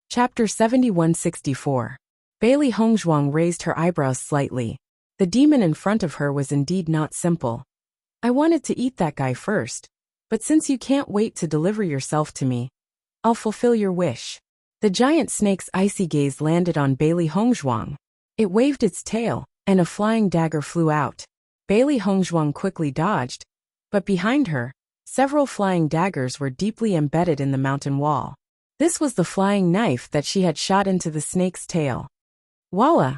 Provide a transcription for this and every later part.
Chapter 7164. Bailey Hongzhuang raised her eyebrows slightly. The demon in front of her was indeed not simple. I wanted to eat that guy first, but since you can't wait to deliver yourself to me, I'll fulfill your wish. The giant snake's icy gaze landed on Bailey Hongzhuang. It waved its tail, and a flying dagger flew out. Bailey Hongzhuang quickly dodged, but behind her, several flying daggers were deeply embedded in the mountain wall. This was the flying knife that she had shot into the snake's tail. Voila!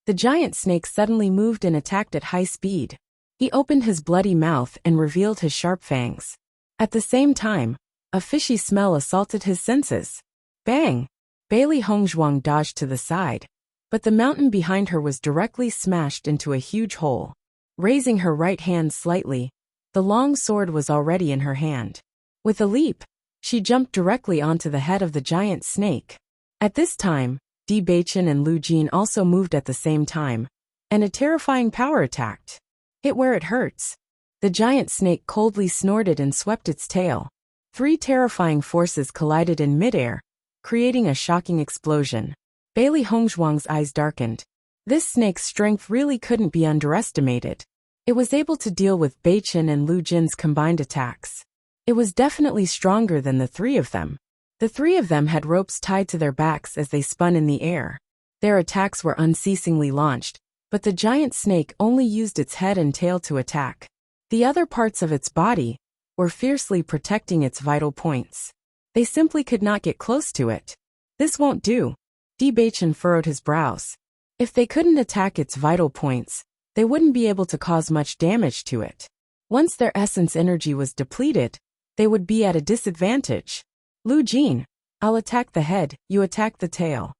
The giant snake suddenly moved and attacked at high speed. He opened his bloody mouth and revealed his sharp fangs. At the same time, a fishy smell assaulted his senses. Bang! Bailey Hongzhuang dodged to the side, but the mountain behind her was directly smashed into a huge hole. Raising her right hand slightly, the long sword was already in her hand. With a leap, she jumped directly onto the head of the giant snake. At this time, Di Baichen and Lu Jin also moved at the same time, and a terrifying power attacked. Hit where it hurts. The giant snake coldly snorted and swept its tail. Three terrifying forces collided in midair, creating a shocking explosion. Bailey Hongzhuang's eyes darkened. This snake's strength really couldn't be underestimated. It was able to deal with Baichen and Lu Jin's combined attacks. It was definitely stronger than the three of them. The three of them had ropes tied to their backs as they spun in the air. Their attacks were unceasingly launched, but the giant snake only used its head and tail to attack. The other parts of its body were fiercely protecting its vital points. They simply could not get close to it. This won't do. Di Baichen furrowed his brows. If they couldn't attack its vital points, they wouldn't be able to cause much damage to it. Once their essence energy was depleted, they would be at a disadvantage. Lu Jin, I'll attack the head, you attack the tail.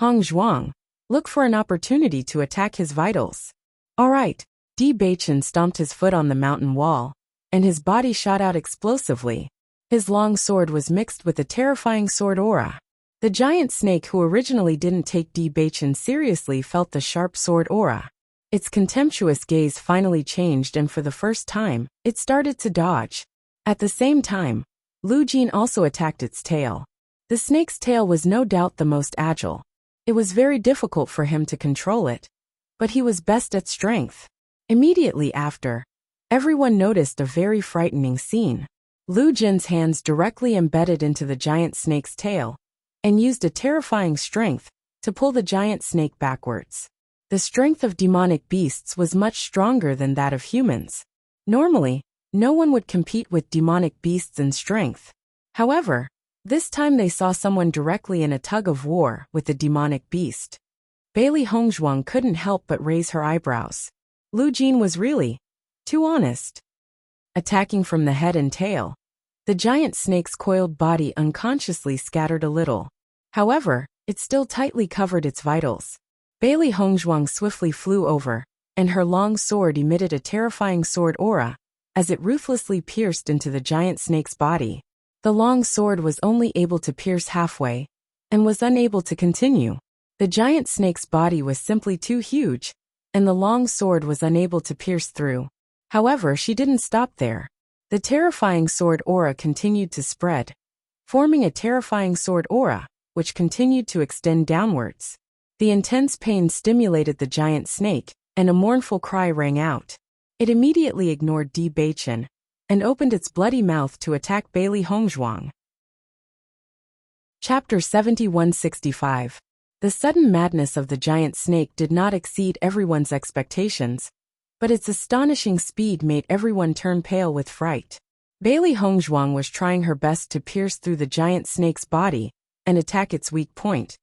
Hongzhuang, look for an opportunity to attack his vitals. All right. Di Baichen stomped his foot on the mountain wall, and his body shot out explosively. His long sword was mixed with a terrifying sword aura. The giant snake who originally didn't take Di Baichen seriously felt the sharp sword aura. Its contemptuous gaze finally changed, and for the first time, it started to dodge. At the same time, Lu Jin also attacked its tail. The snake's tail was no doubt the most agile. It was very difficult for him to control it, but he was best at strength. Immediately after, everyone noticed a very frightening scene. Lu Jin's hands directly embedded into the giant snake's tail, and used a terrifying strength to pull the giant snake backwards. The strength of demonic beasts was much stronger than that of humans. Normally, no one would compete with demonic beasts in strength. However, this time they saw someone directly in a tug of war with a demonic beast. Bailey Hongzhuang couldn't help but raise her eyebrows. Lu Jin was really too honest. Attacking from the head and tail, the giant snake's coiled body unconsciously scattered a little. However, it still tightly covered its vitals. Bailey Hongzhuang swiftly flew over, and her long sword emitted a terrifying sword aura as it ruthlessly pierced into the giant snake's body. The long sword was only able to pierce halfway, and was unable to continue. The giant snake's body was simply too huge, and the long sword was unable to pierce through. However, she didn't stop there. The terrifying sword aura continued to spread, forming a terrifying sword aura, which continued to extend downwards. The intense pain stimulated the giant snake, and a mournful cry rang out. It immediately ignored Di Baichen, and opened its bloody mouth to attack Bailey Hongzhuang. Chapter 7165. The sudden madness of the giant snake did not exceed everyone's expectations, but its astonishing speed made everyone turn pale with fright. Bailey Hongzhuang was trying her best to pierce through the giant snake's body and attack its weak point,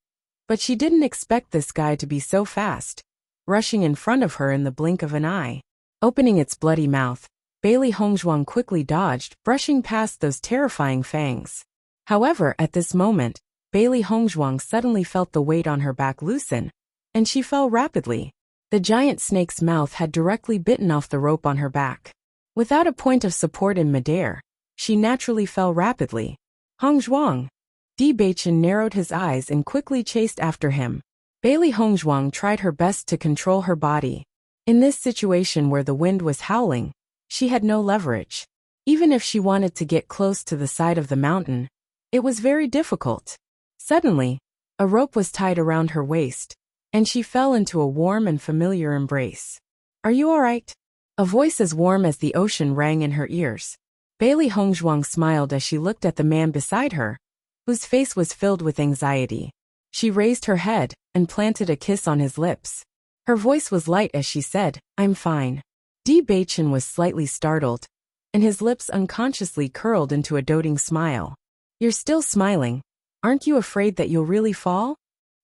but she didn't expect this guy to be so fast, rushing in front of her in the blink of an eye. Opening its bloody mouth, Bailey Hongzhuang quickly dodged, brushing past those terrifying fangs. However, at this moment, Bailey Hongzhuang suddenly felt the weight on her back loosen, and she fell rapidly. The giant snake's mouth had directly bitten off the rope on her back. Without a point of support in midair, she naturally fell rapidly. Hongzhuang! Di Baichen narrowed his eyes and quickly chased after him. Bailey Hongzhuang tried her best to control her body. In this situation where the wind was howling, she had no leverage. Even if she wanted to get close to the side of the mountain, it was very difficult. Suddenly, A rope was tied around her waist, and she fell into a warm and familiar embrace. "Are you all right?" A voice as warm as the ocean rang in her ears. Bailey Hongzhuang smiled as she looked at the man beside her, whose face was filled with anxiety. She raised her head and planted a kiss on his lips. Her voice was light as she said, "I'm fine." Di Beichen was slightly startled, and his lips unconsciously curled into a doting smile. "You're still smiling. Aren't you afraid that you'll really fall?"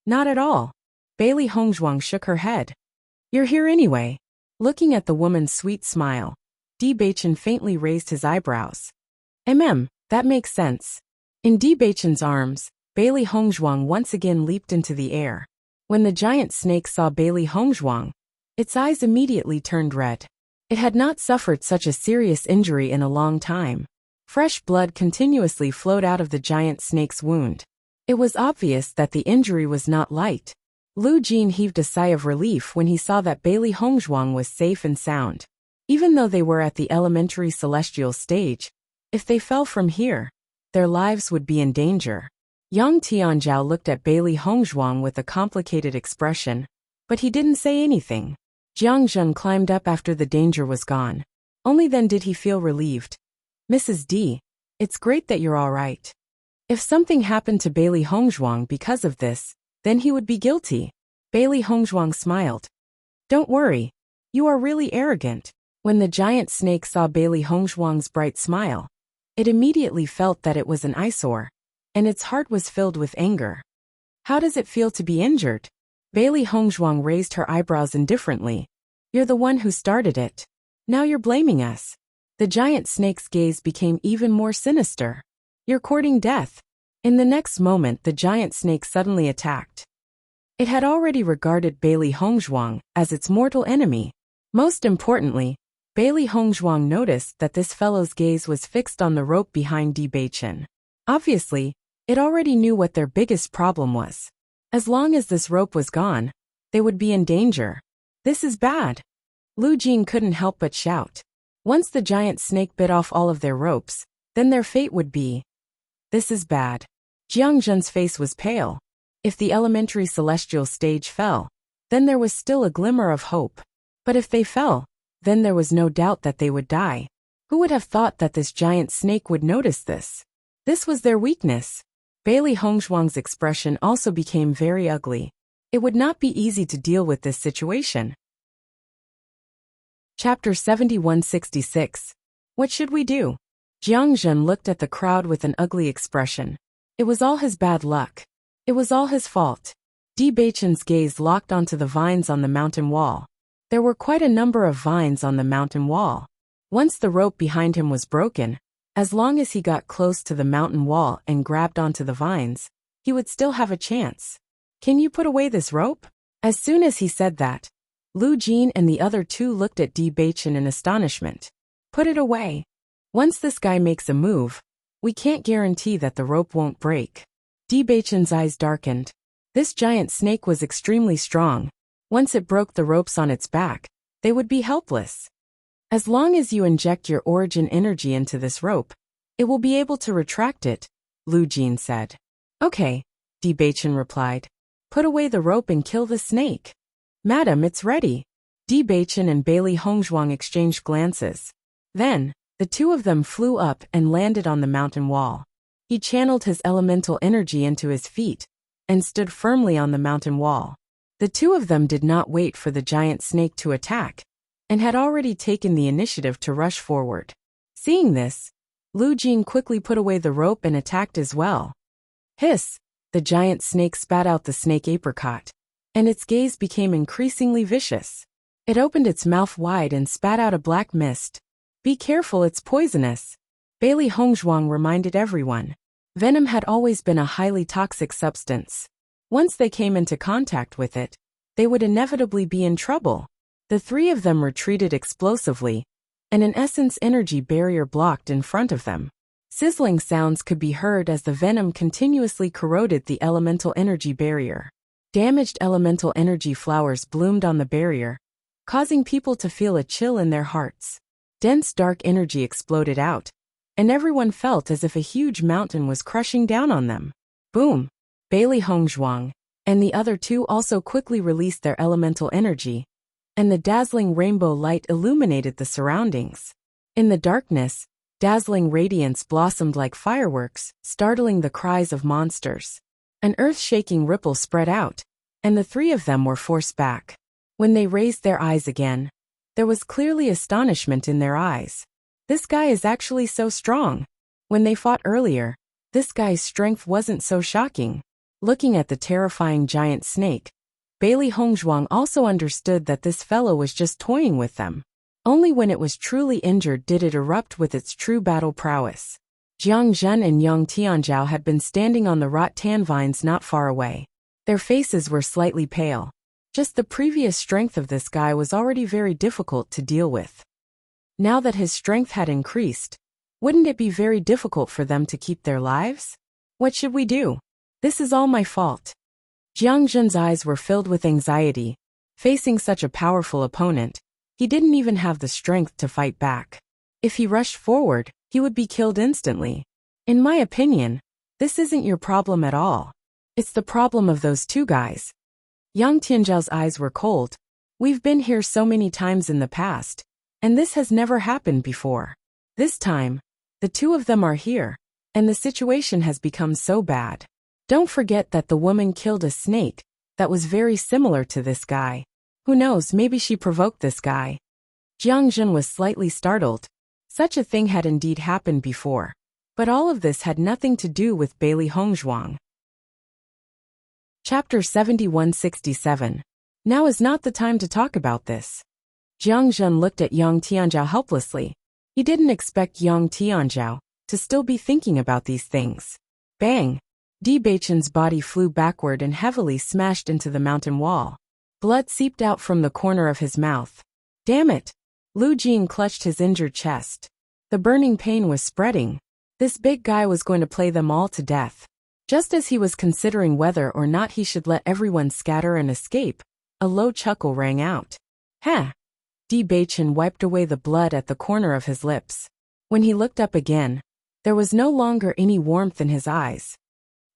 "Not at all." Bailey Hongzhuang shook her head. "You're here anyway." Looking at the woman's sweet smile, Di Beichen faintly raised his eyebrows. That makes sense." In Di Beichen's arms, Bailey Hongzhuang once again leaped into the air. When the giant snake saw Bailey Hongzhuang, its eyes immediately turned red. It had not suffered such a serious injury in a long time. Fresh blood continuously flowed out of the giant snake's wound. It was obvious that the injury was not light. Lu Jin heaved a sigh of relief when he saw that Bailey Hongzhuang was safe and sound. Even though they were at the elementary celestial stage, if they fell from here, their lives would be in danger. Yang Tianzhao looked at Bailey Hongzhuang with a complicated expression, but he didn't say anything. Jiang Zhen climbed up after the danger was gone. Only then did he feel relieved. "Mrs. D, it's great that you're all right. If something happened to Bailey Hongzhuang because of this, then he would be guilty." Bailey Hongzhuang smiled. "Don't worry. You are really arrogant." When the giant snake saw Bailey Hongzhuang's bright smile, it immediately felt that it was an eyesore, and its heart was filled with anger. "How does it feel to be injured?" Bailey Hongzhuang raised her eyebrows indifferently. "You're the one who started it. Now you're blaming us." The giant snake's gaze became even more sinister. "You're courting death." In the next moment, the giant snake suddenly attacked. It had already regarded Bailey Hongzhuang as its mortal enemy. Most importantly, Bailey Hongzhuang noticed that this fellow's gaze was fixed on the rope behind Di Beichen. Obviously, it already knew what their biggest problem was. As long as this rope was gone, they would be in danger. "This is bad." Lu Jin couldn't help but shout. Once the giant snake bit off all of their ropes, then their fate would be. "This is bad." Jiang Zhen's face was pale. If the elementary celestial stage fell, then there was still a glimmer of hope. But if they fell, then there was no doubt that they would die. Who would have thought that this giant snake would notice this? This was their weakness. Bailey Hongzhuang's expression also became very ugly. It would not be easy to deal with this situation. Chapter 7166. What should we do? Jiang Zhen looked at the crowd with an ugly expression. It was all his bad luck. It was all his fault. Di Beichen's gaze locked onto the vines on the mountain wall. There were quite a number of vines on the mountain wall. Once the rope behind him was broken, as long as he got close to the mountain wall and grabbed onto the vines, he would still have a chance. "Can you put away this rope?" As soon as he said that, Lu Jin and the other two looked at Di Beichen in astonishment. "Put it away. Once this guy makes a move, we can't guarantee that the rope won't break." Di Beichen's eyes darkened. This giant snake was extremely strong. Once it broke the ropes on its back, they would be helpless. "As long as you inject your origin energy into this rope, it will be able to retract it," Lu Jin said. "Okay," Di Beichen replied. "Put away the rope and kill the snake." "Madam, it's ready." Di Beichen and Bailey Hongzhuang exchanged glances. Then, the two of them flew up and landed on the mountain wall. He channeled his elemental energy into his feet and stood firmly on the mountain wall. The two of them did not wait for the giant snake to attack, and had already taken the initiative to rush forward. Seeing this, Lu Jin quickly put away the rope and attacked as well. Hiss! The giant snake spat out the snake apricot, and its gaze became increasingly vicious. It opened its mouth wide and spat out a black mist. "Be careful, it's poisonous," Bailey Hongzhuang reminded everyone. Venom had always been a highly toxic substance. Once they came into contact with it, they would inevitably be in trouble. The three of them retreated explosively, and an essence energy barrier blocked in front of them. Sizzling sounds could be heard as the venom continuously corroded the elemental energy barrier. Damaged elemental energy flowers bloomed on the barrier, causing people to feel a chill in their hearts. Dense dark energy exploded out, and everyone felt as if a huge mountain was crushing down on them. Boom! Bailey Hongzhuang, and the other two also quickly released their elemental energy, and the dazzling rainbow light illuminated the surroundings. In the darkness, dazzling radiance blossomed like fireworks, startling the cries of monsters. An earth-shaking ripple spread out, and the three of them were forced back. When they raised their eyes again, there was clearly astonishment in their eyes. This guy is actually so strong. When they fought earlier, this guy's strength wasn't so shocking. Looking at the terrifying giant snake, Bailey Hongzhuang also understood that this fellow was just toying with them. Only when it was truly injured did it erupt with its true battle prowess. Jiang Zhen and Yang Tianzhao had been standing on the rattan vines not far away. Their faces were slightly pale. Just the previous strength of this guy was already very difficult to deal with. Now that his strength had increased, wouldn't it be very difficult for them to keep their lives? What should we do? This is all my fault. Jiang Zhen's eyes were filled with anxiety. Facing such a powerful opponent, he didn't even have the strength to fight back. If he rushed forward, he would be killed instantly. In my opinion, this isn't your problem at all. It's the problem of those two guys. Yang Tianzhao's eyes were cold. We've been here so many times in the past, and this has never happened before. This time, the two of them are here, and the situation has become so bad. Don't forget that the woman killed a snake that was very similar to this guy. Who knows, maybe she provoked this guy. Jiang Zhen was slightly startled. Such a thing had indeed happened before. But all of this had nothing to do with Bailey Hongzhuang. Chapter 7167. Now is not the time to talk about this. Jiang Zhen looked at Yang Tianzhao helplessly. He didn't expect Yang Tianzhao to still be thinking about these things. Bang! Di Beichen's body flew backward and heavily smashed into the mountain wall. Blood seeped out from the corner of his mouth. Damn it! Lu Jing clutched his injured chest. The burning pain was spreading. This big guy was going to play them all to death. Just as he was considering whether or not he should let everyone scatter and escape, a low chuckle rang out. Heh! Di Beichen wiped away the blood at the corner of his lips. When he looked up again, there was no longer any warmth in his eyes.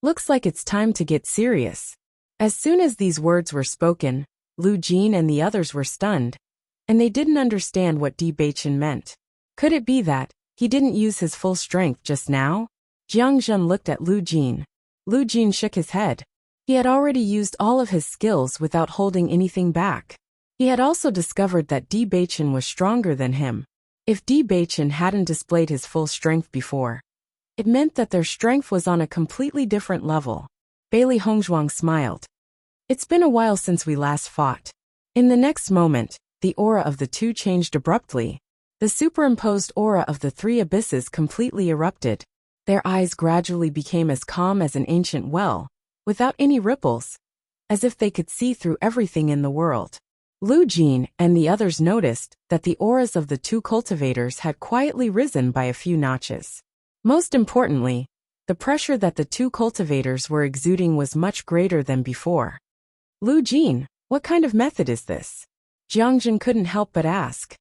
Looks like it's time to get serious. As soon as these words were spoken, Lu Jin and the others were stunned, and they didn't understand what Di Beichen meant. Could it be that he didn't use his full strength just now? Jiang Zhen looked at Lu Jin. Lu Jin shook his head. He had already used all of his skills without holding anything back. He had also discovered that Di Beichen was stronger than him. If Di Beichen hadn't displayed his full strength before, it meant that their strength was on a completely different level. Bailey Hongzhuang smiled. It's been a while since we last fought. In the next moment, the aura of the two changed abruptly. The superimposed aura of the three abysses completely erupted. Their eyes gradually became as calm as an ancient well, without any ripples, as if they could see through everything in the world. Lu Jin and the others noticed that the auras of the two cultivators had quietly risen by a few notches. Most importantly, the pressure that the two cultivators were exuding was much greater than before. Lu Jin, what kind of method is this? Jiang Zhen couldn't help but ask.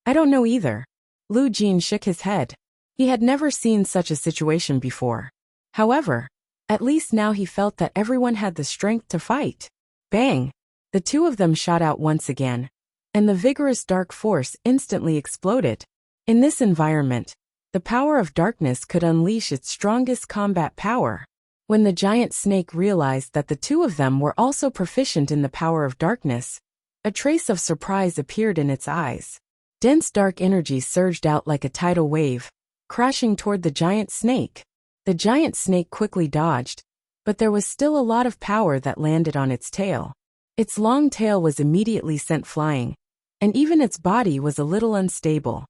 I don't know either. Lu Jin shook his head. He had never seen such a situation before. However, at least now he felt that everyone had the strength to fight. Bang! The two of them shot out once again, and the vigorous dark force instantly exploded. In this environment, the power of darkness could unleash its strongest combat power. When the giant snake realized that the two of them were also proficient in the power of darkness, a trace of surprise appeared in its eyes. Dense dark energy surged out like a tidal wave, crashing toward the giant snake. The giant snake quickly dodged, but there was still a lot of power that landed on its tail. Its long tail was immediately sent flying, and even its body was a little unstable.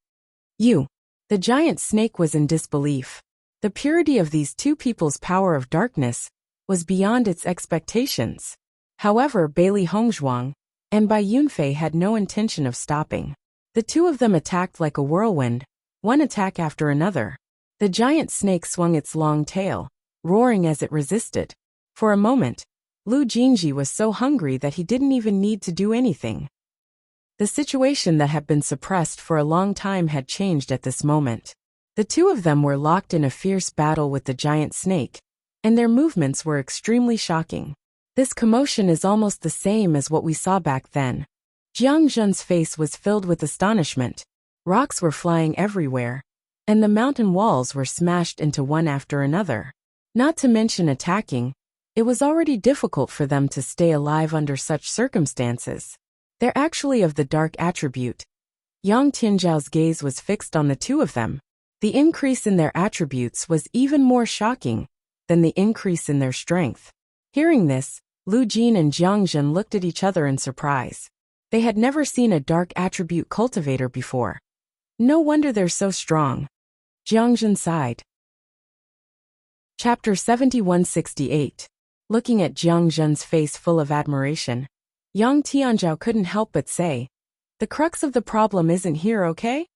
The giant snake was in disbelief. The purity of these two people's power of darkness was beyond its expectations. However, Bailey Hongzhuang and Bai Yunfei had no intention of stopping. The two of them attacked like a whirlwind, one attack after another. The giant snake swung its long tail, roaring as it resisted. For a moment, Lu Jingji was so hungry that he didn't even need to do anything. The situation that had been suppressed for a long time had changed at this moment. The two of them were locked in a fierce battle with the giant snake, and their movements were extremely shocking. This commotion is almost the same as what we saw back then. Jiang Zhen's face was filled with astonishment. Rocks were flying everywhere, and the mountain walls were smashed into one after another. Not to mention attacking, it was already difficult for them to stay alive under such circumstances. They're actually of the dark attribute. Yang Tianzhao's gaze was fixed on the two of them. The increase in their attributes was even more shocking than the increase in their strength. Hearing this, Lu Jin and Jiang Zhen looked at each other in surprise. They had never seen a dark attribute cultivator before. No wonder they're so strong. Jiang Zhen sighed. Chapter 7168. Looking at Jiang Zhen's face full of admiration, Yang Tianzhao couldn't help but say, "The crux of the problem isn't here, okay?"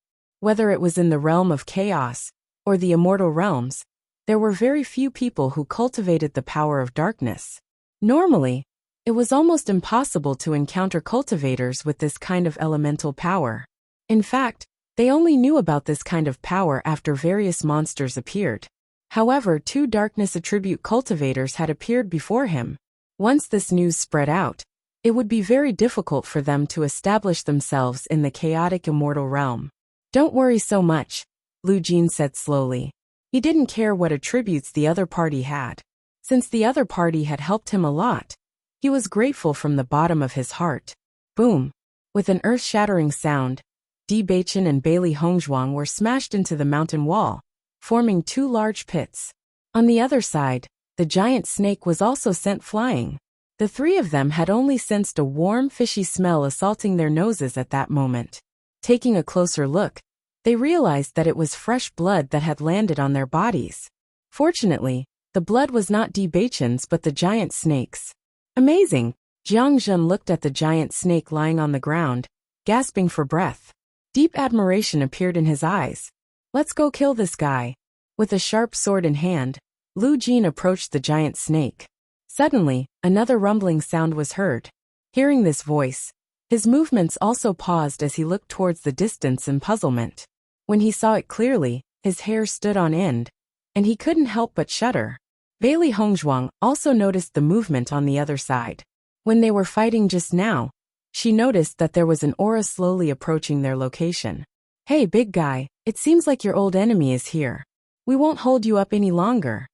Whether it was in the realm of chaos or the immortal realms, there were very few people who cultivated the power of darkness. Normally, it was almost impossible to encounter cultivators with this kind of elemental power. In fact, they only knew about this kind of power after various monsters appeared. However, two darkness attribute cultivators had appeared before him. Once this news spread out, it would be very difficult for them to establish themselves in the chaotic immortal realm. "Don't worry so much," Lu Jin said slowly. He didn't care what attributes the other party had. Since the other party had helped him a lot, he was grateful from the bottom of his heart. Boom! With an earth-shattering sound, Di Beichen and Bailey Hongzhuang were smashed into the mountain wall, forming two large pits. On the other side, the giant snake was also sent flying. The three of them had only sensed a warm, fishy smell assaulting their noses at that moment. Taking a closer look, they realized that it was fresh blood that had landed on their bodies. Fortunately, the blood was not Di Beichen's but the giant snake's. Amazing! Jiang Zhen looked at the giant snake lying on the ground, gasping for breath. Deep admiration appeared in his eyes. "Let's go kill this guy." With a sharp sword in hand, Lu Jin approached the giant snake. Suddenly, another rumbling sound was heard. Hearing this voice, his movements also paused as he looked towards the distance in puzzlement. When he saw it clearly, his hair stood on end, and he couldn't help but shudder. Bailey Hongzhuang also noticed the movement on the other side. When they were fighting just now, she noticed that there was an aura slowly approaching their location. "Hey, big guy, it seems like your old enemy is here. We won't hold you up any longer."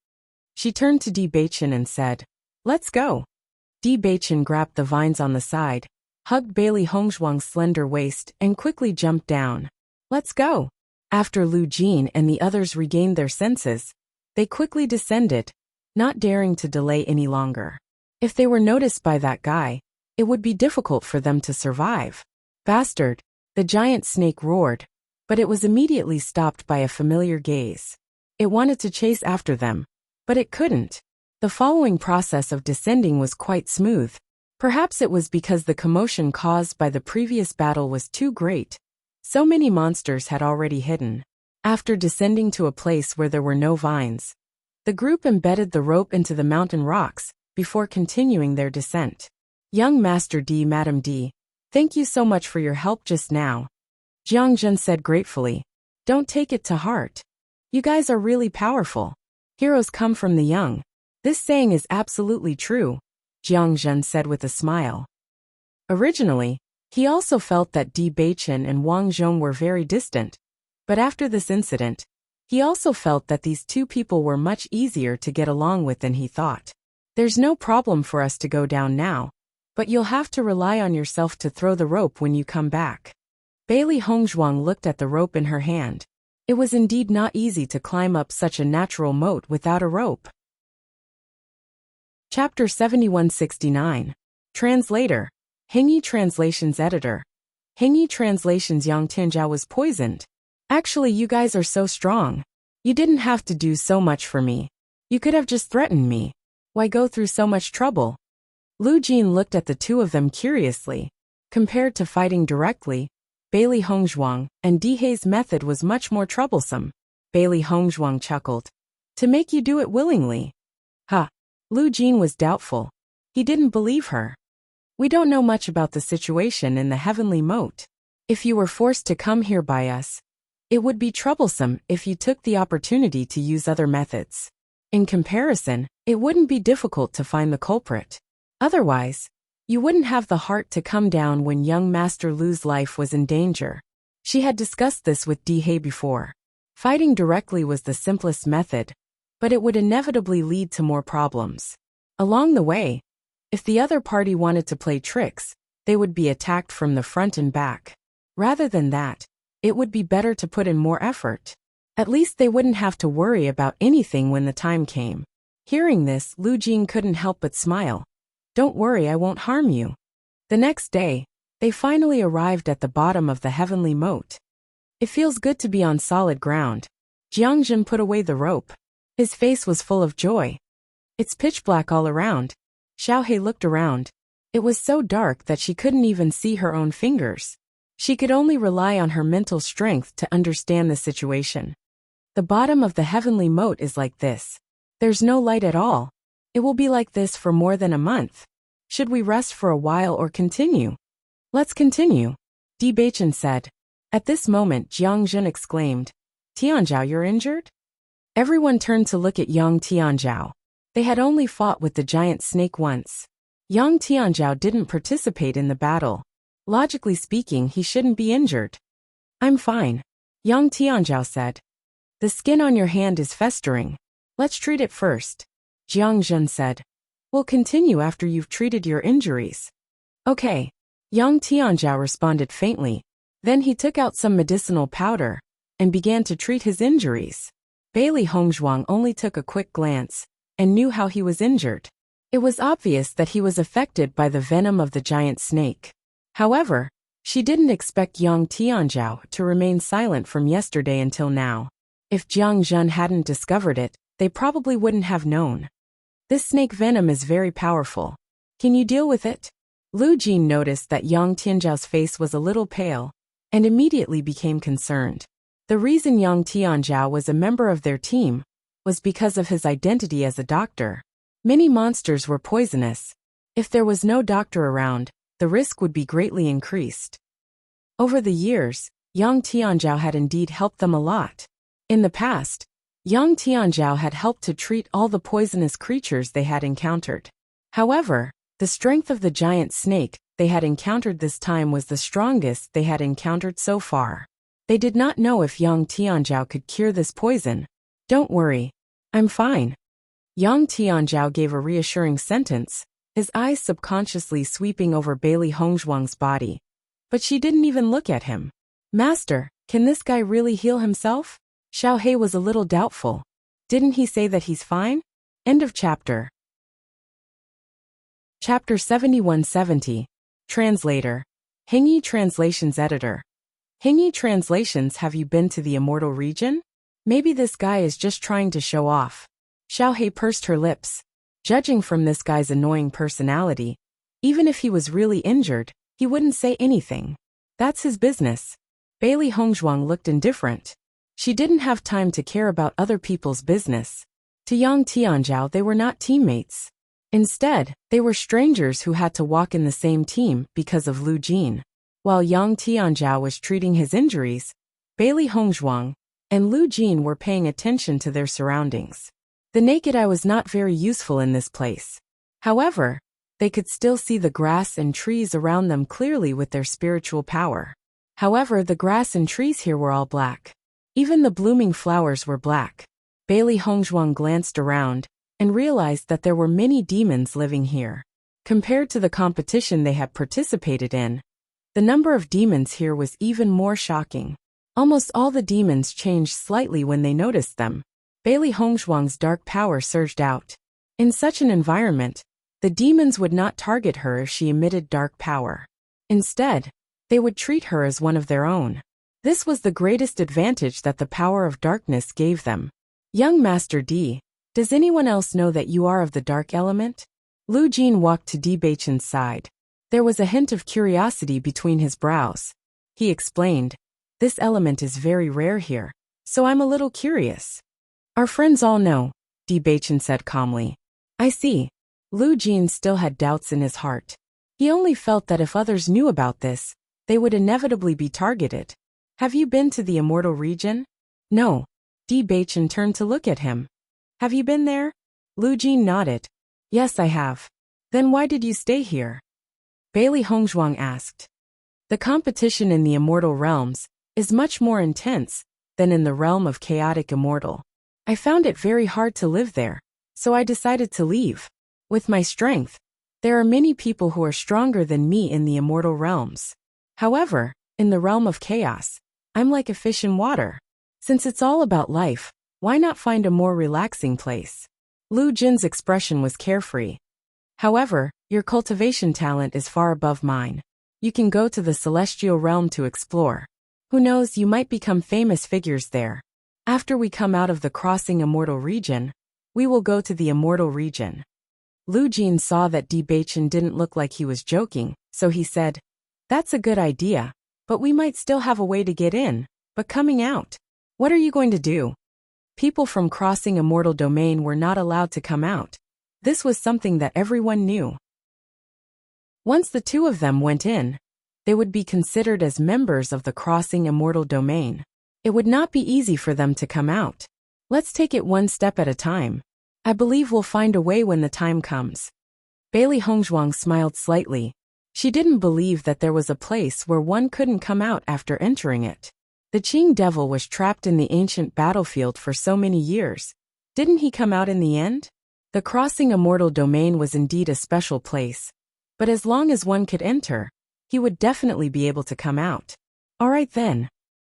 She turned to Di Beichen and said, "Let's go." Di Beichen grabbed the vines on the side, hugged Bailey Hongzhuang's slender waist, and quickly jumped down. "Let's go." After Lu Jin and the others regained their senses, they quickly descended, not daring to delay any longer. If they were noticed by that guy, it would be difficult for them to survive. "Bastard!" the giant snake roared, but it was immediately stopped by a familiar gaze. It wanted to chase after them, but it couldn't. The following process of descending was quite smooth. Perhaps it was because the commotion caused by the previous battle was too great. So many monsters had already hidden. After descending to a place where there were no vines, the group embedded the rope into the mountain rocks before continuing their descent. "Young Master D, Madam D, thank you so much for your help just now," Jiang Zhen said gratefully. "Don't take it to heart. You guys are really powerful. Heroes come from the young. This saying is absolutely true," Jiang Zhen said with a smile. Originally, he also felt that Di Beichen and Wang Zhong were very distant, but after this incident, he also felt that these two people were much easier to get along with than he thought. "There's no problem for us to go down now, but you'll have to rely on yourself to throw the rope when you come back." Bailey Hongzhuang looked at the rope in her hand. It was indeed not easy to climb up such a natural moat without a rope. Chapter 7169. Translator. Hengyi Translations Editor. Hengyi Translations. Yang Tianzhao was poisoned. "Actually, you guys are so strong. You didn't have to do so much for me. You could have just threatened me. Why go through so much trouble?" Lu Jin looked at the two of them curiously. Compared to fighting directly, Bailey Hongzhuang and Dihei's method was much more troublesome. Bailey Hongzhuang chuckled. "To make you do it willingly." "Huh." Lu Jin was doubtful. He didn't believe her. "We don't know much about the situation in the heavenly moat. If you were forced to come here by us, it would be troublesome if you took the opportunity to use other methods. In comparison, it wouldn't be difficult to find the culprit. Otherwise, you wouldn't have the heart to come down when young Master Lu's life was in danger. She had discussed this with He before. Fighting directly was the simplest method, but it would inevitably lead to more problems. Along the way, if the other party wanted to play tricks, they would be attacked from the front and back. Rather than that, it would be better to put in more effort. At least they wouldn't have to worry about anything when the time came. Hearing this, Lu Jing couldn't help but smile. Don't worry, I won't harm you. The next day, they finally arrived at the bottom of the heavenly moat. It feels good to be on solid ground. Jiangjun put away the rope. His face was full of joy. It's pitch black all around. Xiaohe looked around. It was so dark that she couldn't even see her own fingers. She could only rely on her mental strength to understand the situation. The bottom of the heavenly moat is like this. There's no light at all. It will be like this for more than a month. Should we rest for a while or continue? Let's continue, Di Beichen said. At this moment, Jiang Jun exclaimed, Tianzhao, you're injured? Everyone turned to look at young Tianzhao. They had only fought with the giant snake once. Young Tianzhao didn't participate in the battle. Logically speaking, he shouldn't be injured. I'm fine, young Tianzhao said. The skin on your hand is festering. Let's treat it first, Jiang Jun said. We'll continue after you've treated your injuries. Okay, young Tianzhao responded faintly. Then he took out some medicinal powder and began to treat his injuries. Bailey Hongzhuang only took a quick glance and knew how he was injured. It was obvious that he was affected by the venom of the giant snake. However, she didn't expect young Tianzhao to remain silent from yesterday until now. If Jiang Jun hadn't discovered it, they probably wouldn't have known. This snake venom is very powerful. Can you deal with it? Lu Jin noticed that young Tianzhao's face was a little pale and immediately became concerned. The reason young Tianzhao was a member of their team was because of his identity as a doctor. Many monsters were poisonous. If there was no doctor around, the risk would be greatly increased. Over the years, young Tianzhao had indeed helped them a lot. In the past, young Tianzhao had helped to treat all the poisonous creatures they had encountered. However, the strength of the giant snake they had encountered this time was the strongest they had encountered so far. They did not know if young Tianzhao could cure this poison. Don't worry, I'm fine. Young Tianzhao gave a reassuring sentence, his eyes subconsciously sweeping over Bailey Hongzhuang's body. But she didn't even look at him. Master, can this guy really heal himself? Xiaohe was a little doubtful. Didn't he say that he's fine? End of chapter. Chapter 7170. Translator. Hingyi Translations Editor. Hingyi Translations, have you been to the immortal region? Maybe this guy is just trying to show off. Xiaohe pursed her lips. Judging from this guy's annoying personality, even if he was really injured, he wouldn't say anything. That's his business. Bailey Hongzhuang looked indifferent. She didn't have time to care about other people's business. To young Tianzhao, they were not teammates. Instead, they were strangers who had to walk in the same team because of Lu Jin. While young Tianzhao was treating his injuries, Bailey Hongzhuang and Lu Jin were paying attention to their surroundings. The naked eye was not very useful in this place. However, they could still see the grass and trees around them clearly with their spiritual power. However, the grass and trees here were all black. Even the blooming flowers were black. Bailey Hongzhuang glanced around and realized that there were many demons living here. Compared to the competition they had participated in, the number of demons here was even more shocking. Almost all the demons changed slightly when they noticed them. Bailey Hongzhuang's dark power surged out. In such an environment, the demons would not target her if she emitted dark power. Instead, they would treat her as one of their own. This was the greatest advantage that the power of darkness gave them. Young Master D, does anyone else know that you are of the dark element? Lu Jin walked to Di Beichen's side. There was a hint of curiosity between his brows. He explained, this element is very rare here, so I'm a little curious. Our friends all know, Di Beichen said calmly. I see. Lu Jin still had doubts in his heart. He only felt that if others knew about this, they would inevitably be targeted. Have you been to the immortal region? No. Di Beichen turned to look at him. Have you been there? Lu Jin nodded. Yes, I have. Then why did you stay here? Bailey Hongzhuang asked. The competition in the immortal realms is much more intense than in the realm of chaotic immortal. I found it very hard to live there, so I decided to leave. With my strength, there are many people who are stronger than me in the immortal realms. However, in the realm of chaos, I'm like a fish in water. Since it's all about life, why not find a more relaxing place? Lu Jin's expression was carefree. However, your cultivation talent is far above mine. You can go to the celestial realm to explore. Who knows, you might become famous figures there. After we come out of the crossing immortal region, we will go to the immortal region. Lu Jin saw that Di Baichen didn't look like he was joking, so he said, That's a good idea, but we might still have a way to get in, but coming out. What are you going to do? People from crossing immortal domain were not allowed to come out. This was something that everyone knew. Once the two of them went in, they would be considered as members of the crossing immortal domain. It would not be easy for them to come out. Let's take it one step at a time. I believe we'll find a way when the time comes. Bailey Hongzhuang smiled slightly. She didn't believe that there was a place where one couldn't come out after entering it. The Qing devil was trapped in the ancient battlefield for so many years. Didn't he come out in the end? The crossing immortal domain was indeed a special place. But as long as one could enter, he would definitely be able to come out. All right then.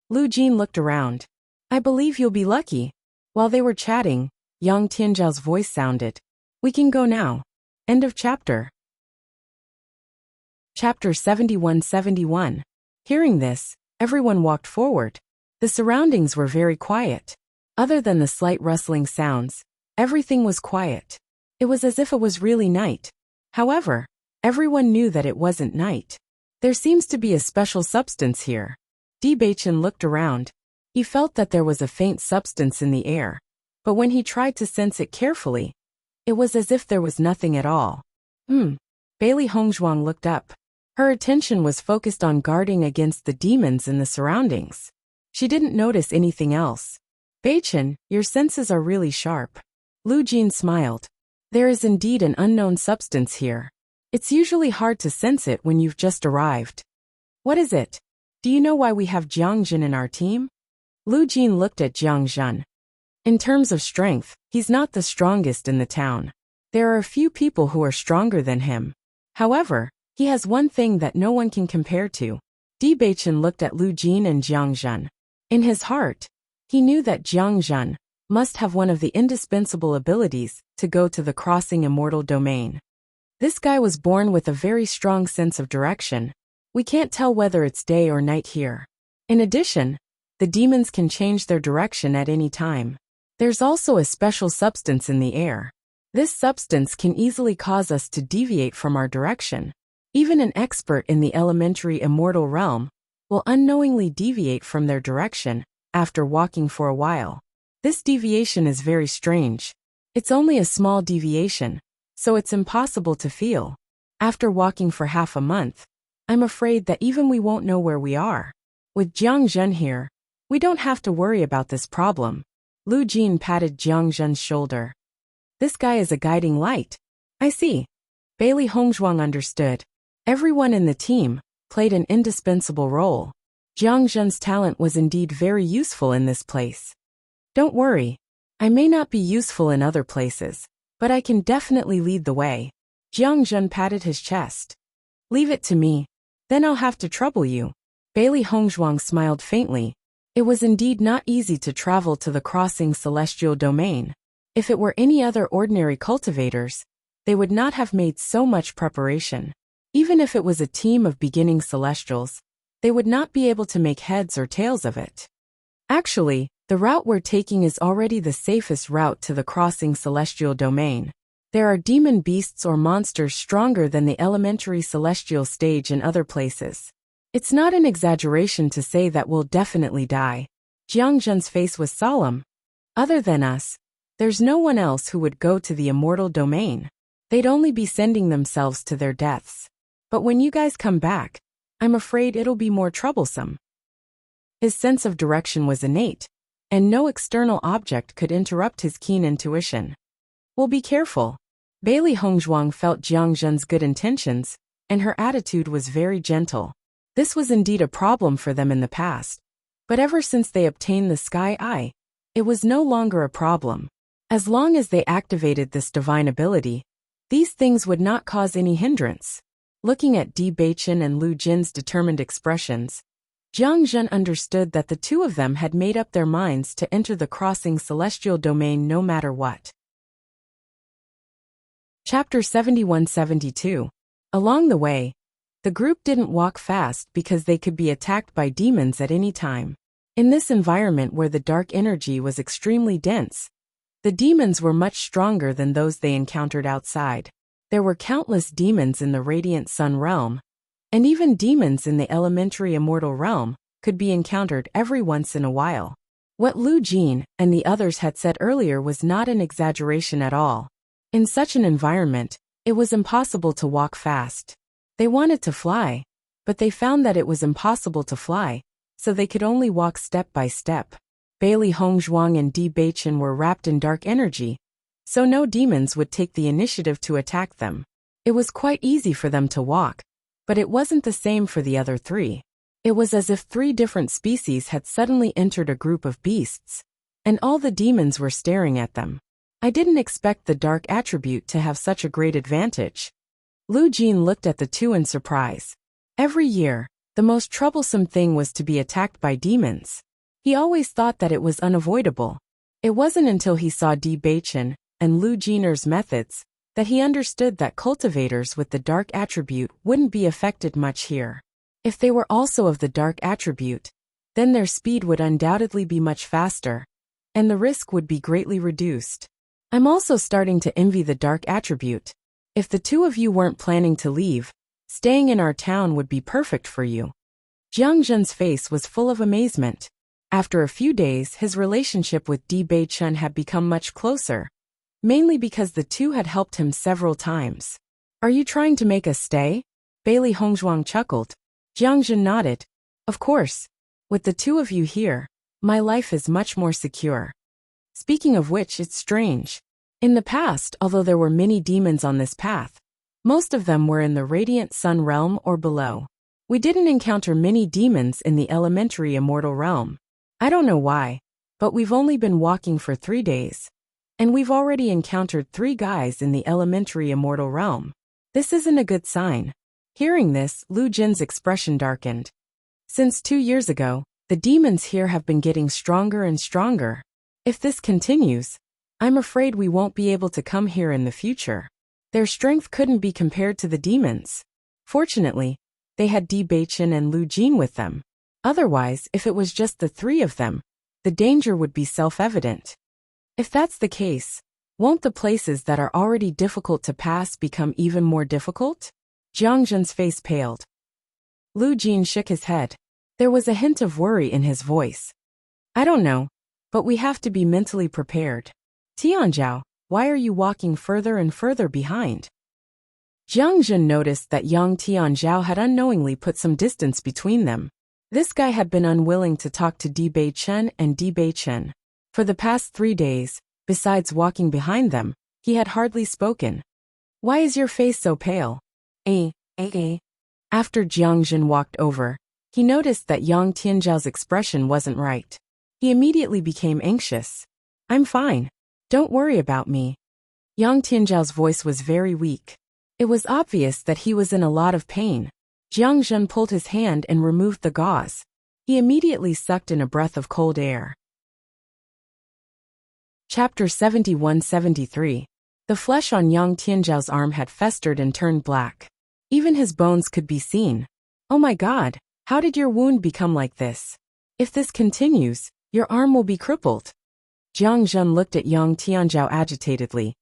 Lu Jin looked around. I believe you'll be lucky. While they were chatting, Yang Tianzhao's voice sounded. We can go now. End of chapter. Chapter 71-71. Hearing this, everyone walked forward. The surroundings were very quiet. Other than the slight rustling sounds, everything was quiet. It was as if it was really night. However, everyone knew that it wasn't night. There seems to be a special substance here. Di Baichen looked around. He felt that there was a faint substance in the air. But when he tried to sense it carefully, it was as if there was nothing at all. Bailey Hongzhuang looked up. Her attention was focused on guarding against the demons in the surroundings. She didn't notice anything else. Baichen, your senses are really sharp. Lu Jin smiled. There is indeed an unknown substance here. It's usually hard to sense it when you've just arrived. What is it? Do you know why we have Jiang Zhen in our team? Lu Jin looked at Jiang Zhen. In terms of strength, he's not the strongest in the town. There are a few people who are stronger than him. However, he has one thing that no one can compare to. Di Baichen looked at Lu Jin and Jiang Zhen. In his heart, he knew that Jiang Zhen must have one of the indispensable abilities to go to the crossing immortal domain. This guy was born with a very strong sense of direction. We can't tell whether it's day or night here. In addition, the demons can change their direction at any time. There's also a special substance in the air. This substance can easily cause us to deviate from our direction. Even an expert in the elementary immortal realm will unknowingly deviate from their direction after walking for a while. This deviation is very strange. It's only a small deviation, so it's impossible to feel. After walking for half a month, I'm afraid that even we won't know where we are. With Jiang Zhen here, we don't have to worry about this problem. Lu Jin patted Jiang Zhen's shoulder. This guy is a guiding light. I see. Bailey Hongzhuang understood. Everyone in the team played an indispensable role. Jiang Zhen's talent was indeed very useful in this place. Don't worry. I may not be useful in other places, but I can definitely lead the way. Jiang Zhen patted his chest. Leave it to me. Then I'll have to trouble you. Bailey Hongzhuang smiled faintly. It was indeed not easy to travel to the crossing celestial domain. If it were any other ordinary cultivators, they would not have made so much preparation. Even if it was a team of beginning celestials, they would not be able to make heads or tails of it. Actually, the route we're taking is already the safest route to the crossing celestial domain. There are demon beasts or monsters stronger than the elementary celestial stage in other places. It's not an exaggeration to say that we'll definitely die. Jiang Zhen's face was solemn. Other than us, there's no one else who would go to the immortal domain. They'd only be sending themselves to their deaths. But when you guys come back, I'm afraid it'll be more troublesome. His sense of direction was innate, and no external object could interrupt his keen intuition. Well, be careful. Bailey Hongzhuang felt Jiang Zhen's good intentions, and her attitude was very gentle. This was indeed a problem for them in the past. But ever since they obtained the Sky Eye, it was no longer a problem. As long as they activated this divine ability, these things would not cause any hindrance. Looking at Di Beichen and Lu Jin's determined expressions, Jiang Zhen understood that the two of them had made up their minds to enter the crossing celestial domain no matter what. Chapter 71-72. Along the way, the group didn't walk fast because they could be attacked by demons at any time. In this environment where the dark energy was extremely dense, the demons were much stronger than those they encountered outside. There were countless demons in the Radiant Sun realm, and even demons in the elementary immortal realm could be encountered every once in a while. What Lu Jin and the others had said earlier was not an exaggeration at all. In such an environment, it was impossible to walk fast. They wanted to fly, but they found that it was impossible to fly, so they could only walk step by step. Bailey Hongzhuang and Di Beichen were wrapped in dark energy, so no demons would take the initiative to attack them. It was quite easy for them to walk, but it wasn't the same for the other three. It was as if three different species had suddenly entered a group of beasts, and all the demons were staring at them. I didn't expect the dark attribute to have such a great advantage. Lu Jin looked at the two in surprise. Every year, the most troublesome thing was to be attacked by demons. He always thought that it was unavoidable. It wasn't until he saw Di Beichen and Lu Jiner's methods that he understood that cultivators with the dark attribute wouldn't be affected much here. If they were also of the dark attribute, then their speed would undoubtedly be much faster, and the risk would be greatly reduced. I'm also starting to envy the dark attribute. If the two of you weren't planning to leave, staying in our town would be perfect for you. Jiang Zhen's face was full of amazement. After a few days, his relationship with Di Beichen had become much closer, mainly because the two had helped him several times. Are you trying to make us stay? Bailey Hongzhuang chuckled. Jiang Zhen nodded. Of course. With the two of you here, my life is much more secure. Speaking of which, it's strange. In the past, although there were many demons on this path, most of them were in the Radiant Sun realm or below. We didn't encounter many demons in the elementary immortal realm. I don't know why, but we've only been walking for 3 days, and we've already encountered 3 guys in the elementary immortal realm. This isn't a good sign. Hearing this, Lu Jin's expression darkened. Since 2 years ago, the demons here have been getting stronger and stronger. If this continues, I'm afraid we won't be able to come here in the future. Their strength couldn't be compared to the demons. Fortunately, they had Di Beichen and Lu Jin with them. Otherwise, if it was just the 3 of them, the danger would be self-evident. If that's the case, won't the places that are already difficult to pass become even more difficult? Jiang Zhen's face paled. Lu Jin shook his head. There was a hint of worry in his voice. I don't know, but we have to be mentally prepared. Tianzhao, why are you walking further and further behind? Jiang Zhen noticed that young Tianzhao had unknowingly put some distance between them. This guy had been unwilling to talk to Di Beichen and Di Beichen. For the past 3 days, besides walking behind them, he had hardly spoken. Why is your face so pale? After Jiang Zhen walked over, he noticed that Yang Tianzhao's expression wasn't right. He immediately became anxious. I'm fine. Don't worry about me. Yang Tianzhao's voice was very weak. It was obvious that he was in a lot of pain. Jiang Zhen pulled his hand and removed the gauze. He immediately sucked in a breath of cold air. Chapter 71-73. The flesh on Yang Tianzhao's arm had festered and turned black. Even his bones could be seen. Oh my God, how did your wound become like this? If this continues, your arm will be crippled. Jiang Zhen looked at Yang Tianzhao agitatedly.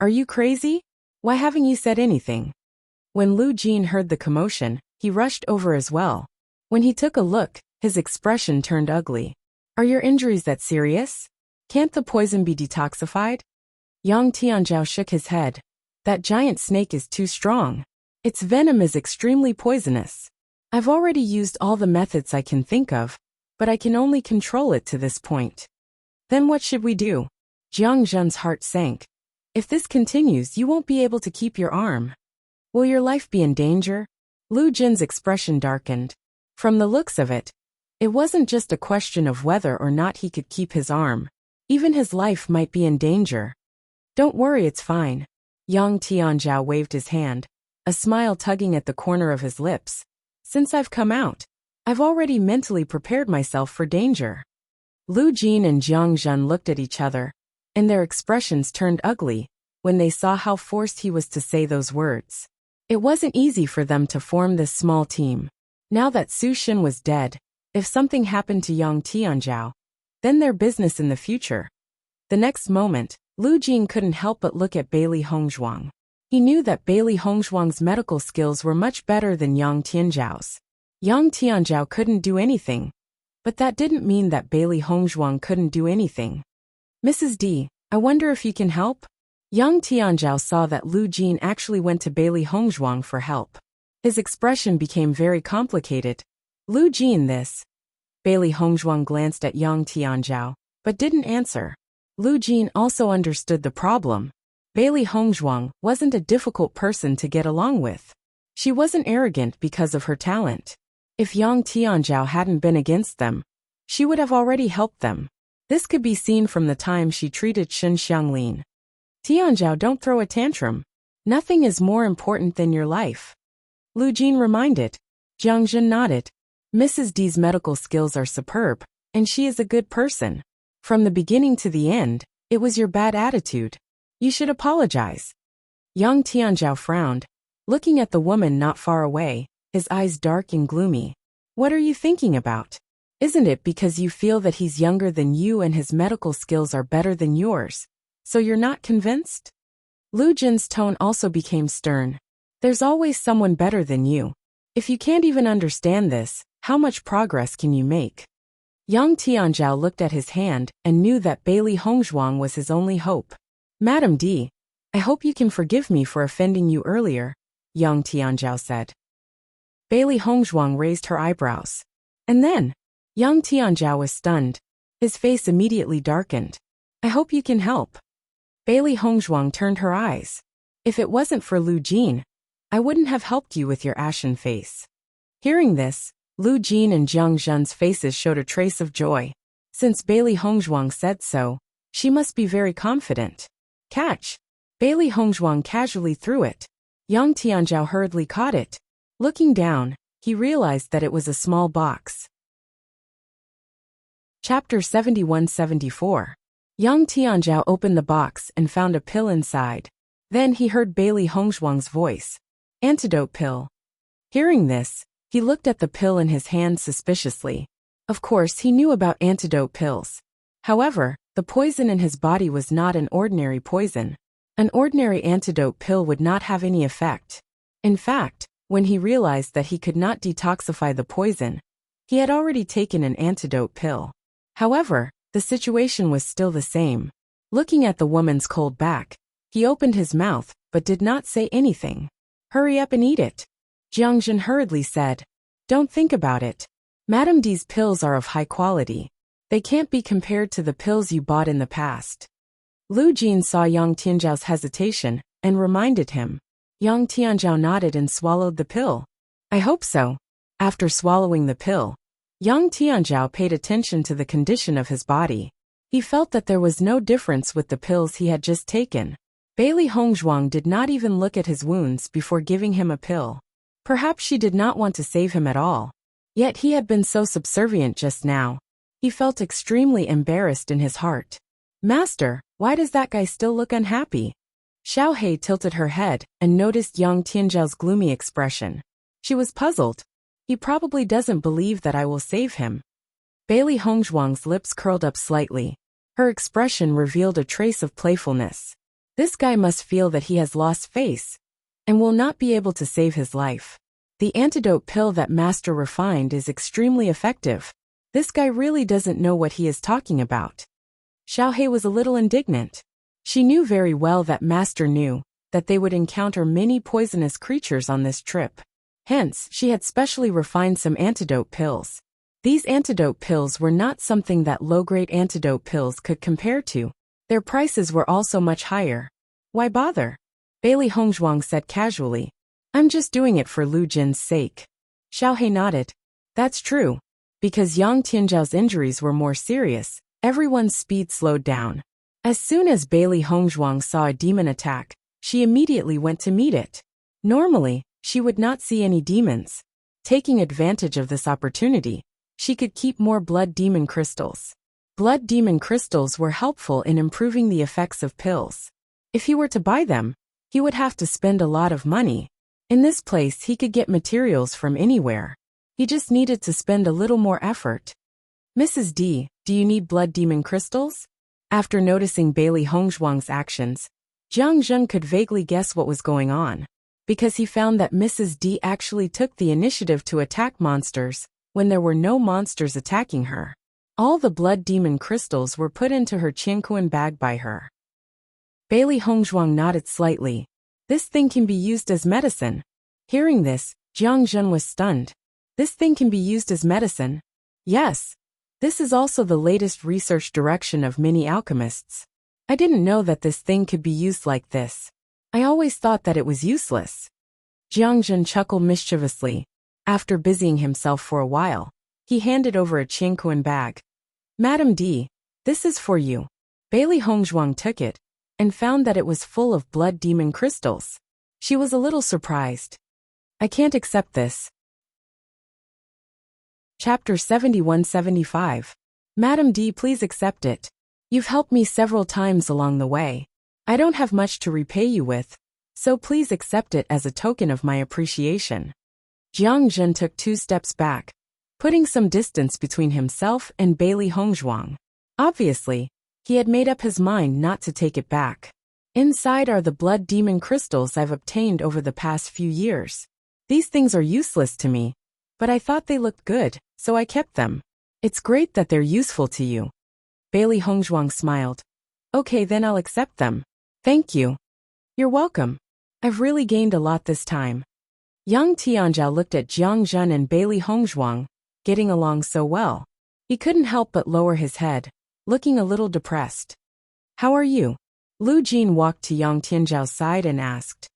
Are you crazy? Why haven't you said anything? When Lu Jin heard the commotion, he rushed over as well. When he took a look, his expression turned ugly. Are your injuries that serious? Can't the poison be detoxified? Yang Tianzhao shook his head. That giant snake is too strong. Its venom is extremely poisonous. I've already used all the methods I can think of, but I can only control it to this point. Then what should we do? Jiang Zhen's heart sank. If this continues, you won't be able to keep your arm. Will your life be in danger? Lu Jin's expression darkened. From the looks of it, it wasn't just a question of whether or not he could keep his arm. Even his life might be in danger. Don't worry, it's fine. Yang Tianzhao waved his hand, a smile tugging at the corner of his lips. Since I've come out, I've already mentally prepared myself for danger. Lu Jin and Jiang Zhen looked at each other, and their expressions turned ugly when they saw how forced he was to say those words. It wasn't easy for them to form this small team. Now that Su Xin was dead, if something happened to Yang Tianzhao, then their business in the future. The next moment, Lu Jin couldn't help but look at Bailey Hongzhuang. He knew that Bailey Hongzhuang's medical skills were much better than Yang Tianzhao's. Yang Tianzhao couldn't do anything, but that didn't mean that Bailey Hongzhuang couldn't do anything. Mrs. D, I wonder if you can help? Yang Tianzhao saw that Lu Jin actually went to Bailey Hongzhuang for help. His expression became very complicated. Lu Jin, this. Bailey Hongzhuang glanced at Yang Tianzhao, but didn't answer. Lu Jin also understood the problem. Bailey Hongzhuang wasn't a difficult person to get along with. She wasn't arrogant because of her talent. If Yang Tianzhao hadn't been against them, she would have already helped them. This could be seen from the time she treated Shen Xianglin. Tianzhao, don't throw a tantrum. Nothing is more important than your life. Lu Jin reminded. Jiang Zhen nodded. Mrs. D's medical skills are superb, and she is a good person. From the beginning to the end, it was your bad attitude. You should apologize. Yang Tianzhao frowned, looking at the woman not far away, his eyes dark and gloomy. What are you thinking about? Isn't it because you feel that he's younger than you and his medical skills are better than yours, so you're not convinced? Lu Jin's tone also became stern. There's always someone better than you. If you can't even understand this, how much progress can you make? Yang Tianzhao looked at his hand and knew that Bailey Hongzhuang was his only hope. Madam D, I hope you can forgive me for offending you earlier, Yang Tianzhao said. Bailey Hongzhuang raised her eyebrows. And then, Yang Tianzhao was stunned. His face immediately darkened. I hope you can help. Bailey Hongzhuang turned her eyes. If it wasn't for Lu Jin, I wouldn't have helped you with your ashen face. Hearing this, Lu Jin and Jiang Zhen's faces showed a trace of joy. Since Bailey Hongzhuang said so, she must be very confident. Catch! Bailey Hongzhuang casually threw it. Yang Tianzhao hurriedly caught it. Looking down, he realized that it was a small box. Chapter 71-74. Yang Tianzhao opened the box and found a pill inside. Then he heard Bailey Hongzhuang's voice. Antidote pill. Hearing this, he looked at the pill in his hand suspiciously. Of course, he knew about antidote pills. However, the poison in his body was not an ordinary poison. An ordinary antidote pill would not have any effect. In fact, when he realized that he could not detoxify the poison, he had already taken an antidote pill. However, the situation was still the same. Looking at the woman's cold back, he opened his mouth but did not say anything. Hurry up and eat it. Jiang Zhen hurriedly said. Don't think about it. Madam D's pills are of high quality. They can't be compared to the pills you bought in the past. Lu Jin saw Yang Tianzhao's hesitation and reminded him. Yang Tianzhao nodded and swallowed the pill. I hope so. After swallowing the pill, Yang Tianzhao paid attention to the condition of his body. He felt that there was no difference with the pills he had just taken. Bailey Hongzhuang did not even look at his wounds before giving him a pill. Perhaps she did not want to save him at all. Yet he had been so subservient just now. He felt extremely embarrassed in his heart. Master, why does that guy still look unhappy? Xiao He tilted her head and noticed Yang Tianzhao's gloomy expression. She was puzzled. He probably doesn't believe that I will save him. Bailey Hongzhuang's lips curled up slightly. Her expression revealed a trace of playfulness. This guy must feel that he has lost face and will not be able to save his life. The antidote pill that Master refined is extremely effective. This guy really doesn't know what he is talking about. Xiao He was a little indignant. She knew very well that Master knew that they would encounter many poisonous creatures on this trip. Hence, she had specially refined some antidote pills. These antidote pills were not something that low-grade antidote pills could compare to. Their prices were also much higher. Why bother? Bailey Hongzhuang said casually. I'm just doing it for Lu Jin's sake. Xiao He nodded. That's true. Because Yang Tianzhao's injuries were more serious, everyone's speed slowed down. As soon as Bailey Hongzhuang saw a demon attack, she immediately went to meet it. Normally, she would not see any demons. Taking advantage of this opportunity, she could keep more blood demon crystals. Blood demon crystals were helpful in improving the effects of pills. If he were to buy them, he would have to spend a lot of money. In this place, he could get materials from anywhere. He just needed to spend a little more effort. Mrs. D, do you need blood demon crystals? After noticing Bailey Hongzhuang's actions, Jiang Zhen could vaguely guess what was going on, because he found that Mrs. D actually took the initiative to attack monsters when there were no monsters attacking her. All the blood demon crystals were put into her Qianquan bag by her. Bailey Hongzhuang nodded slightly. This thing can be used as medicine. Hearing this, Jiang Zhen was stunned. This thing can be used as medicine? Yes. This is also the latest research direction of many alchemists. I didn't know that this thing could be used like this. I always thought that it was useless. Jiang Zhen chuckled mischievously. After busying himself for a while, he handed over a Qianquan bag. Madam D, this is for you. Bailey Hongzhuang took it and found that it was full of blood demon crystals. She was a little surprised. I can't accept this. Chapter 71-75. Madam D, please accept it. You've helped me several times along the way. I don't have much to repay you with, so please accept it as a token of my appreciation. Jiang Zhen took 2 steps back, putting some distance between himself and Bailey Hongzhuang. Obviously, he had made up his mind not to take it back. Inside are the blood demon crystals I've obtained over the past few years. These things are useless to me, but I thought they looked good, so I kept them. It's great that they're useful to you. Bailey Hongzhuang smiled. Okay, then I'll accept them. Thank you. You're welcome. I've really gained a lot this time. Yang Tianzhao looked at Jiang Zhen and Bailey Hongzhuang, getting along so well. He couldn't help but lower his head, looking a little depressed. How are you? Lu Jin walked to Yang Tianzhao's side and asked.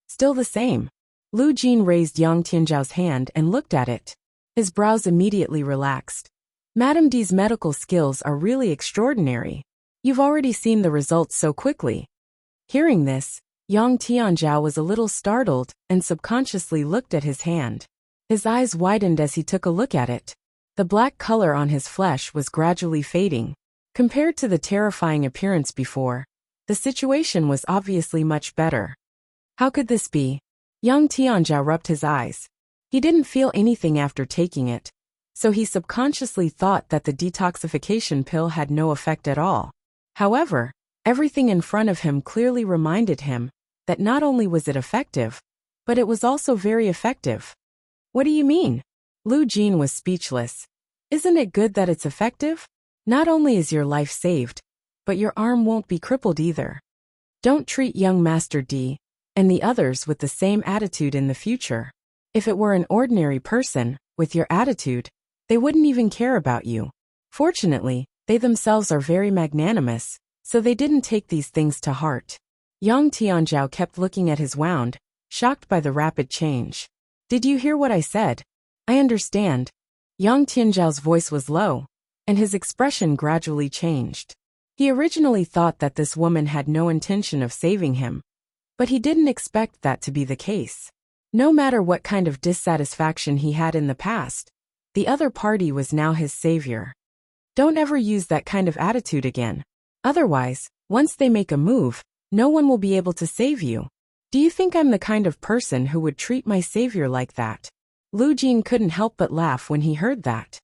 Still the same. Lu Jin raised Yang Tianzhao's hand and looked at it. His brows immediately relaxed. Madam D's medical skills are really extraordinary. You've already seen the results so quickly. Hearing this, Yang Tianzhao was a little startled and subconsciously looked at his hand. His eyes widened as he took a look at it. The black color on his flesh was gradually fading. Compared to the terrifying appearance before, the situation was obviously much better. How could this be? Yang Tianzhao rubbed his eyes. He didn't feel anything after taking it, so he subconsciously thought that the detoxification pill had no effect at all. However, everything in front of him clearly reminded him that not only was it effective, but it was also very effective. What do you mean? Lu Jin was speechless. Isn't it good that it's effective? Not only is your life saved, but your arm won't be crippled either. Don't treat young Master D and the others with the same attitude in the future. If it were an ordinary person, with your attitude, they wouldn't even care about you. Fortunately, they themselves are very magnanimous, so they didn't take these things to heart. Yang Tianzhao kept looking at his wound, shocked by the rapid change. Did you hear what I said? I understand. Yang Tianzhao's voice was low, and his expression gradually changed. He originally thought that this woman had no intention of saving him, but he didn't expect that to be the case. No matter what kind of dissatisfaction he had in the past, the other party was now his savior. Don't ever use that kind of attitude again. Otherwise, once they make a move, no one will be able to save you. Do you think I'm the kind of person who would treat my savior like that? Lu Jin couldn't help but laugh when he heard that.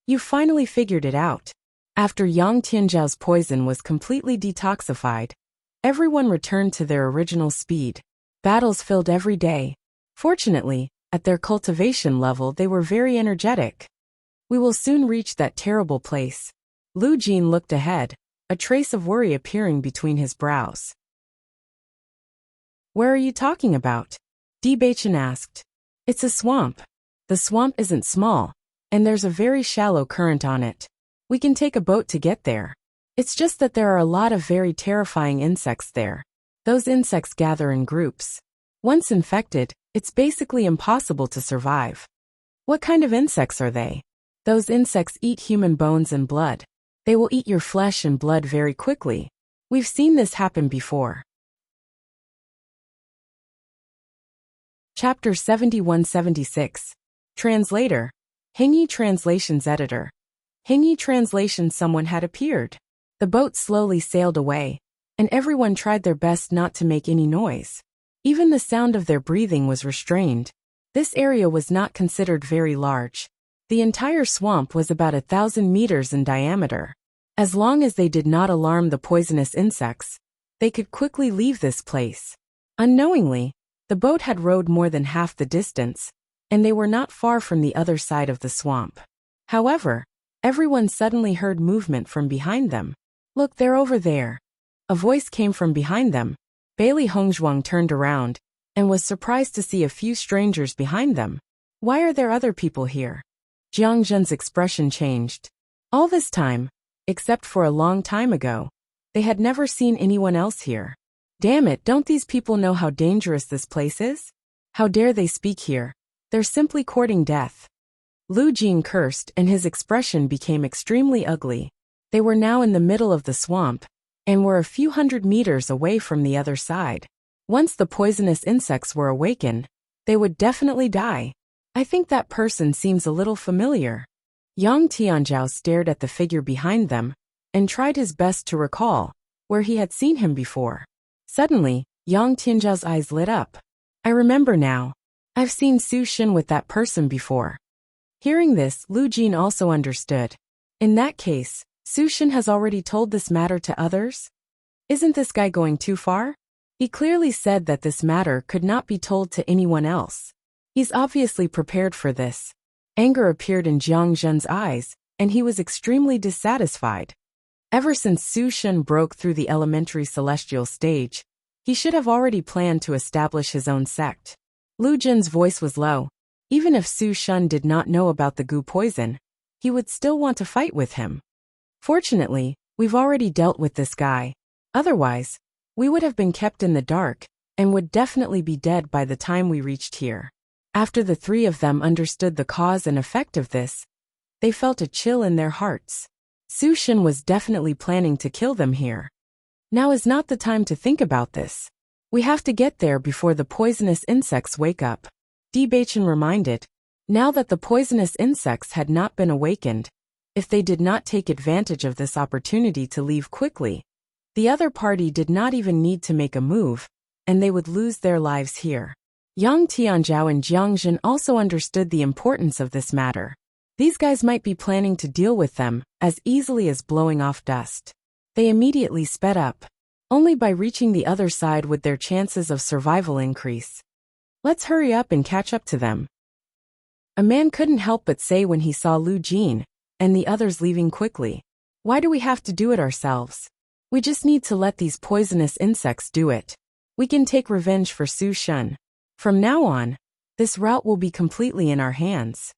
You finally figured it out. After Yang Tianzhao's poison was completely detoxified, everyone returned to their original speed. Battles filled every day. Fortunately, at their cultivation level they were very energetic. We will soon reach that terrible place. Lu Jin looked ahead, a trace of worry appearing between his brows. Where are you talking about? Di Beichen asked. It's a swamp. The swamp isn't small, and there's a very shallow current on it. We can take a boat to get there. It's just that there are a lot of very terrifying insects there. Those insects gather in groups. Once infected, it's basically impossible to survive. What kind of insects are they? Those insects eat human bones and blood. They will eat your flesh and blood very quickly. We've seen this happen before. Chapter 71-76. Translator. Hingy Translations Editor. Hingy Translation. Someone had appeared. The boat slowly sailed away, and everyone tried their best not to make any noise. Even the sound of their breathing was restrained. This area was not considered very large. The entire swamp was about 1,000 meters in diameter. As long as they did not alarm the poisonous insects, they could quickly leave this place. Unknowingly, the boat had rowed more than half the distance, and they were not far from the other side of the swamp. However, everyone suddenly heard movement from behind them. "Look, they're over there." A voice came from behind them. Bailey Hongzhuang turned around and was surprised to see a few strangers behind them. "Why are there other people here?" Jiang Zhen's expression changed. All this time, except for a long time ago, they had never seen anyone else here. Damn it, don't these people know how dangerous this place is? How dare they speak here? They're simply courting death. Lu Jing cursed and his expression became extremely ugly. They were now in the middle of the swamp and were a few hundred meters away from the other side. Once the poisonous insects were awakened, they would definitely die. I think that person seems a little familiar. Yang Tianzhao stared at the figure behind them and tried his best to recall where he had seen him before. Suddenly, Yang Tianzhao's eyes lit up. "I remember now. I've seen Su Shin with that person before." Hearing this, Lu Jin also understood. In that case, Su Shin has already told this matter to others? Isn't this guy going too far? He clearly said that this matter could not be told to anyone else. He's obviously prepared for this. Anger appeared in Jiang Zhen's eyes, and he was extremely dissatisfied. Ever since Su Shin broke through the elementary celestial stage, he should have already planned to establish his own sect. Lu Jin's voice was low. Even if Su Shin did not know about the goo poison, he would still want to fight with him. Fortunately, we've already dealt with this guy. Otherwise, we would have been kept in the dark and would definitely be dead by the time we reached here. After the three of them understood the cause and effect of this, they felt a chill in their hearts. Su Shin was definitely planning to kill them here. Now is not the time to think about this. We have to get there before the poisonous insects wake up. Di Beichen reminded. Now that the poisonous insects had not been awakened, if they did not take advantage of this opportunity to leave quickly, the other party did not even need to make a move, and they would lose their lives here. Yang Tianzhao and Jiang Zhen also understood the importance of this matter. These guys might be planning to deal with them as easily as blowing off dust. They immediately sped up. Only by reaching the other side would their chances of survival increase. "Let's hurry up and catch up to them," a man couldn't help but say when he saw Lu Jin and the others leaving quickly. "Why do we have to do it ourselves? We just need to let these poisonous insects do it. We can take revenge for Su Shin. From now on, this route will be completely in our hands."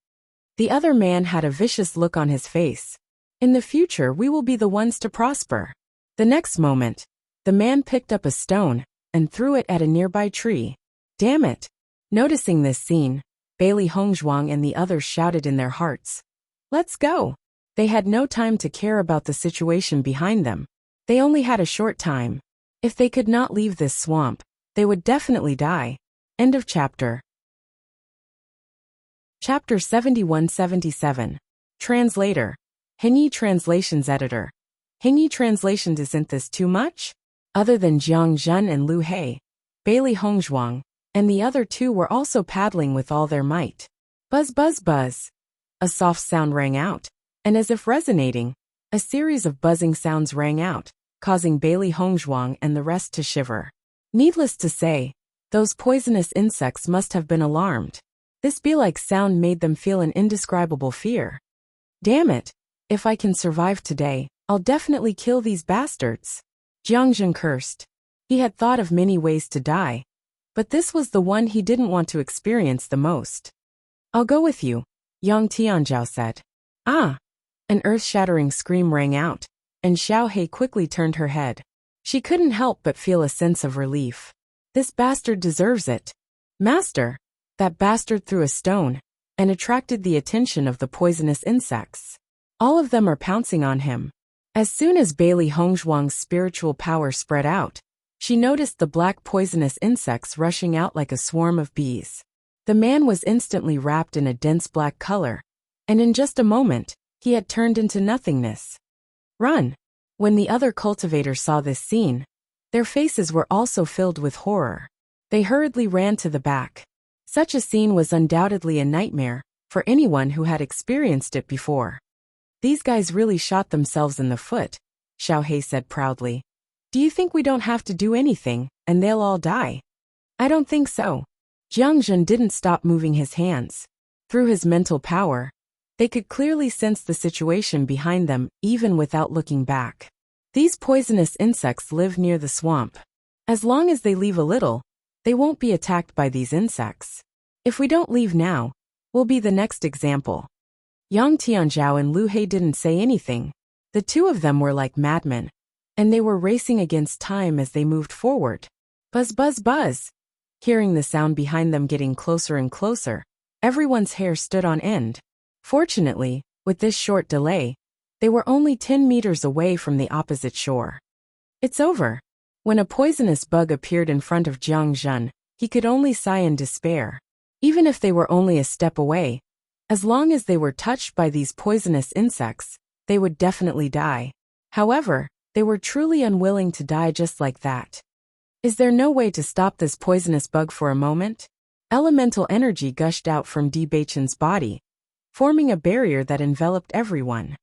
The other man had a vicious look on his face. "In the future, we will be the ones to prosper." The next moment, the man picked up a stone and threw it at a nearby tree. "Damn it!" Noticing this scene, Bailey Hongzhuang and the others shouted in their hearts. "Let's go!" They had no time to care about the situation behind them. They only had a short time. If they could not leave this swamp, they would definitely die. End of chapter. Chapter 71-77. Translator. Hingy Translations Editor. Hingy Translations. Isn't this too much? Other than Jiang Zhen and Lu He, Bailey Hongzhuang, and the other two were also paddling with all their might. Buzz buzz buzz. A soft sound rang out, and as if resonating, a series of buzzing sounds rang out, causing Bailey Hongzhuang and the rest to shiver. Needless to say, those poisonous insects must have been alarmed. This bee-like sound made them feel an indescribable fear. "Damn it! If I can survive today, I'll definitely kill these bastards." Jiang Zhen cursed. He had thought of many ways to die, but this was the one he didn't want to experience the most. "I'll go with you," Yang Tianzhao said. "Ah!" An earth-shattering scream rang out, and Xiao He quickly turned her head. She couldn't help but feel a sense of relief. This bastard deserves it. Master! That bastard threw a stone and attracted the attention of the poisonous insects. All of them are pouncing on him. As soon as Bailey Hongzhuang's spiritual power spread out, she noticed the black poisonous insects rushing out like a swarm of bees. The man was instantly wrapped in a dense black color, and in just a moment, he had turned into nothingness. Run! When the other cultivators saw this scene, their faces were also filled with horror. They hurriedly ran to the back. Such a scene was undoubtedly a nightmare for anyone who had experienced it before. These guys really shot themselves in the foot, Xiao He said proudly. Do you think we don't have to do anything, and they'll all die? I don't think so. Jiang Zhen didn't stop moving his hands. Through his mental power, they could clearly sense the situation behind them even without looking back. These poisonous insects live near the swamp. As long as they leave a little, they won't be attacked by these insects. If we don't leave now, we'll be the next example. Yang Tianzhao and Lu He didn't say anything. The two of them were like madmen, and they were racing against time as they moved forward. Buzz, buzz, buzz! Hearing the sound behind them getting closer and closer, everyone's hair stood on end. Fortunately, with this short delay, they were only 10 meters away from the opposite shore. It's over. When a poisonous bug appeared in front of Jiang Zhen, he could only sigh in despair. Even if they were only a step away, as long as they were touched by these poisonous insects, they would definitely die. However, they were truly unwilling to die just like that. Is there no way to stop this poisonous bug for a moment? Elemental energy gushed out from Di Beichen's body, forming a barrier that enveloped everyone.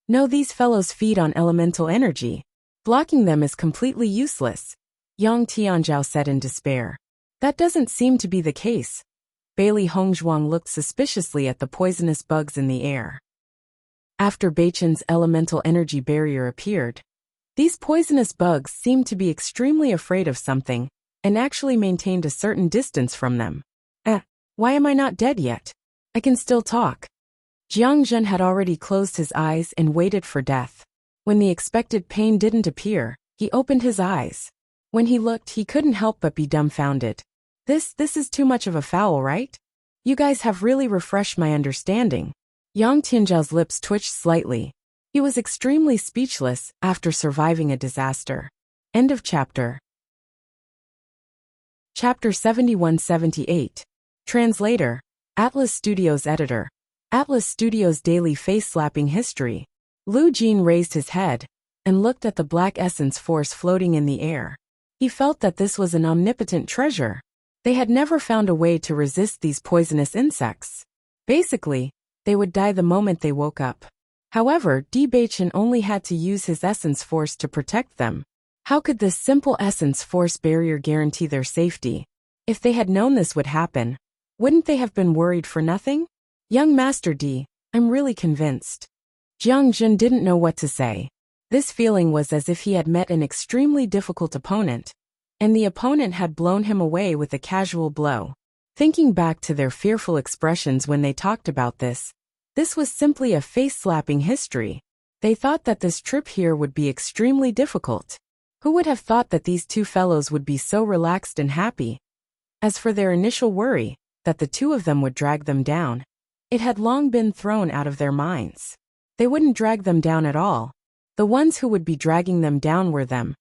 No, these fellows feed on elemental energy. Blocking them is completely useless, Yang Tianzhao said in despair. That doesn't seem to be the case. Bailey Hongzhuang looked suspiciously at the poisonous bugs in the air. After Beichen's elemental energy barrier appeared, these poisonous bugs seemed to be extremely afraid of something and actually maintained a certain distance from them. Why am I not dead yet? I can still talk. Jiang Zhen had already closed his eyes and waited for death. When the expected pain didn't appear, he opened his eyes. When he looked, he couldn't help but be dumbfounded. This is too much of a foul, right? You guys have really refreshed my understanding. Yang Tianzhao's lips twitched slightly. He was extremely speechless after surviving a disaster. End of chapter. Chapter 71-78. Translator. Atlas Studios Editor. Atlas Studios Daily Face-Slapping History. Lu Jin raised his head and looked at the black essence force floating in the air. He felt that this was an omnipotent treasure. They had never found a way to resist these poisonous insects. Basically, they would die the moment they woke up. However, Di Beichen only had to use his essence force to protect them. How could this simple essence force barrier guarantee their safety? If they had known this would happen, wouldn't they have been worried for nothing? Young Master Di, I'm really convinced. Jiang Zhen didn't know what to say. This feeling was as if he had met an extremely difficult opponent, and the opponent had blown him away with a casual blow. Thinking back to their fearful expressions when they talked about this was simply a face-slapping history. They thought that this trip here would be extremely difficult. Who would have thought that these two fellows would be so relaxed and happy? As for their initial worry, that the two of them would drag them down, it had long been thrown out of their minds. They wouldn't drag them down at all. The ones who would be dragging them down were them.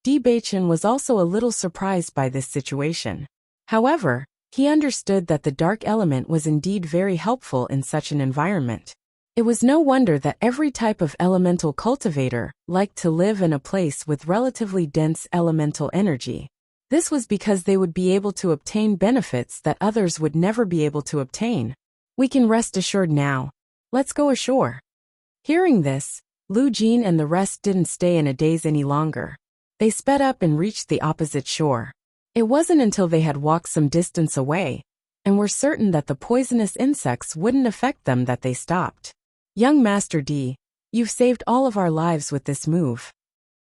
Di Beichen was also a little surprised by this situation. However, he understood that the dark element was indeed very helpful in such an environment. It was no wonder that every type of elemental cultivator liked to live in a place with relatively dense elemental energy. This was because they would be able to obtain benefits that others would never be able to obtain. We can rest assured now. Let's go ashore. Hearing this, Lu Jin and the rest didn't stay in a daze any longer. They sped up and reached the opposite shore. It wasn't until they had walked some distance away and were certain that the poisonous insects wouldn't affect them that they stopped. Young Master Di, you've saved all of our lives with this move.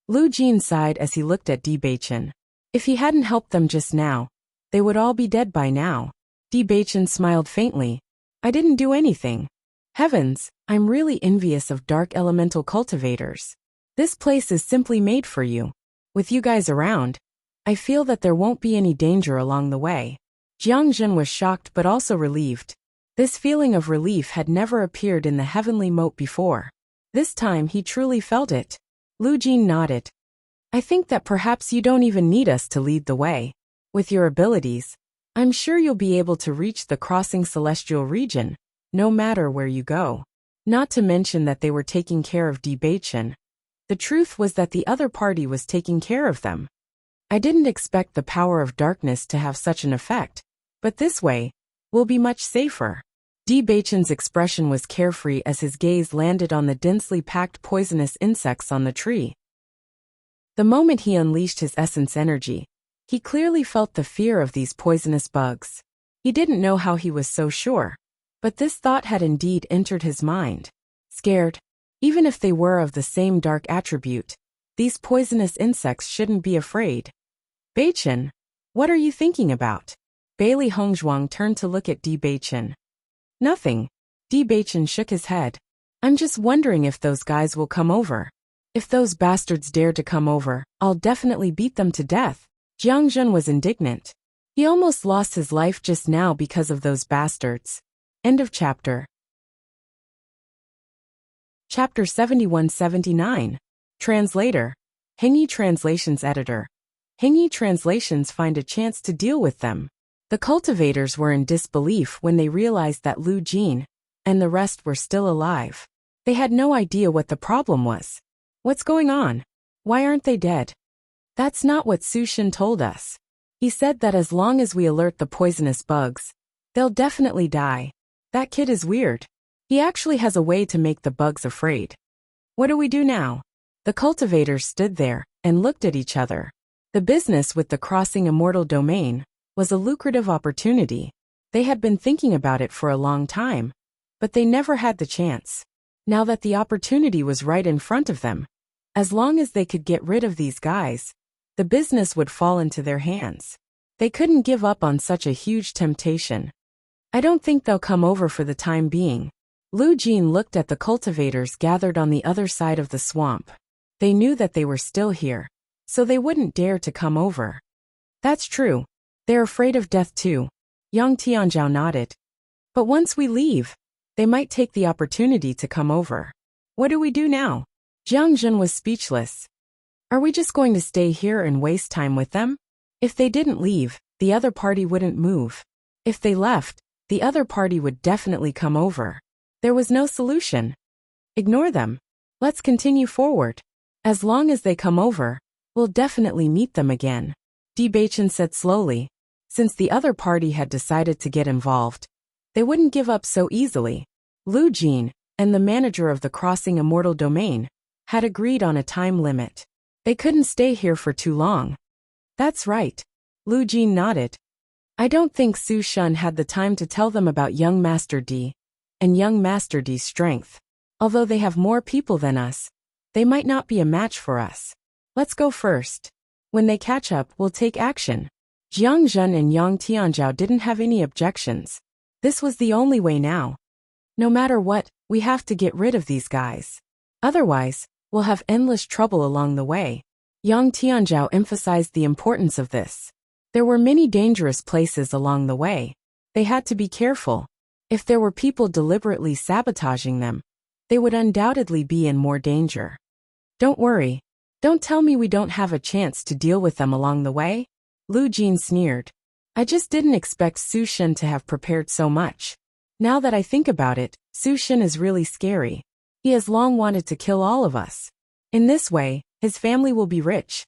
Lu Jin sighed as he looked at Di Beichen. If he hadn't helped them just now, they would all be dead by now. Di Beichen smiled faintly. I didn't do anything. Heavens, I'm really envious of dark elemental cultivators. This place is simply made for you. With you guys around, I feel that there won't be any danger along the way. Jiang Jun was shocked but also relieved. This feeling of relief had never appeared in the heavenly moat before. This time he truly felt it. Lu Jin nodded. I think that perhaps you don't even need us to lead the way. With your abilities, I'm sure you'll be able to reach the crossing celestial region, no matter where you go. Not to mention that they were taking care of Di Baichen. The truth was that the other party was taking care of them. I didn't expect the power of darkness to have such an effect, but this way, we'll be much safer. Di Baichen's expression was carefree as his gaze landed on the densely packed poisonous insects on the tree. The moment he unleashed his essence energy, he clearly felt the fear of these poisonous bugs. He didn't know how he was so sure, but this thought had indeed entered his mind. Scared, even if they were of the same dark attribute, these poisonous insects shouldn't be afraid. Baichen, what are you thinking about? Bailey Hongzhuang turned to look at Di Baichen. Nothing. Di Baichen shook his head. I'm just wondering if those guys will come over. If those bastards dare to come over, I'll definitely beat them to death. Jiang Jun was indignant. He almost lost his life just now because of those bastards. End of chapter. Chapter 71-79. Translator. Hengyi Translations Editor. Hengyi Translations find a chance to deal with them. The cultivators were in disbelief when they realized that Lu Jin and the rest were still alive. They had no idea what the problem was. What's going on? Why aren't they dead? That's not what Su Shen told us. He said that as long as we alert the poisonous bugs, they'll definitely die. That kid is weird. He actually has a way to make the bugs afraid. What do we do now? The cultivators stood there and looked at each other. The business with the crossing immortal domain was a lucrative opportunity. They had been thinking about it for a long time, but they never had the chance. Now that the opportunity was right in front of them, as long as they could get rid of these guys, the business would fall into their hands. They couldn't give up on such a huge temptation. I don't think they'll come over for the time being. Lu Jin looked at the cultivators gathered on the other side of the swamp. They knew that they were still here, so they wouldn't dare to come over. That's true. They're afraid of death too. Yang Tianzhao nodded. But once we leave, they might take the opportunity to come over. What do we do now? Jiang Jun was speechless. Are we just going to stay here and waste time with them? If they didn't leave, the other party wouldn't move. If they left, the other party would definitely come over. There was no solution. Ignore them. Let's continue forward. As long as they come over, we'll definitely meet them again. Di Baichen said slowly. Since the other party had decided to get involved, they wouldn't give up so easily. Lu Jin and the manager of the crossing immortal domain had agreed on a time limit. They couldn't stay here for too long. That's right. Lu Jin nodded. I don't think Su Shen had the time to tell them about young Master Di and young Master Di's strength. Although they have more people than us, they might not be a match for us. Let's go first. When they catch up, we'll take action. Jiang Jun and Yang Tianzhao didn't have any objections. This was the only way now. No matter what, we have to get rid of these guys. Otherwise, we'll have endless trouble along the way. Yang Tianzhao emphasized the importance of this. There were many dangerous places along the way. They had to be careful. If there were people deliberately sabotaging them, they would undoubtedly be in more danger. Don't worry. Don't tell me we don't have a chance to deal with them along the way. Lu Jin sneered. I just didn't expect Su Shen to have prepared so much. Now that I think about it, Su Shen is really scary. He has long wanted to kill all of us. In this way, his family will be rich.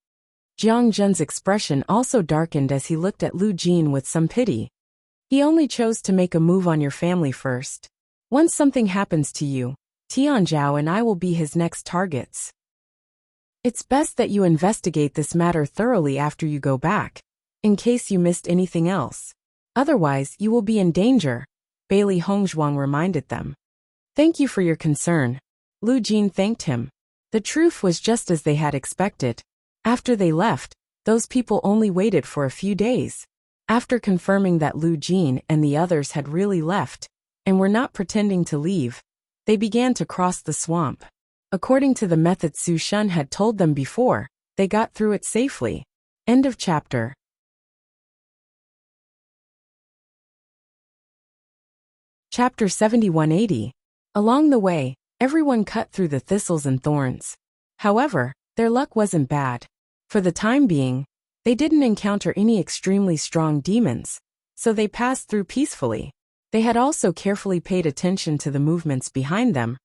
Jiang Jun's expression also darkened as he looked at Lu Jin with some pity. He only chose to make a move on your family first. Once something happens to you, Tianzhao and I will be his next targets. It's best that you investigate this matter thoroughly after you go back, in case you missed anything else. Otherwise, you will be in danger, Bailey Hongzhuang reminded them. Thank you for your concern. Lu Jin thanked him. The truth was just as they had expected. After they left, those people only waited for a few days. After confirming that Lu Jin and the others had really left, and were not pretending to leave, they began to cross the swamp. According to the method Su Shen had told them before, they got through it safely. End of chapter. Chapter 7180. Along the way, everyone cut through the thistles and thorns. However, their luck wasn't bad. For the time being, they didn't encounter any extremely strong demons, so they passed through peacefully. They had also carefully paid attention to the movements behind them,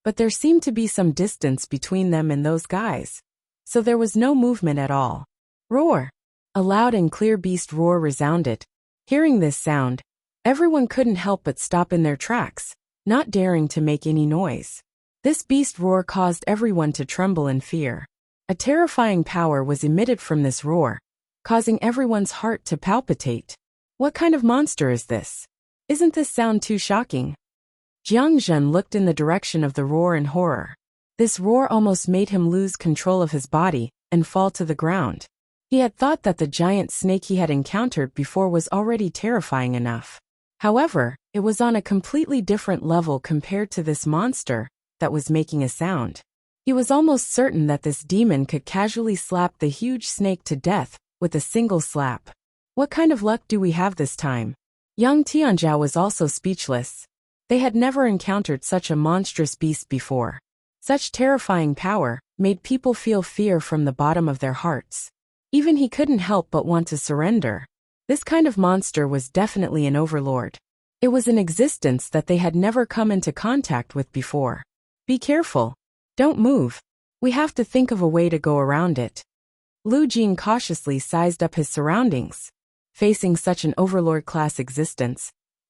but there seemed to be some distance between them and those guys, so there was no movement at all. Roar! A loud and clear beast roar resounded. Hearing this sound, everyone couldn't help but stop in their tracks, not daring to make any noise. This beast roar caused everyone to tremble in fear. A terrifying power was emitted from this roar, causing everyone's heart to palpitate. What kind of monster is this? Isn't this sound too shocking? Jiang Zhen looked in the direction of the roar in horror. This roar almost made him lose control of his body and fall to the ground. He had thought that the giant snake he had encountered before was already terrifying enough. However, it was on a completely different level compared to this monster that was making a sound. He was almost certain that this demon could casually slap the huge snake to death with a single slap. What kind of luck do we have this time? Yang Tianzhao was also speechless. They had never encountered such a monstrous beast before. Such terrifying power made people feel fear from the bottom of their hearts. Even he couldn't help but want to surrender. This kind of monster was definitely an overlord. It was an existence that they had never come into contact with before. Be careful. Don't move. We have to think of a way to go around it. Lu Jing cautiously sized up his surroundings. Facing such an overlord-class existence,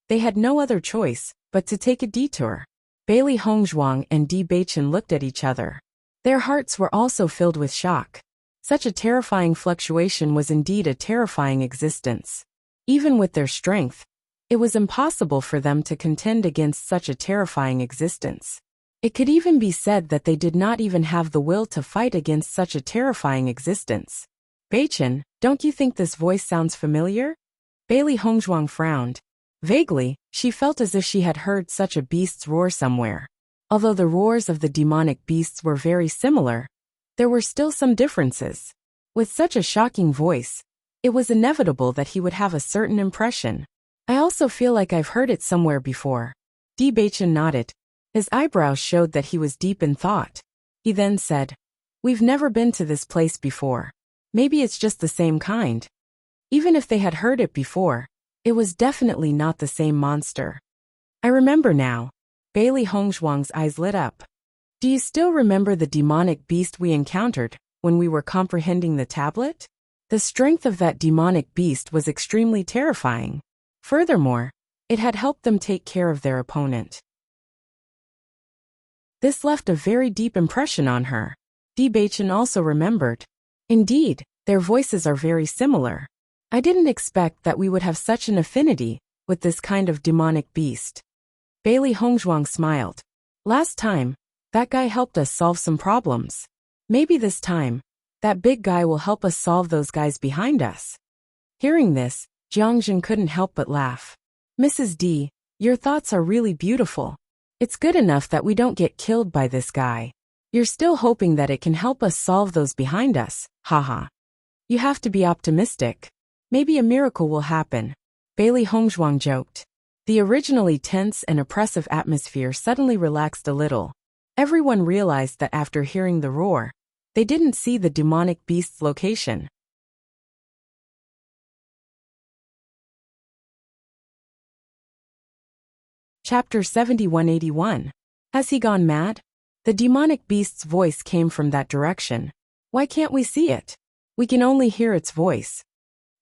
they had no other choice but to take a detour. Bailey Hongzhuang and Di Beichen looked at each other. Their hearts were also filled with shock. Such a terrifying fluctuation was indeed a terrifying existence. Even with their strength, it was impossible for them to contend against such a terrifying existence. It could even be said that they did not even have the will to fight against such a terrifying existence. Beichen, don't you think this voice sounds familiar? Bailey Hongzhuang frowned. Vaguely, she felt as if she had heard such a beast's roar somewhere. Although the roars of the demonic beasts were very similar, there were still some differences. With such a shocking voice, it was inevitable that he would have a certain impression. I also feel like I've heard it somewhere before. Di Beichen nodded. His eyebrows showed that he was deep in thought. He then said, "We've never been to this place before. Maybe it's just the same kind." Even if they had heard it before, it was definitely not the same monster. I remember now. Bailey Hongzhuang's eyes lit up. Do you still remember the demonic beast we encountered when we were comprehending the tablet? The strength of that demonic beast was extremely terrifying. Furthermore, it had helped them take care of their opponent. This left a very deep impression on her. Di Beichen also remembered. Indeed, their voices are very similar. I didn't expect that we would have such an affinity with this kind of demonic beast. Bailey Hongzhuang smiled. Last time, that guy helped us solve some problems. Maybe this time, that big guy will help us solve those guys behind us. Hearing this, Jiang Zhen couldn't help but laugh. Mrs. D, your thoughts are really beautiful. It's good enough that we don't get killed by this guy. You're still hoping that it can help us solve those behind us, haha. You have to be optimistic. Maybe a miracle will happen. Bailey Hongzhuang joked. The originally tense and oppressive atmosphere suddenly relaxed a little. Everyone realized that after hearing the roar, they didn't see the demonic beast's location. Chapter 7181. Has he gone mad? The demonic beast's voice came from that direction. Why can't we see it? We can only hear its voice.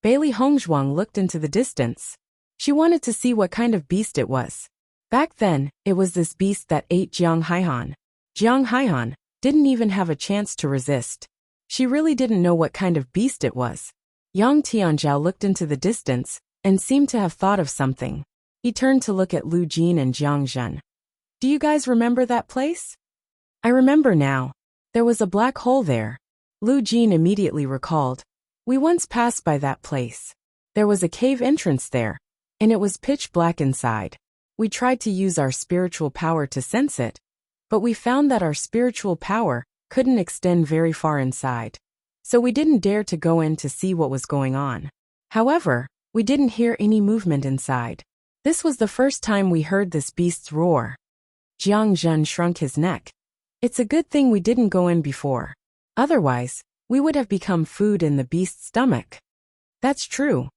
Bailey Hongzhuang looked into the distance. She wanted to see what kind of beast it was. Back then, it was this beast that ate Jiang Haihan. Jiang Haihan didn't even have a chance to resist. She really didn't know what kind of beast it was. Yang Tianzhao looked into the distance and seemed to have thought of something. He turned to look at Lu Jin and Jiang Zhen. Do you guys remember that place? I remember now. There was a black hole there. Lu Jin immediately recalled. We once passed by that place. There was a cave entrance there, and it was pitch black inside. We tried to use our spiritual power to sense it, but we found that our spiritual power couldn't extend very far inside. so we didn't dare to go in to see what was going on. However, we didn't hear any movement inside. This was the first time we heard this beast's roar. Jiang Zhen shrunk his neck. It's a good thing we didn't go in before. Otherwise, we would have become food in the beast's stomach. That's true.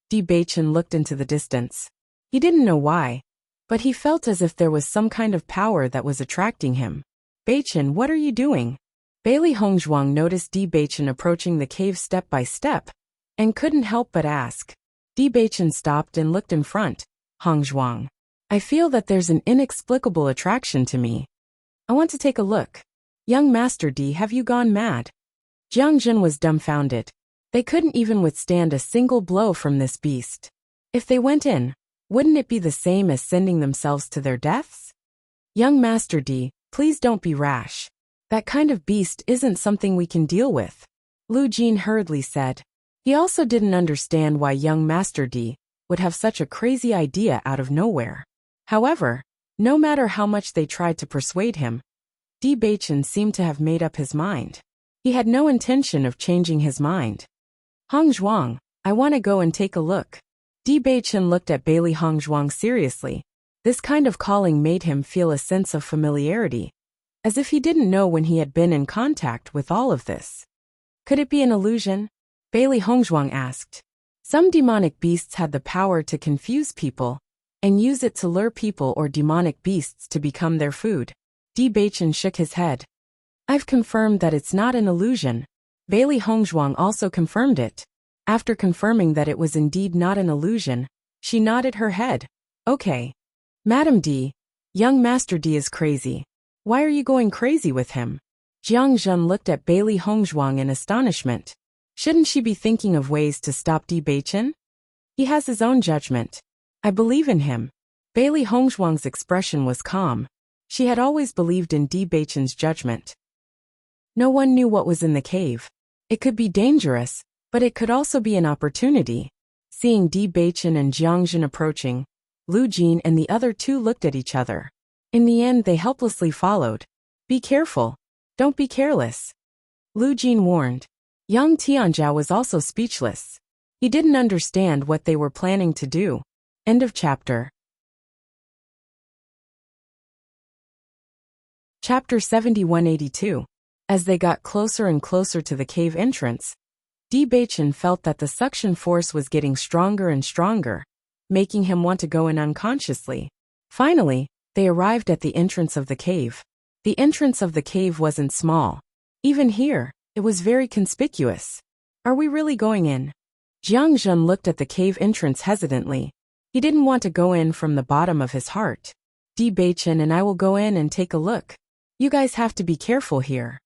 Di Beichen looked into the distance. He didn't know why, but he felt as if there was some kind of power that was attracting him. Beichen, what are you doing? Bailey Hongzhuang noticed Di Beichen approaching the cave step by step, and couldn't help but ask. Di Beichen stopped and looked in front. Hongzhuang, I feel that there's an inexplicable attraction to me. I want to take a look. Young Master Di, have you gone mad? Jiang Jin was dumbfounded. They couldn't even withstand a single blow from this beast. If they went in, wouldn't it be the same as sending themselves to their deaths? Young Master Di, please don't be rash. That kind of beast isn't something we can deal with, Lu Jin hurriedly said. He also didn't understand why young Master Di would have such a crazy idea out of nowhere. However, no matter how much they tried to persuade him, Di Beichen seemed to have made up his mind. He had no intention of changing his mind. Hongzhuang, I want to go and take a look. Di Beichen looked at Bailey Hongzhuang seriously. This kind of calling made him feel a sense of familiarity, as if he didn't know when he had been in contact with all of this. Could it be an illusion? Bailey Hongzhuang asked. Some demonic beasts had the power to confuse people and use it to lure people or demonic beasts to become their food. Di Beichen shook his head. I've confirmed that it's not an illusion. Bailey Hongzhuang also confirmed it. After confirming that it was indeed not an illusion, she nodded her head. Okay. Madam Di, young Master Di is crazy. Why are you going crazy with him? Jiang Zhen looked at Bailey Hongzhuang in astonishment. Shouldn't she be thinking of ways to stop Di Beichen? He has his own judgment. I believe in him. Bailey Hongzhuang's expression was calm. She had always believed in Di Beichen's judgment. No one knew what was in the cave. It could be dangerous, but it could also be an opportunity. Seeing Di Beichen and Jiang Zhen approaching, Lu Jin and the other two looked at each other. In the end, they helplessly followed. Be careful. Don't be careless. Lu Jin warned. Yang Tianjiao was also speechless. He didn't understand what they were planning to do. End of chapter. Chapter 7182. As they got closer and closer to the cave entrance, Di Beichen felt that the suction force was getting stronger and stronger, making him want to go in unconsciously. Finally, they arrived at the entrance of the cave. The entrance of the cave wasn't small. Even here, it was very conspicuous. Are we really going in? Jiang Zhen looked at the cave entrance hesitantly. He didn't want to go in from the bottom of his heart. Di Beichen and I will go in and take a look. You guys have to be careful here.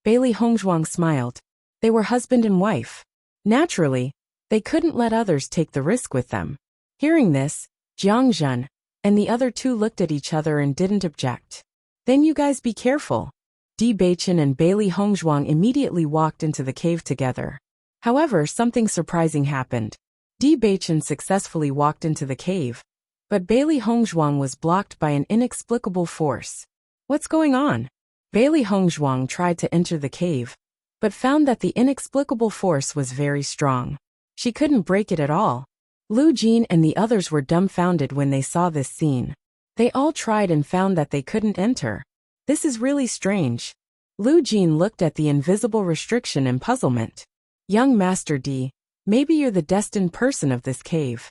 Bailey Hongzhuang smiled. They were husband and wife. Naturally, they couldn't let others take the risk with them. Hearing this, Jiang Zhen and the other two looked at each other and didn't object. Then you guys be careful. Di Beichen and Bailey Hongzhuang immediately walked into the cave together. However, something surprising happened. Di Beichen successfully walked into the cave, but Bailey Hongzhuang was blocked by an inexplicable force. What's going on? Bailey Hongzhuang tried to enter the cave, but found that the inexplicable force was very strong. She couldn't break it at all. Lu Jin and the others were dumbfounded when they saw this scene. They all tried and found that they couldn't enter. This is really strange. Lu Jin looked at the invisible restriction in puzzlement. Young Master Di, maybe you're the destined person of this cave.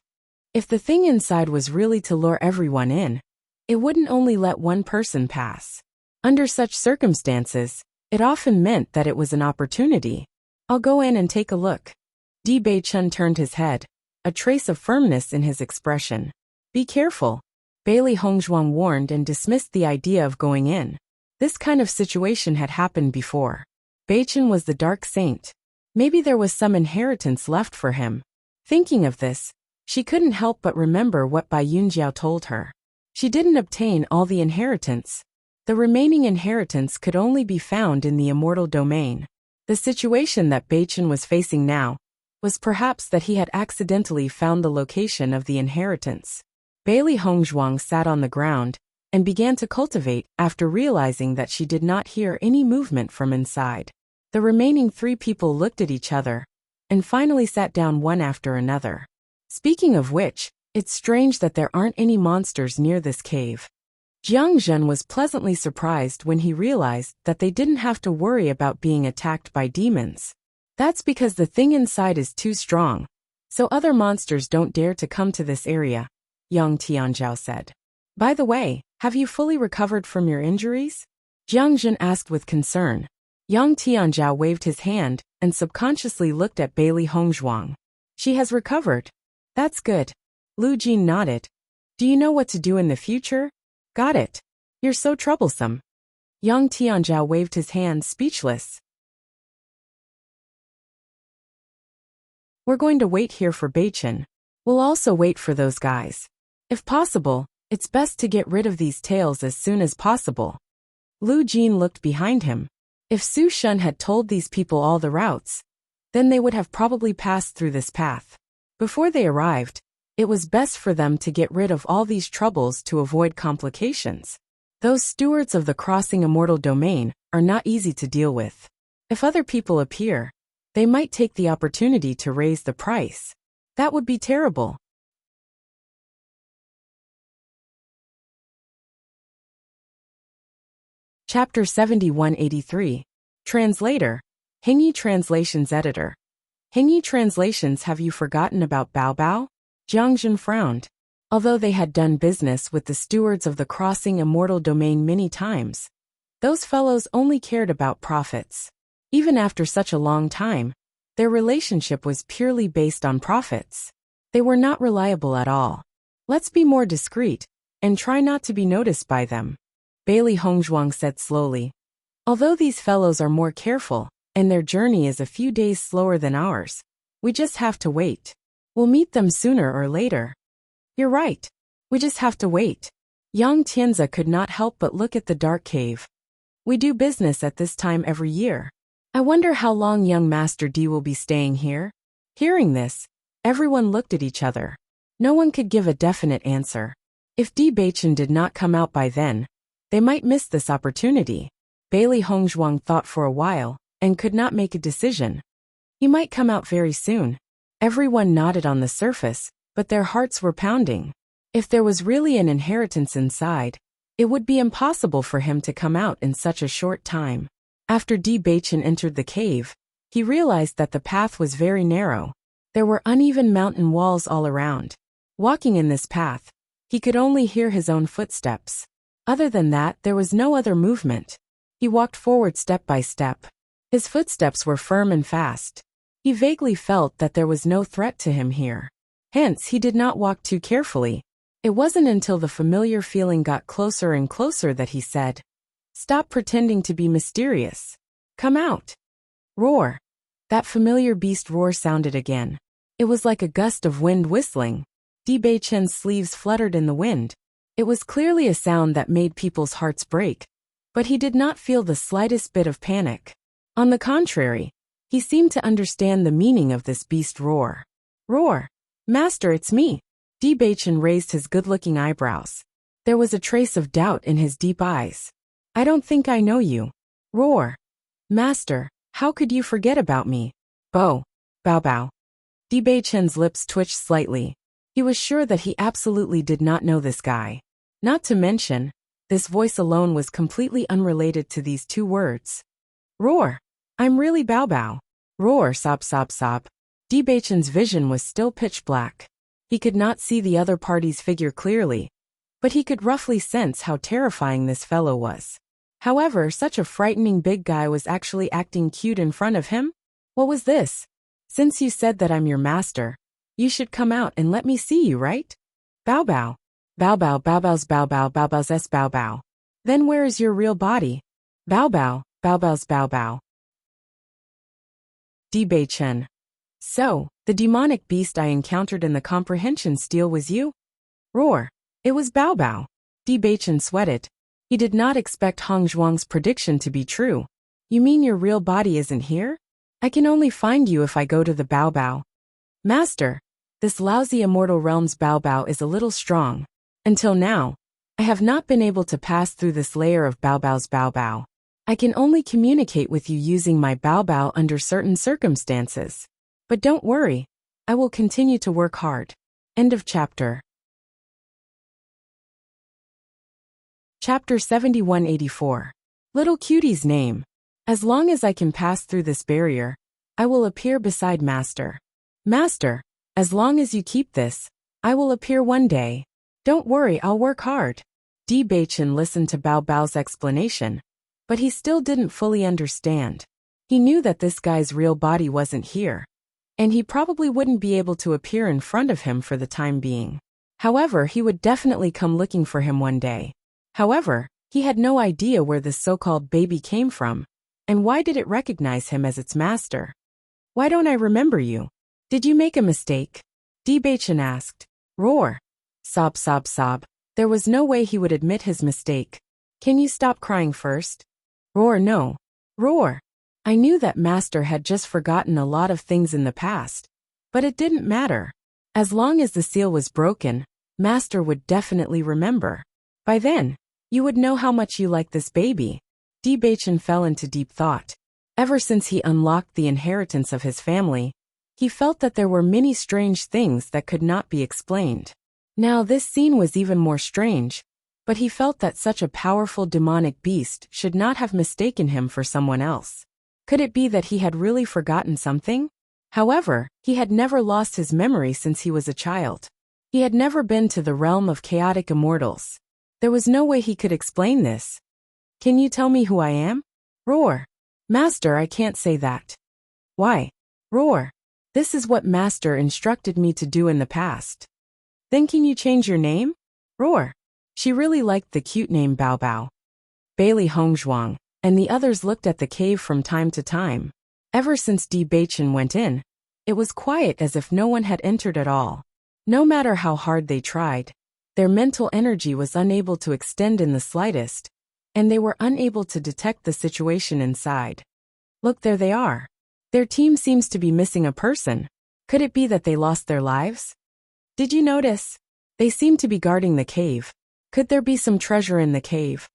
If the thing inside was really to lure everyone in, it wouldn't only let one person pass. Under such circumstances, it often meant that it was an opportunity. I'll go in and take a look. Di Beichen turned his head, a trace of firmness in his expression. Be careful. Bailey Hongzhuang warned and dismissed the idea of going in. This kind of situation had happened before. Beichen was the dark saint. Maybe there was some inheritance left for him. Thinking of this, she couldn't help but remember what Bai Yunjiao told her. She didn't obtain all the inheritance. The remaining inheritance could only be found in the immortal domain. The situation that Beichen was facing now was perhaps that he had accidentally found the location of the inheritance. Bailey Hongzhuang sat on the ground and began to cultivate after realizing that she did not hear any movement from inside. The remaining 3 people looked at each other and finally sat down one after another. Speaking of which, it's strange that there aren't any monsters near this cave. Jiang Zhen was pleasantly surprised when he realized that they didn't have to worry about being attacked by demons. That's because the thing inside is too strong, so other monsters don't dare to come to this area, Yang Tianzhao said. By the way, have you fully recovered from your injuries? Jiang Zhen asked with concern. Yang Tianzhao waved his hand and subconsciously looked at Bailey Hongzhuang. She has recovered. That's good. Lu Jin nodded. Do you know what to do in the future? Got it. You're so troublesome. Yang Tianzhao waved his hand, speechless. We're going to wait here for Beichen. We'll also wait for those guys. If possible, it's best to get rid of these tails as soon as possible. Lu Jin looked behind him. If Su Shun had told these people all the routes, then they would have probably passed through this path. Before they arrived, it was best for them to get rid of all these troubles to avoid complications. Those stewards of the crossing immortal domain are not easy to deal with. If other people appear, they might take the opportunity to raise the price. That would be terrible. Chapter 7183. Translator. Hingyi Translations Editor. Hingyi Translations. Have you forgotten about Bao Bao? Jiang Zhen frowned. Although they had done business with the stewards of the crossing immortal domain many times, those fellows only cared about profits. Even after such a long time, their relationship was purely based on profits. They were not reliable at all. Let's be more discreet and try not to be noticed by them, Bailey Hongzhuang said slowly. Although these fellows are more careful, and their journey is a few days slower than ours, we just have to wait. We'll meet them sooner or later. You're right. We just have to wait. Yang Tianzi could not help but look at the dark cave. We do business at this time every year. I wonder how long young Master Di will be staying here? Hearing this, everyone looked at each other. No one could give a definite answer. If Di Beichen did not come out by then, they might miss this opportunity. Bailey Hongzhuang thought for a while and could not make a decision. He might come out very soon. Everyone nodded on the surface, but their hearts were pounding. If there was really an inheritance inside, it would be impossible for him to come out in such a short time. After Di Beichen entered the cave, he realized that the path was very narrow. There were uneven mountain walls all around. Walking in this path, he could only hear his own footsteps. Other than that, there was no other movement. He walked forward step by step. His footsteps were firm and fast. He vaguely felt that there was no threat to him here. Hence, he did not walk too carefully. It wasn't until the familiar feeling got closer and closer that he said, "Stop pretending to be mysterious. Come out." Roar. That familiar beast roar sounded again. It was like a gust of wind whistling. Di Beichen's sleeves fluttered in the wind. It was clearly a sound that made people's hearts break, but he did not feel the slightest bit of panic. On the contrary, he seemed to understand the meaning of this beast roar. Roar. Master, it's me. Di Beichen raised his good-looking eyebrows. There was a trace of doubt in his deep eyes. I don't think I know you. Roar. Master, how could you forget about me? Bao Bao. Di Beichen's lips twitched slightly. He was sure that he absolutely did not know this guy. Not to mention, this voice alone was completely unrelated to these 2 words. Roar. I'm really Bao Bao. Roar, sob sob sob. Di Beichen's vision was still pitch black. He could not see the other party's figure clearly, but he could roughly sense how terrifying this fellow was. However, such a frightening big guy was actually acting cute in front of him? What was this? Since you said that I'm your master, you should come out and let me see you, right? Bao Bao. Bao Bao, Bao Bao's Bao Bao, Bao Bao's S Bao Bao. Then where is your real body? Bao Bao, Bao Bao's Bao Bao. Di Beichen. So, the demonic beast I encountered in the comprehension stele was you? Roar. It was Bao Bao. Di Beichen sweated. He did not expect Hongzhuang's prediction to be true. You mean your real body isn't here? I can only find you if I go to the Bao Bao. Master, this lousy immortal realm's Bao Bao is a little strong. Until now, I have not been able to pass through this layer of Bao Bao's Bao Bao. I can only communicate with you using my Bao under certain circumstances. But don't worry, I will continue to work hard. End of chapter. Chapter 7184. Little Cutie's name. As long as I can pass through this barrier, I will appear beside Master. Master, as long as you keep this, I will appear one day. Don't worry, I'll work hard. Bachin listened to Bao's explanation, but he still didn't fully understand. He knew that this guy's real body wasn't here, and he probably wouldn't be able to appear in front of him for the time being. However, he would definitely come looking for him one day. However, he had no idea where this so-called baby came from, and why did it recognize him as its master? Why don't I remember you? Did you make a mistake? Bachin asked. Roar. Sob, sob, sob. There was no way he would admit his mistake. Can you stop crying first? Roar, no. Roar. I knew that Master had just forgotten a lot of things in the past, but it didn't matter. As long as the seal was broken, Master would definitely remember. By then, you would know how much you like this baby. Bachin fell into deep thought. Ever since he unlocked the inheritance of his family, he felt that there were many strange things that could not be explained. Now this scene was even more strange, but he felt that such a powerful demonic beast should not have mistaken him for someone else. Could it be that he had really forgotten something? However, he had never lost his memory since he was a child. He had never been to the realm of chaotic immortals. There was no way he could explain this. Can you tell me who I am? Roar. Master, I can't say that. Why? Roar. This is what Master instructed me to do in the past. Then can you change your name? Roar. She really liked the cute name Bao. Bailey Hongzhuang and the others looked at the cave from time to time. Ever since Bachin went in, it was quiet as if no one had entered at all. No matter how hard they tried, their mental energy was unable to extend in the slightest, and they were unable to detect the situation inside. Look, there they are. Their team seems to be missing a person. Could it be that they lost their lives? Did you notice? They seem to be guarding the cave. Could there be some treasure in the cave?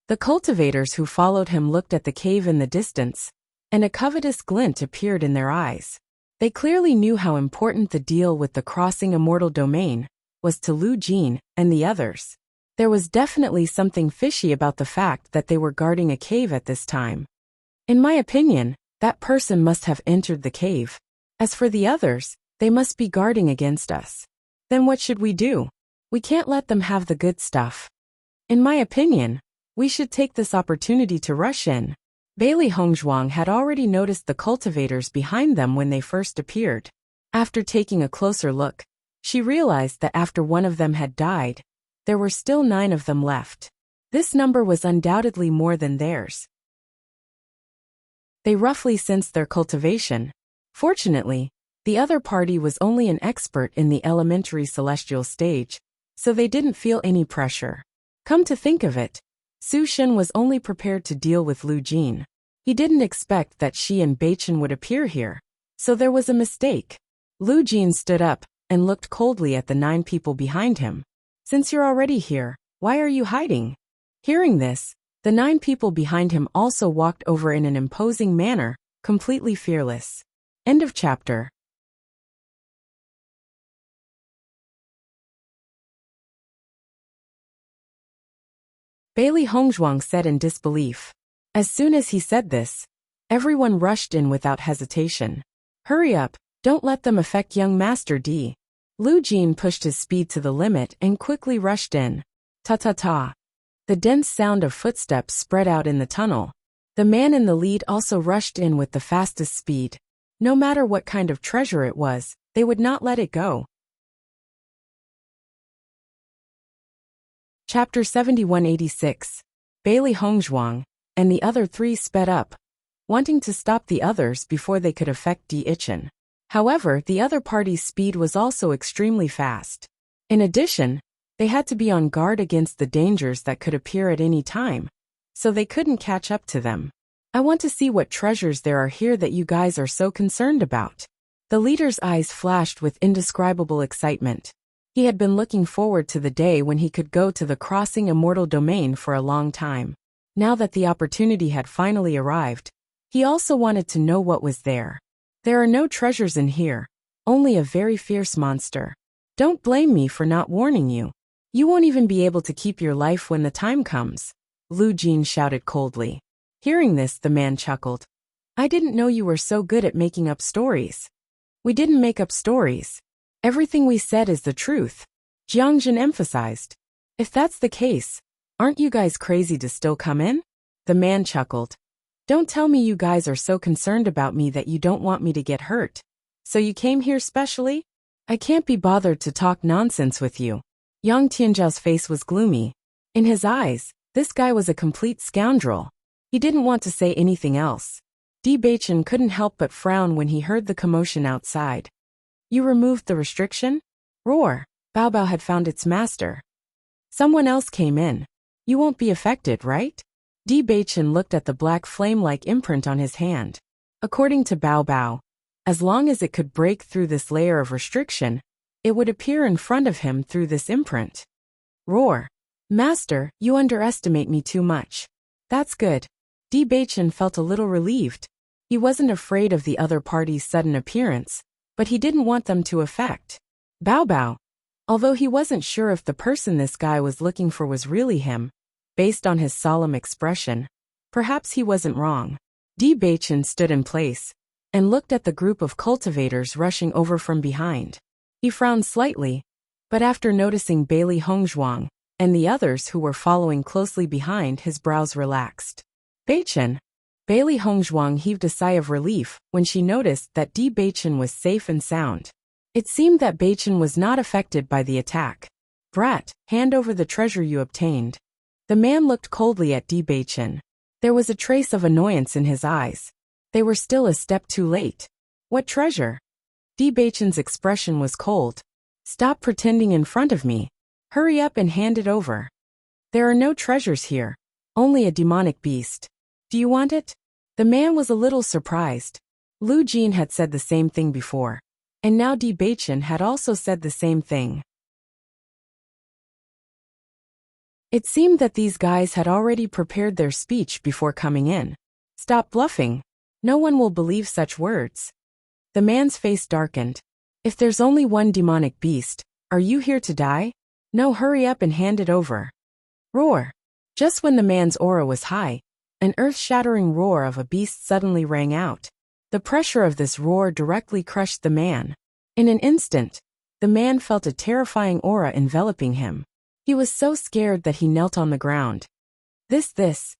The cultivators who followed him looked at the cave in the distance, and a covetous glint appeared in their eyes. They clearly knew how important the deal with the crossing immortal domain was to Lu Jin and the others. There was definitely something fishy about the fact that they were guarding a cave at this time. In my opinion, that person must have entered the cave. As for the others, they must be guarding against us. Then what should we do? We can't let them have the good stuff. In my opinion, we should take this opportunity to rush in. Bailey Hongzhuang had already noticed the cultivators behind them when they first appeared. After taking a closer look, she realized that after one of them had died, there were still 9 of them left. This number was undoubtedly more than theirs. They roughly sensed their cultivation. Fortunately, the other party was only an expert in the elementary celestial stage, so they didn't feel any pressure. Come to think of it, Su Shen was only prepared to deal with Lu Jin. He didn't expect that she and Bachin would appear here, so there was a mistake. Lu Jin stood up and looked coldly at the 9 people behind him. Since you're already here, why are you hiding? Hearing this, the 9 people behind him also walked over in an imposing manner, completely fearless. End of chapter. Bailey Hongzhuang said in disbelief. As soon as he said this, everyone rushed in without hesitation. Hurry up, don't let them affect young Master D. Lu Jin pushed his speed to the limit and quickly rushed in. Ta-ta-ta. The dense sound of footsteps spread out in the tunnel. The man in the lead also rushed in with the fastest speed. No matter what kind of treasure it was, they would not let it go. Chapter 7186. Bailey Hongzhuang and the other 3 sped up, wanting to stop the others before they could affect Dichin. However, the other party's speed was also extremely fast. In addition, they had to be on guard against the dangers that could appear at any time, so they couldn't catch up to them. I want to see what treasures there are here that you guys are so concerned about. The leader's eyes flashed with indescribable excitement. He had been looking forward to the day when he could go to the crossing immortal domain for a long time. Now that the opportunity had finally arrived, he also wanted to know what was there. There are no treasures in here, only a very fierce monster. Don't blame me for not warning you. You won't even be able to keep your life when the time comes, Lu Jin shouted coldly. Hearing this, the man chuckled. I didn't know you were so good at making up stories. We didn't make up stories. Everything we said is the truth, Jiang Jin emphasized. If that's the case, aren't you guys crazy to still come in? The man chuckled. Don't tell me you guys are so concerned about me that you don't want me to get hurt. So you came here specially? I can't be bothered to talk nonsense with you. Yang Tianzhao's face was gloomy. In his eyes, this guy was a complete scoundrel. He didn't want to say anything else. Di Beichen couldn't help but frown when he heard the commotion outside. You removed the restriction? Roar. Bao Bao had found its master. Someone else came in. You won't be affected, right? Di Beichen looked at the black flame-like imprint on his hand. According to Bao Bao, as long as it could break through this layer of restriction, it would appear in front of him through this imprint. Roar. Master, you underestimate me too much. That's good. Di Beichen felt a little relieved. He wasn't afraid of the other party's sudden appearance, but he didn't want them to affect Bao Bao. Although he wasn't sure if the person this guy was looking for was really him, based on his solemn expression, perhaps he wasn't wrong. Di Beichen stood in place and looked at the group of cultivators rushing over from behind. He frowned slightly, but after noticing Bailey Hongzhuang and the others who were following closely behind, his brows relaxed. Beichen. Bailey Hongzhuang heaved a sigh of relief when she noticed that Di Beichen was safe and sound. It seemed that Beichen was not affected by the attack. Brat, hand over the treasure you obtained. The man looked coldly at Di Beichen. There was a trace of annoyance in his eyes. They were still a step too late. What treasure? Di Beichen's expression was cold. Stop pretending in front of me. Hurry up and hand it over. There are no treasures here, only a demonic beast. Do you want it? The man was a little surprised. Lu Jin had said the same thing before, and now Di Beichen had also said the same thing. It seemed that these guys had already prepared their speech before coming in. Stop bluffing. No one will believe such words. The man's face darkened. If there's only one demonic beast, are you here to die? No, hurry up and hand it over. Roar. Just when the man's aura was high, an earth-shattering roar of a beast suddenly rang out. The pressure of this roar directly crushed the man. In an instant, the man felt a terrifying aura enveloping him. He was so scared that he knelt on the ground. This.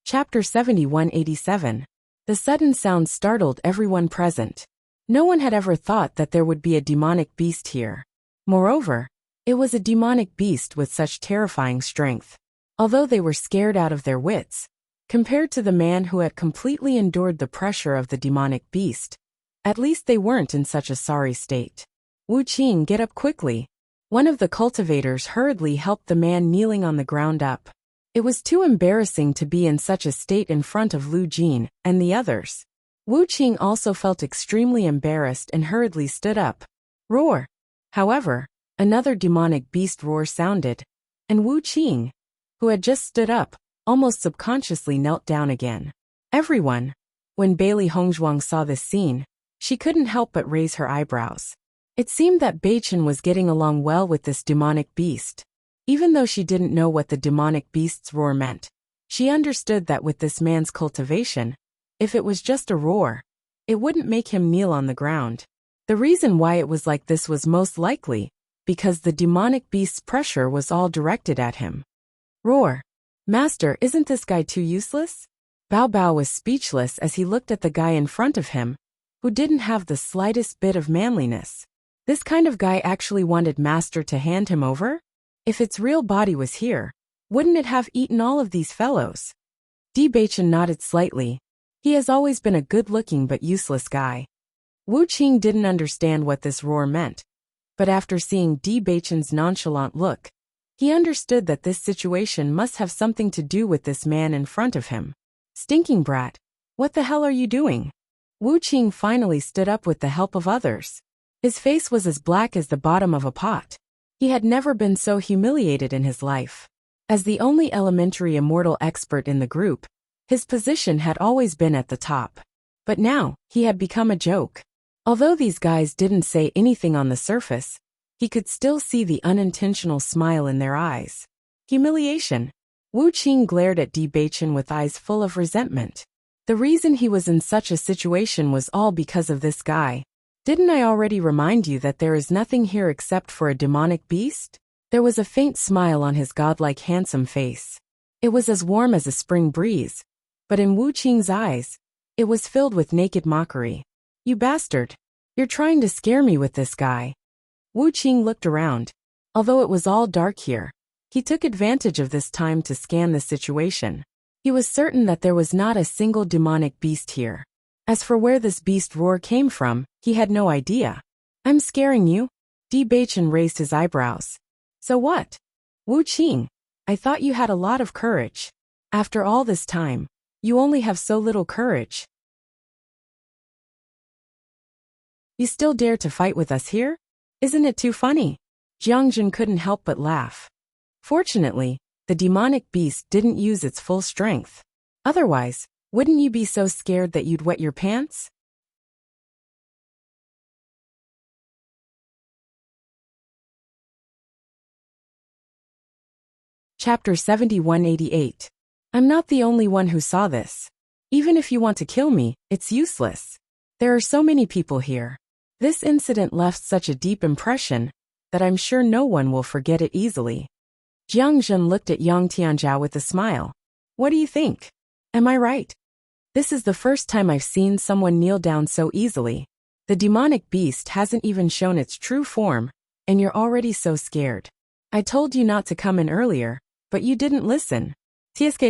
Chapter 7187. The sudden sound startled everyone present. No one had ever thought that there would be a demonic beast here. Moreover, it was a demonic beast with such terrifying strength. Although they were scared out of their wits, compared to the man who had completely endured the pressure of the demonic beast, at least they weren't in such a sorry state. Wu Qing, get up quickly. One of the cultivators hurriedly helped the man kneeling on the ground up. It was too embarrassing to be in such a state in front of Lu Jin and the others. Wu Qing also felt extremely embarrassed and hurriedly stood up. Roar. However, another demonic beast roar sounded, and Wu Qing, who had just stood up, almost subconsciously knelt down again. Everyone. When Bailey Hongzhuang saw this scene, she couldn't help but raise her eyebrows. It seemed that Beichen was getting along well with this demonic beast. Even though she didn't know what the demonic beast's roar meant, she understood that with this man's cultivation, if it was just a roar, it wouldn't make him kneel on the ground. The reason why it was like this was most likely because the demonic beast's pressure was all directed at him. Roar. Master, isn't this guy too useless? Bao Bao was speechless as he looked at the guy in front of him, who didn't have the slightest bit of manliness. This kind of guy actually wanted Master to hand him over? If its real body was here, wouldn't it have eaten all of these fellows? Di Beichen nodded slightly. He has always been a good-looking but useless guy. Wu Qing didn't understand what this roar meant, but after seeing Di Beichen's nonchalant look, he understood that this situation must have something to do with this man in front of him. Stinking brat, what the hell are you doing? Wu Qing finally stood up with the help of others. His face was as black as the bottom of a pot. He had never been so humiliated in his life. As the only elementary immortal expert in the group, his position had always been at the top. But now, he had become a joke. Although these guys didn't say anything on the surface, he could still see the unintentional smile in their eyes. Humiliation. Wu Qing glared at Di Baichen with eyes full of resentment. The reason he was in such a situation was all because of this guy. Didn't I already remind you that there is nothing here except for a demonic beast? There was a faint smile on his godlike handsome face. It was as warm as a spring breeze, but in Wu Qing's eyes, it was filled with naked mockery. You bastard! You're trying to scare me with this guy. Wu Qing looked around. Although it was all dark here, he took advantage of this time to scan the situation. He was certain that there was not a single demonic beast here. As for where this beast roar came from, he had no idea. I'm scaring you? Di Baichen raised his eyebrows. So what? Wu Qing, I thought you had a lot of courage. After all this time, you only have so little courage. You still dare to fight with us here? Isn't it too funny? Jiangjun couldn't help but laugh. Fortunately, the demonic beast didn't use its full strength. Otherwise, wouldn't you be so scared that you'd wet your pants? Chapter 7188. I'm not the only one who saw this. Even if you want to kill me, it's useless. There are so many people here. This incident left such a deep impression that I'm sure no one will forget it easily. Jiang Zhen looked at Yang Tianzhao with a smile. What do you think? Am I right? This is the first time I've seen someone kneel down so easily. The demonic beast hasn't even shown its true form, and you're already so scared. I told you not to come in earlier, but you didn't listen. Tsk.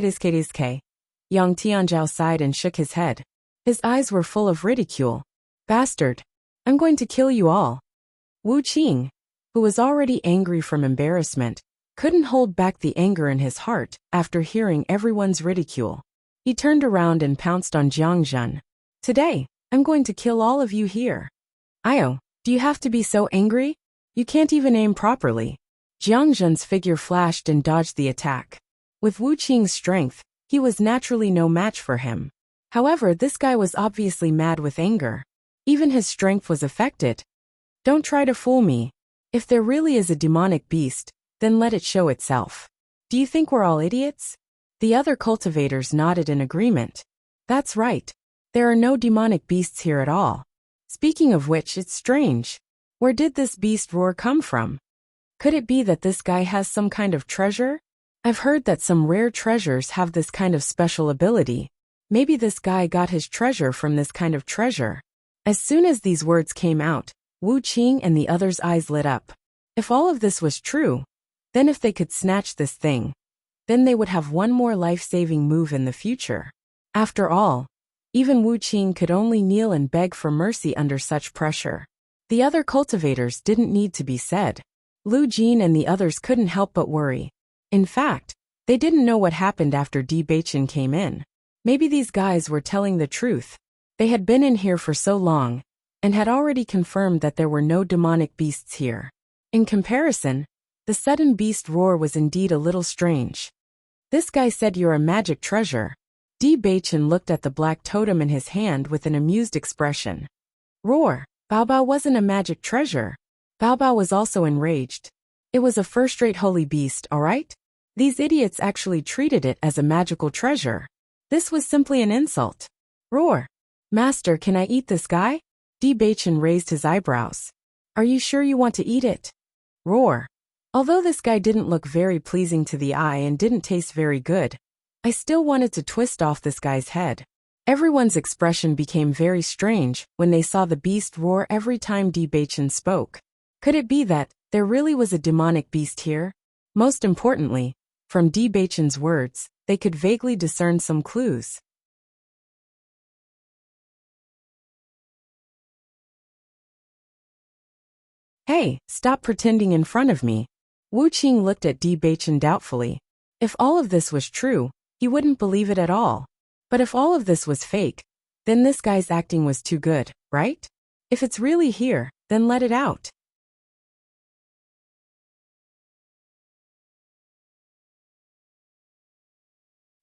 Yang Tianzhao sighed and shook his head. His eyes were full of ridicule. Bastard. I'm going to kill you all. Wu Qing, who was already angry from embarrassment, couldn't hold back the anger in his heart after hearing everyone's ridicule. He turned around and pounced on Jiang Zhen. Today, I'm going to kill all of you here. Io, do you have to be so angry? You can't even aim properly. Jiang Zhen's figure flashed and dodged the attack. With Wu Qing's strength, he was naturally no match for him. However, this guy was obviously mad with anger. Even his strength was affected. Don't try to fool me. If there really is a demonic beast, then let it show itself. Do you think we're all idiots? The other cultivators nodded in agreement. That's right. There are no demonic beasts here at all. Speaking of which, it's strange. Where did this beast roar come from? Could it be that this guy has some kind of treasure? I've heard that some rare treasures have this kind of special ability. Maybe this guy got his treasure from this kind of treasure. As soon as these words came out, Wu Qing and the others' eyes lit up. If all of this was true, then if they could snatch this thing, then they would have one more life-saving move in the future. After all, even Wu Qing could only kneel and beg for mercy under such pressure. The other cultivators didn't need to be said. Lu Jin and the others couldn't help but worry. In fact, they didn't know what happened after Di Baichen came in. Maybe these guys were telling the truth. They had been in here for so long, and had already confirmed that there were no demonic beasts here. In comparison, the sudden beast roar was indeed a little strange. This guy said you're a magic treasure. Di Baichen looked at the black totem in his hand with an amused expression. Roar, Bao Bao wasn't a magic treasure. Bao Bao was also enraged. It was a first-rate holy beast, alright? These idiots actually treated it as a magical treasure. This was simply an insult. Roar. Master, can I eat this guy? Di Baichen raised his eyebrows. Are you sure you want to eat it? Roar. Although this guy didn't look very pleasing to the eye and didn't taste very good, I still wanted to twist off this guy's head. Everyone's expression became very strange when they saw the beast roar every time Di Baichen spoke. Could it be that there really was a demonic beast here? Most importantly, from Di Baichen's words, they could vaguely discern some clues. Hey, stop pretending in front of me. Wu Qing looked at Di Baichen doubtfully. If all of this was true, he wouldn't believe it at all. But if all of this was fake, then this guy's acting was too good, right? If it's really here, then let it out.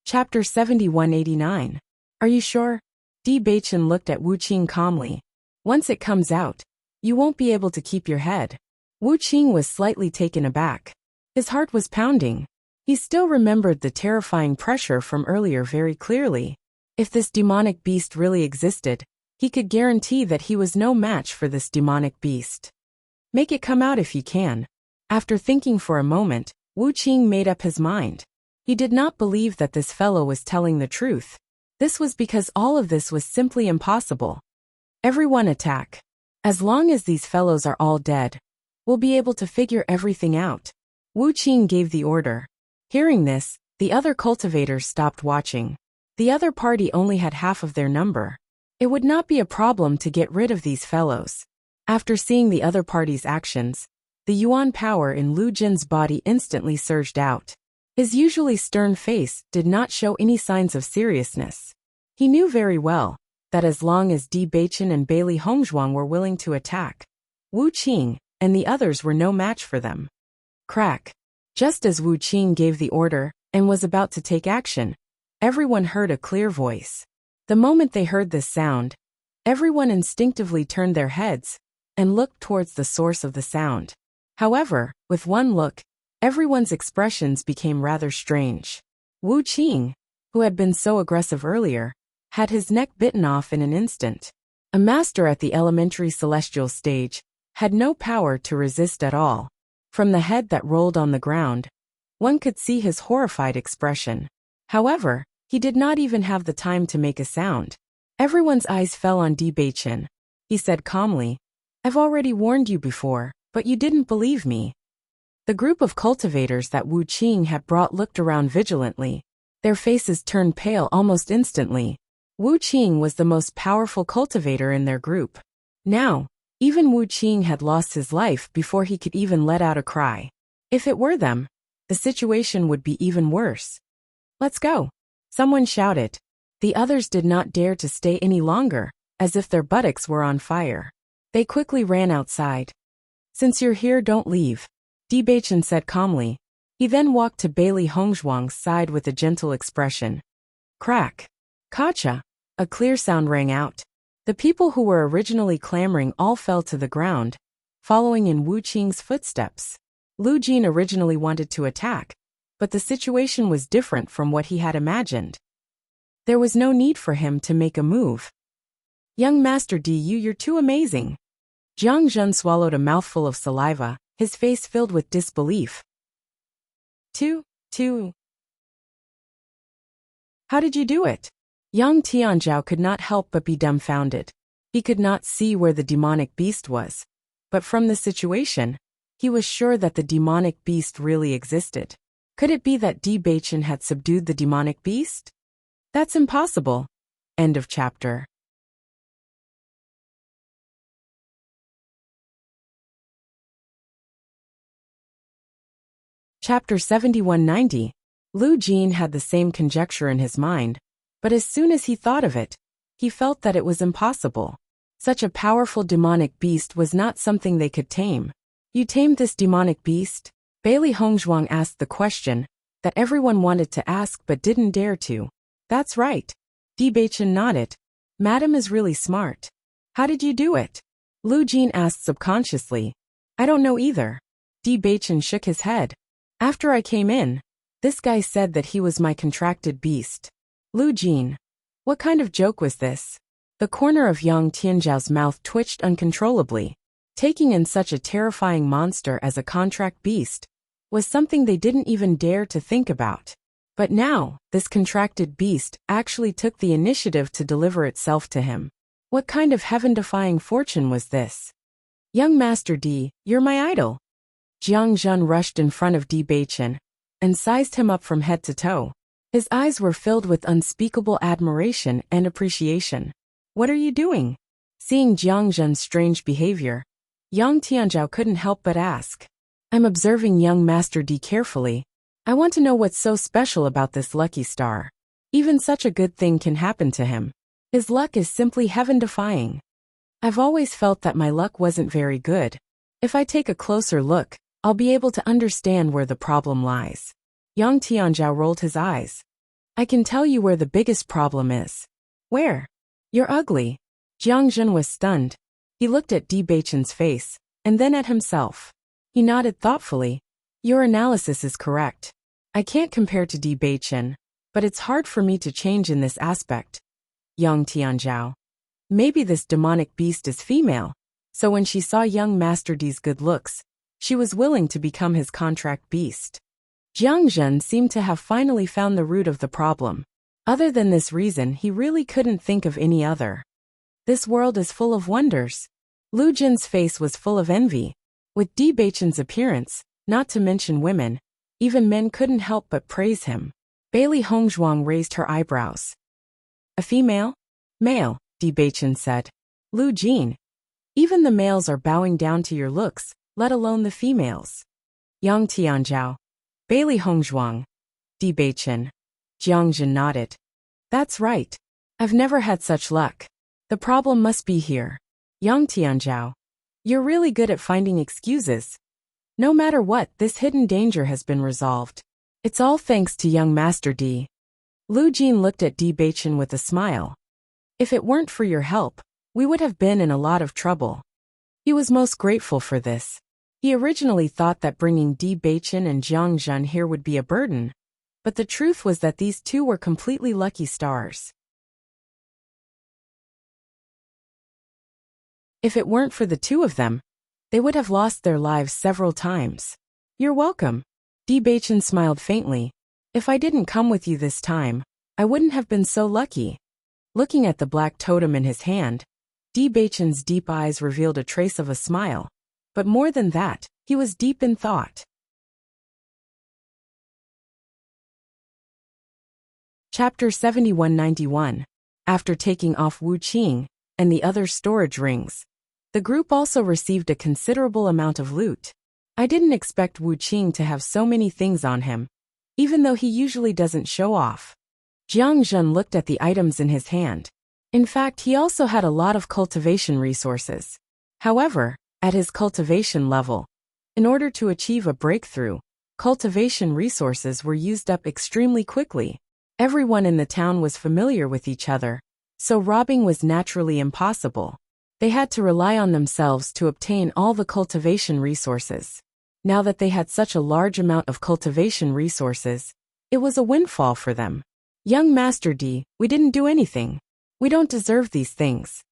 Chapter 7189. Are you sure? Di Baichen looked at Wu Qing calmly. Once it comes out, you won't be able to keep your head. Wu Qing was slightly taken aback. His heart was pounding. He still remembered the terrifying pressure from earlier very clearly. If this demonic beast really existed, he could guarantee that he was no match for this demonic beast. Make it come out if you can. After thinking for a moment, Wu Qing made up his mind. He did not believe that this fellow was telling the truth. This was because all of this was simply impossible. Everyone attack. As long as these fellows are all dead, we'll be able to figure everything out. Wu Qing gave the order. Hearing this, the other cultivators stopped watching. The other party only had half of their number. It would not be a problem to get rid of these fellows. After seeing the other party's actions, the yuan power in Lu Jin's body instantly surged out. His usually stern face did not show any signs of seriousness. He knew very well that as long as Di Baichen and Bailey Hongzhuang were willing to attack, Wu Qing and the others were no match for them. Crack. Just as Wu Qing gave the order and was about to take action, everyone heard a clear voice. The moment they heard this sound, everyone instinctively turned their heads and looked towards the source of the sound. However, with one look, everyone's expressions became rather strange. Wu Qing, who had been so aggressive earlier, had his neck bitten off in an instant. A master at the elementary celestial stage had no power to resist at all. From the head that rolled on the ground, one could see his horrified expression. However, he did not even have the time to make a sound. Everyone's eyes fell on Di Baichen. He said calmly, "I've already warned you before, but you didn't believe me." The group of cultivators that Wu Qing had brought looked around vigilantly. Their faces turned pale almost instantly. Wu Qing was the most powerful cultivator in their group. Now, even Wu Qing had lost his life before he could even let out a cry. If it were them, the situation would be even worse. "Let's go," someone shouted. The others did not dare to stay any longer, as if their buttocks were on fire. They quickly ran outside. "Since you're here, don't leave," Di Baichen said calmly. He then walked to Bailey Hongzhuang's side with a gentle expression. Crack. Kacha. A clear sound rang out. The people who were originally clamoring all fell to the ground, following in Wu Qing's footsteps. Lu Jin originally wanted to attack, but the situation was different from what he had imagined. There was no need for him to make a move. "Young Master Di, you're too amazing." Jiang Zhen swallowed a mouthful of saliva, his face filled with disbelief. Two. How did you do it? Yang Tianzhao could not help but be dumbfounded. He could not see where the demonic beast was, but from the situation, he was sure that the demonic beast really existed. Could it be that Di Baichen had subdued the demonic beast? That's impossible. End of chapter. Chapter 7190. Lu Jin had the same conjecture in his mind, but as soon as he thought of it, he felt that it was impossible. Such a powerful demonic beast was not something they could tame. "You tamed this demonic beast?" Bailey Hongzhuang asked the question that everyone wanted to ask but didn't dare to. "That's right." Di Baichen nodded. "Madam is really smart." "How did you do it?" Lu Jin asked subconsciously. "I don't know either." Di Baichen shook his head. "After I came in, this guy said that he was my contracted beast." Lu Jin. What kind of joke was this? The corner of Yang Tianzhao's mouth twitched uncontrollably. Taking in such a terrifying monster as a contract beast was something they didn't even dare to think about. But now, this contracted beast actually took the initiative to deliver itself to him. What kind of heaven-defying fortune was this? "Young Master Di, you're my idol." Jiang Zhen rushed in front of Di Baichen and sized him up from head to toe. His eyes were filled with unspeakable admiration and appreciation. "What are you doing?" Seeing Jiang Zhen's strange behavior, Yang Tianzhao couldn't help but ask. "I'm observing young Master Di carefully. I want to know what's so special about this lucky star. Even such a good thing can happen to him. His luck is simply heaven-defying. I've always felt that my luck wasn't very good. If I take a closer look, I'll be able to understand where the problem lies." Yang Tianzhao rolled his eyes. I can tell you where the biggest problem is. Where? You're ugly. Jiang Jun was stunned. He looked at Di Beichen's face, and then at himself. He nodded thoughtfully. Your analysis is correct. I can't compare to Di Beichen, but it's hard for me to change in this aspect. Yang Tianzhao. Maybe this demonic beast is female, so when she saw young Master Di's good looks, she was willing to become his contract beast. Jiang Jun seemed to have finally found the root of the problem. Other than this reason, he really couldn't think of any other. This world is full of wonders. Lu Jin's face was full of envy. With Di Beichen's appearance, not to mention women, even men couldn't help but praise him. Bailey Hongzhuang raised her eyebrows. A female? Male, Di Beichen said. Lu Jin. Even the males are bowing down to your looks, let alone the females. Yang Tianzhao. Bailey Hongzhuang. Di Beichen. Jiang Jun nodded. That's right. I've never had such luck. The problem must be here. Yang Tianzhao. You're really good at finding excuses. No matter what, this hidden danger has been resolved. It's all thanks to young Master Di. Lu Jin looked at Di Beichen with a smile. If it weren't for your help, we would have been in a lot of trouble. He was most grateful for this. He originally thought that bringing Di Beichen and Jiang Jun here would be a burden, but the truth was that these two were completely lucky stars. If it weren't for the two of them, they would have lost their lives several times. You're welcome. Di Beichen smiled faintly. If I didn't come with you this time, I wouldn't have been so lucky. Looking at the black totem in his hand, Di Beichen's deep eyes revealed a trace of a smile. But more than that, he was deep in thought. Chapter 7191. After taking off Wu Qing and the other storage rings, the group also received a considerable amount of loot. I didn't expect Wu Qing to have so many things on him, even though he usually doesn't show off. Jiang Jun looked at the items in his hand. In fact, he also had a lot of cultivation resources. However, at his cultivation level, in order to achieve a breakthrough, cultivation resources were used up extremely quickly. Everyone in the town was familiar with each other, so robbing was naturally impossible. They had to rely on themselves to obtain all the cultivation resources. Now that they had such a large amount of cultivation resources, it was a windfall for them. Young Master Di, we didn't do anything. We don't deserve these things.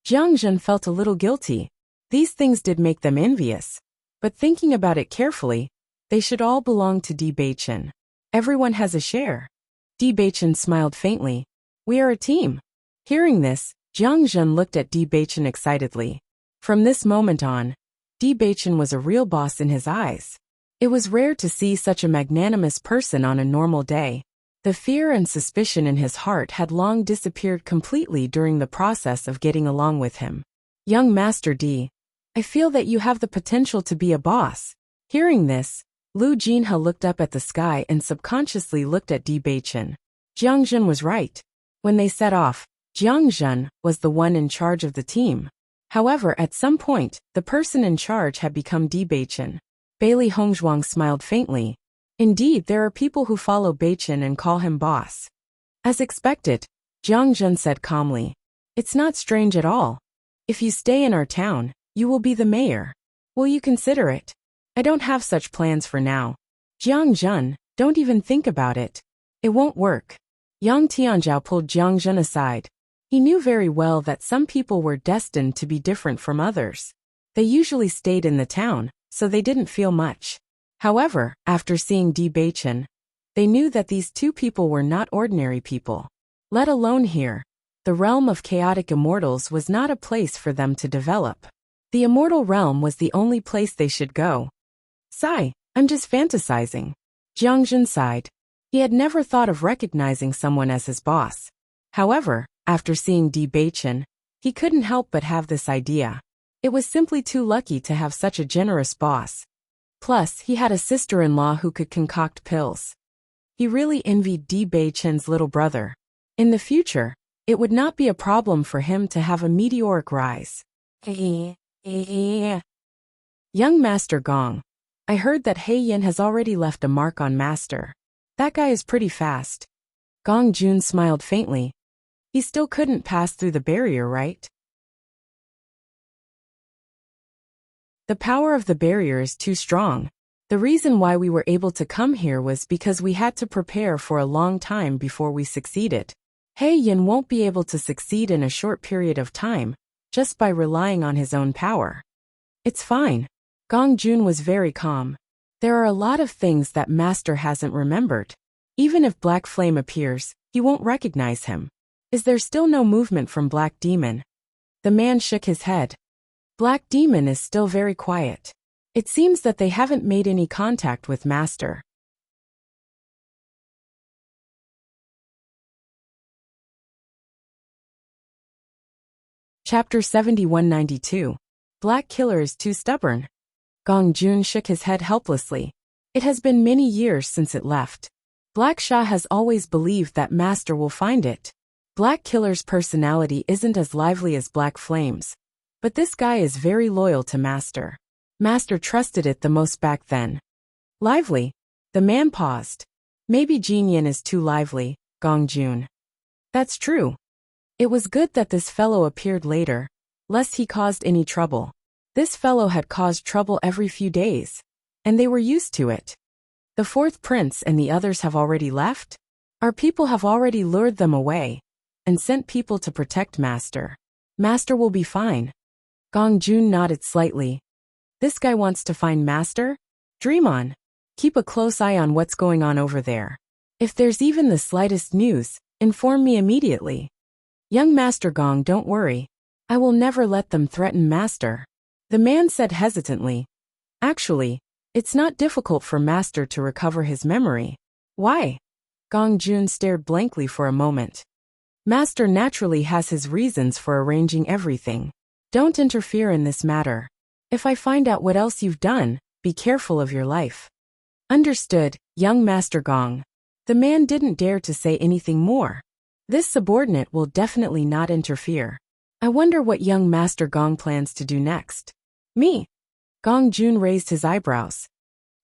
Jiang Jun felt a little guilty. These things did make them envious. But thinking about it carefully, they should all belong to Di Beichen. Everyone has a share. Di Beichen smiled faintly. We are a team. Hearing this, Jiang Jun looked at Di Beichen excitedly. From this moment on, Di Beichen was a real boss in his eyes. It was rare to see such a magnanimous person on a normal day. The fear and suspicion in his heart had long disappeared completely during the process of getting along with him. Young Master Di, I feel that you have the potential to be a boss. Hearing this, Lu Jinhe looked up at the sky and subconsciously looked at Di Beichen. Jiang Jun was right. When they set off, Jiang Jun was the one in charge of the team. However, at some point, the person in charge had become Di Beichen. Bailey Hongzhuang smiled faintly. Indeed, there are people who follow Beichen and call him boss. As expected, Jiang Jun said calmly. It's not strange at all. If you stay in our town, you will be the mayor. Will you consider it? I don't have such plans for now. Jiang Jun, don't even think about it. It won't work. Yang Tianzhao pulled Jiang Jun aside. He knew very well that some people were destined to be different from others. They usually stayed in the town, so they didn't feel much. However, after seeing Di Beichen, they knew that these two people were not ordinary people. Let alone here, the realm of chaotic immortals was not a place for them to develop. The immortal realm was the only place they should go. Sigh, I'm just fantasizing. Jiang Jun sighed. He had never thought of recognizing someone as his boss. However, after seeing Di Beichen, he couldn't help but have this idea. It was simply too lucky to have such a generous boss. Plus, he had a sister-in-law who could concoct pills. He really envied Di Beichen's little brother. In the future, it would not be a problem for him to have a meteoric rise. Young Master Gong, I heard that He Yin has already left a mark on Master. That guy is pretty fast. Gong Jun smiled faintly. He still couldn't pass through the barrier, right? The power of the barrier is too strong. The reason why we were able to come here was because we had to prepare for a long time before we succeeded. He Yin won't be able to succeed in a short period of time, just by relying on his own power. It's fine. Gong Jun was very calm. There are a lot of things that Master hasn't remembered. Even if Black Flame appears, he won't recognize him. Is there still no movement from Black Demon? The man shook his head. Black Demon is still very quiet. It seems that they haven't made any contact with Master. Chapter 7192. Black Killer is too stubborn. Gong Jun shook his head helplessly. It has been many years since it left. Black Sha has always believed that Master will find it. Black Killer's personality isn't as lively as Black Flame's, but this guy is very loyal to Master. Master trusted it the most back then. Lively? The man paused. Maybe Jin Yin is too lively, Gong Jun. That's true. It was good that this fellow appeared later, lest he caused any trouble. This fellow had caused trouble every few days, and they were used to it. The fourth prince and the others have already left? Our people have already lured them away, and sent people to protect Master. Master will be fine. Gong Jun nodded slightly. This guy wants to find Master? Dream on. Keep a close eye on what's going on over there. If there's even the slightest news, inform me immediately. Young Master Gong, don't worry. I will never let them threaten Master. The man said hesitantly. Actually, it's not difficult for Master to recover his memory. Why? Gong Jun stared blankly for a moment. Master naturally has his reasons for arranging everything. Don't interfere in this matter. If I find out what else you've done, be careful of your life. Understood, young Master Gong. The man didn't dare to say anything more. This subordinate will definitely not interfere. I wonder what young Master Gong plans to do next. Me? Gong Jun raised his eyebrows.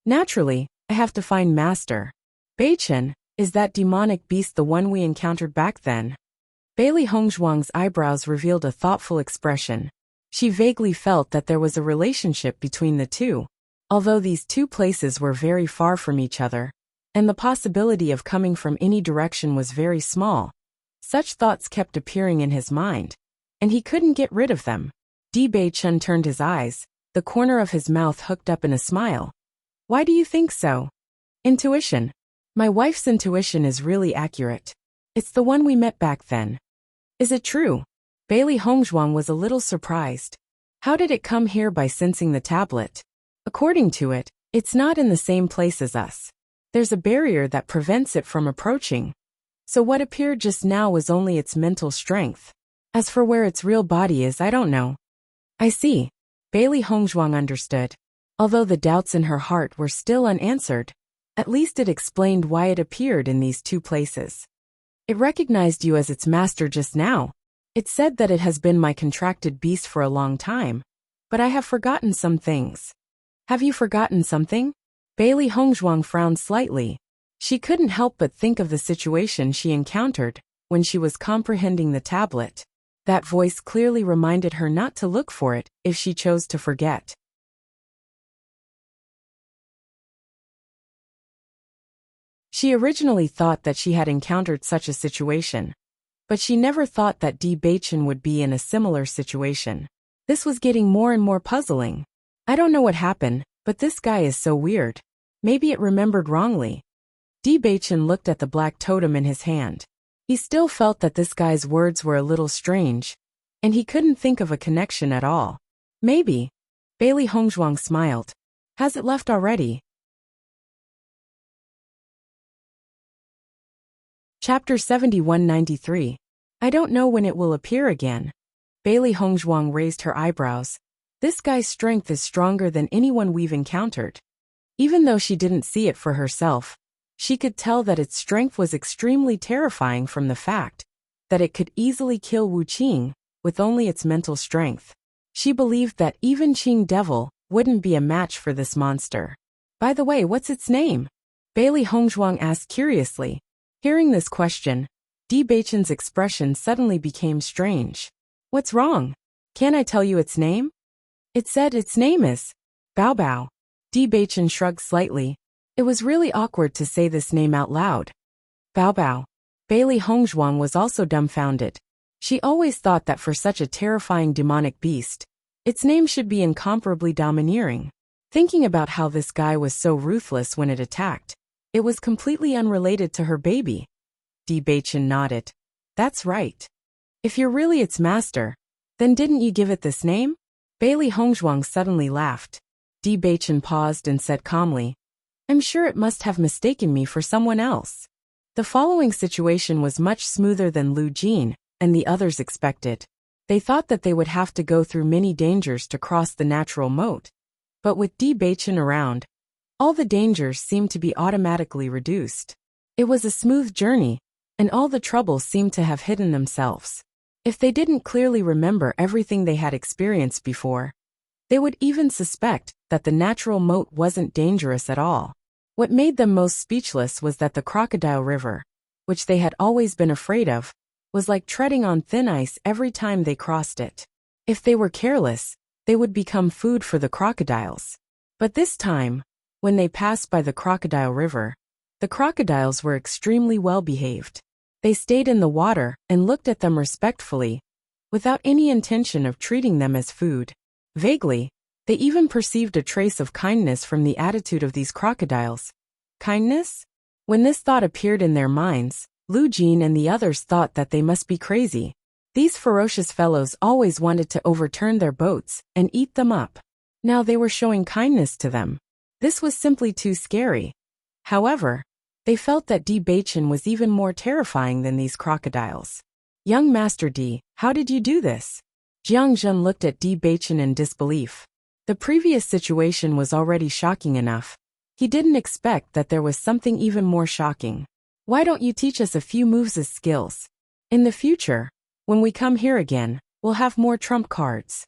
Naturally, I have to find Master. Beichen, is that demonic beast the one we encountered back then? Bailey Hongzhuang's eyebrows revealed a thoughtful expression. She vaguely felt that there was a relationship between the two, although these two places were very far from each other, and the possibility of coming from any direction was very small. Such thoughts kept appearing in his mind, and he couldn't get rid of them. Di Beichen turned his eyes, the corner of his mouth hooked up in a smile. Why do you think so? Intuition. My wife's intuition is really accurate. It's the one we met back then. Is it true? Bailey Hongzhuang was a little surprised. How did it come here by sensing the tablet? According to it, it's not in the same place as us. There's a barrier that prevents it from approaching. So what appeared just now was only its mental strength. As for where its real body is, I don't know. I see. Bailey Hongzhuang understood. Although the doubts in her heart were still unanswered, at least it explained why it appeared in these two places. It recognized you as its master just now. It said that it has been my contracted beast for a long time, but I have forgotten some things. Have you forgotten something? Bailey Hongzhuang frowned slightly. She couldn't help but think of the situation she encountered when she was comprehending the tablet. That voice clearly reminded her not to look for it if she chose to forget. She originally thought that she had encountered such a situation, but she never thought that Di Beichen would be in a similar situation. This was getting more and more puzzling. I don't know what happened, but this guy is so weird. Maybe it remembered wrongly. Di Beichen looked at the black totem in his hand. He still felt that this guy's words were a little strange, and he couldn't think of a connection at all. Maybe. Bailey Hongzhuang smiled. Has it left already? Chapter 7193. I don't know when it will appear again. Bailey Hongzhuang raised her eyebrows. This guy's strength is stronger than anyone we've encountered. Even though she didn't see it for herself, she could tell that its strength was extremely terrifying from the fact that it could easily kill Wu Qing with only its mental strength. She believed that even Qing Devil wouldn't be a match for this monster. By the way, what's its name? Bailey Hongzhuang asked curiously. Hearing this question, Di Beichen's expression suddenly became strange. What's wrong? Can't I tell you its name? It said its name is Bao Bao. Di Beichen shrugged slightly. It was really awkward to say this name out loud. Bao Bao. Bailey Hongzhuang was also dumbfounded. She always thought that for such a terrifying demonic beast, its name should be incomparably domineering. Thinking about how this guy was so ruthless when it attacked, it was completely unrelated to her baby. Di Beichen nodded. That's right. If you're really its master, then didn't you give it this name? Bailey Hongzhuang suddenly laughed. Di Beichen paused and said calmly, I'm sure it must have mistaken me for someone else. The following situation was much smoother than Lu Jin and the others expected. They thought that they would have to go through many dangers to cross the natural moat. But with Di Beichen around, all the dangers seemed to be automatically reduced. It was a smooth journey, and all the troubles seemed to have hidden themselves. If they didn't clearly remember everything they had experienced before, they would even suspect that the natural moat wasn't dangerous at all. What made them most speechless was that the crocodile river, which they had always been afraid of, was like treading on thin ice every time they crossed it. If they were careless, they would become food for the crocodiles. But this time, when they passed by the crocodile river, the crocodiles were extremely well behaved. They stayed in the water and looked at them respectfully, without any intention of treating them as food. Vaguely, they even perceived a trace of kindness from the attitude of these crocodiles. Kindness? When this thought appeared in their minds, Lu Jin and the others thought that they must be crazy. These ferocious fellows always wanted to overturn their boats and eat them up. Now they were showing kindness to them. This was simply too scary. However, they felt that Di Beichen was even more terrifying than these crocodiles. Young Master Di, how did you do this? Jiang Zhen looked at Di Beichen in disbelief. The previous situation was already shocking enough. He didn't expect that there was something even more shocking. Why don't you teach us a few moves as skills? In the future, when we come here again, we'll have more trump cards.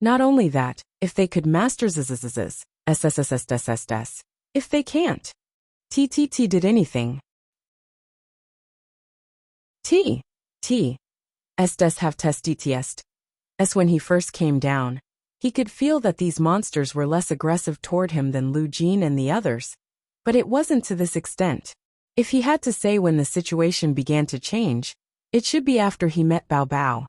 Not only that, if they could master zzzzz, SSSSSSS. If they can't. TTT did anything. Estes have testitiest. As when he first came down, he could feel that these monsters were less aggressive toward him than Lu Jin and the others. But it wasn't to this extent. If he had to say when the situation began to change, it should be after he met Bao Bao.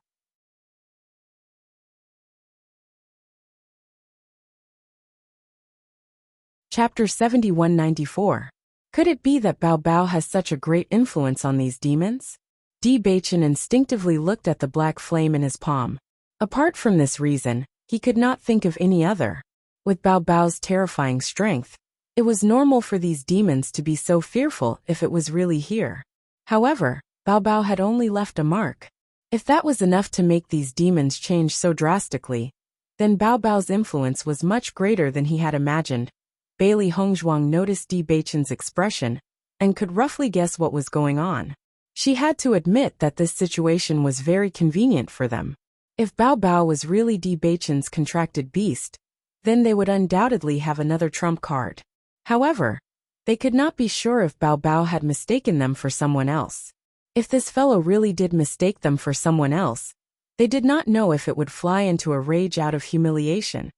Chapter 7194. Could it be that Bao Bao has such a great influence on these demons? Di Beichen instinctively looked at the black flame in his palm. Apart from this reason, he could not think of any other. With Bao Bao's terrifying strength, it was normal for these demons to be so fearful if it was really here. However, Bao Bao had only left a mark. If that was enough to make these demons change so drastically, then Bao Bao's influence was much greater than he had imagined. Bailey Hongzhuang noticed Di Beichen's expression and could roughly guess what was going on. She had to admit that this situation was very convenient for them. If Bao Bao was really Di Beichen's contracted beast, then they would undoubtedly have another trump card. However, they could not be sure if Bao Bao had mistaken them for someone else. If this fellow really did mistake them for someone else, they did not know if it would fly into a rage out of humiliation.